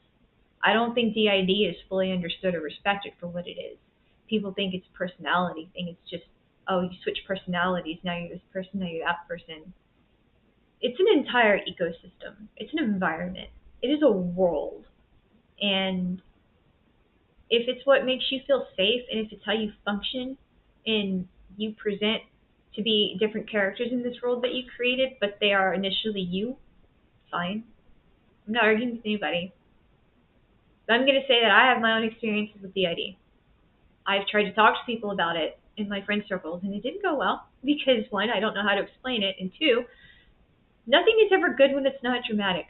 I don't think DID is fully understood or respected for what it is. People think it's a personality thing. It's just, oh, you switch personalities. Now you're this person, now you're that person. It's an entire ecosystem. It's an environment. It is a world. And if it's what makes you feel safe and if it's how you function and you present to be different characters in this world that you created, but they are initially you, fine. I'm not arguing with anybody. But I'm going to say that I have my own experiences with DID. I've tried to talk to people about it in my friend circles, and it didn't go well because, one, I don't know how to explain it, and two, nothing is ever good when it's not dramatic.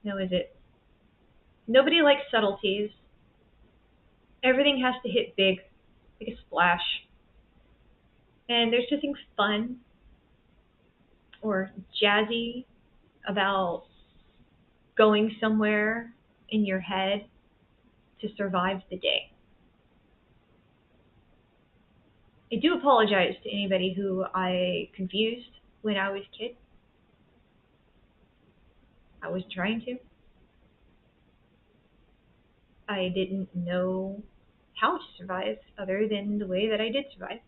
No, is it? Nobody likes subtleties. Everything has to hit big, like a splash. And there's nothing fun or jazzy about going somewhere in your head to survive the day. I do apologize to anybody who I confused when I was a kid. I was trying to. I didn't know how to survive other than the way that I did survive.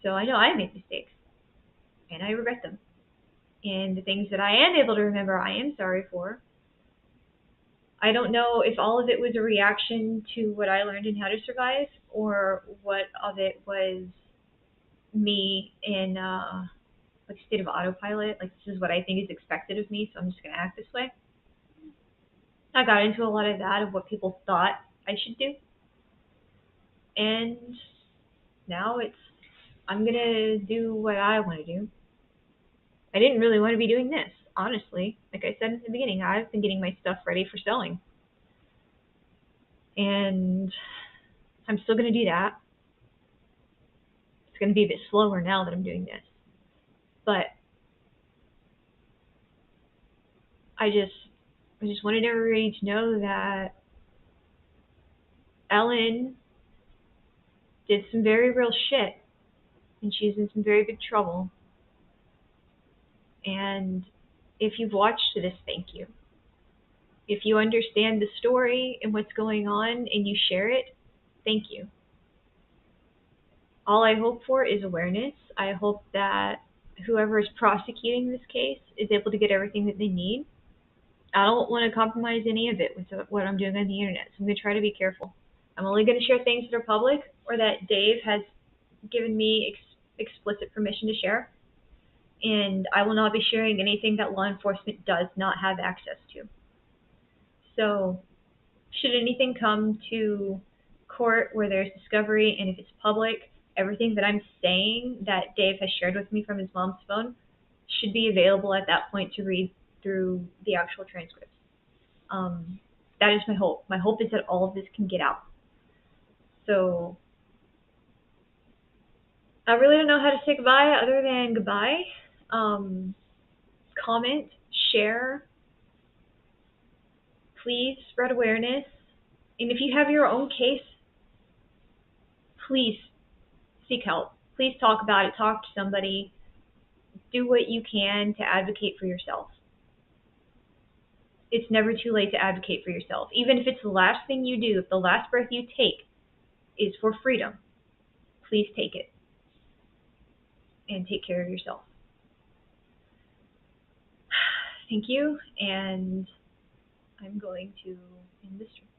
So I know I made mistakes and I regret them. And the things that I am able to remember, I am sorry for. I don't know if all of it was a reaction to what I learned in how to survive or what of it was me in like a state of autopilot. Like, this is what I think is expected of me, so I'm just going to act this way. I got into a lot of that, of what people thought I should do. And now I'm going to do what I want to do. I didn't really want to be doing this, honestly. Like I said in the beginning, I've been getting my stuff ready for selling. And I'm still going to do that. It's going to be a bit slower now that I'm doing this. But I just wanted everybody to know that Ellen did some very real shit, and she's in some very big trouble. And if you've watched this, thank you. If you understand the story and what's going on and you share it, thank you. All I hope for is awareness. I hope that whoever is prosecuting this case is able to get everything that they need. I don't want to compromise any of it with what I'm doing on the internet, so I'm going to try to be careful. I'm only going to share things that are public or that Dave has given me explicit permission to share. And I will not be sharing anything that law enforcement does not have access to. So, should anything come to court where there's discovery, and if it's public, everything that I'm saying that Dave has shared with me from his mom's phone should be available at that point to read through the actual transcripts. That is my hope. My hope is that all of this can get out. So I really don't know how to say goodbye other than goodbye. Comment, share, please spread awareness. And if you have your own case, please seek help. Please talk about it. Talk to somebody. Do what you can to advocate for yourself. It's never too late to advocate for yourself. Even if it's the last thing you do, if the last breath you take is for freedom, please take it and take care of yourself. Thank you, and I'm going to end the stream.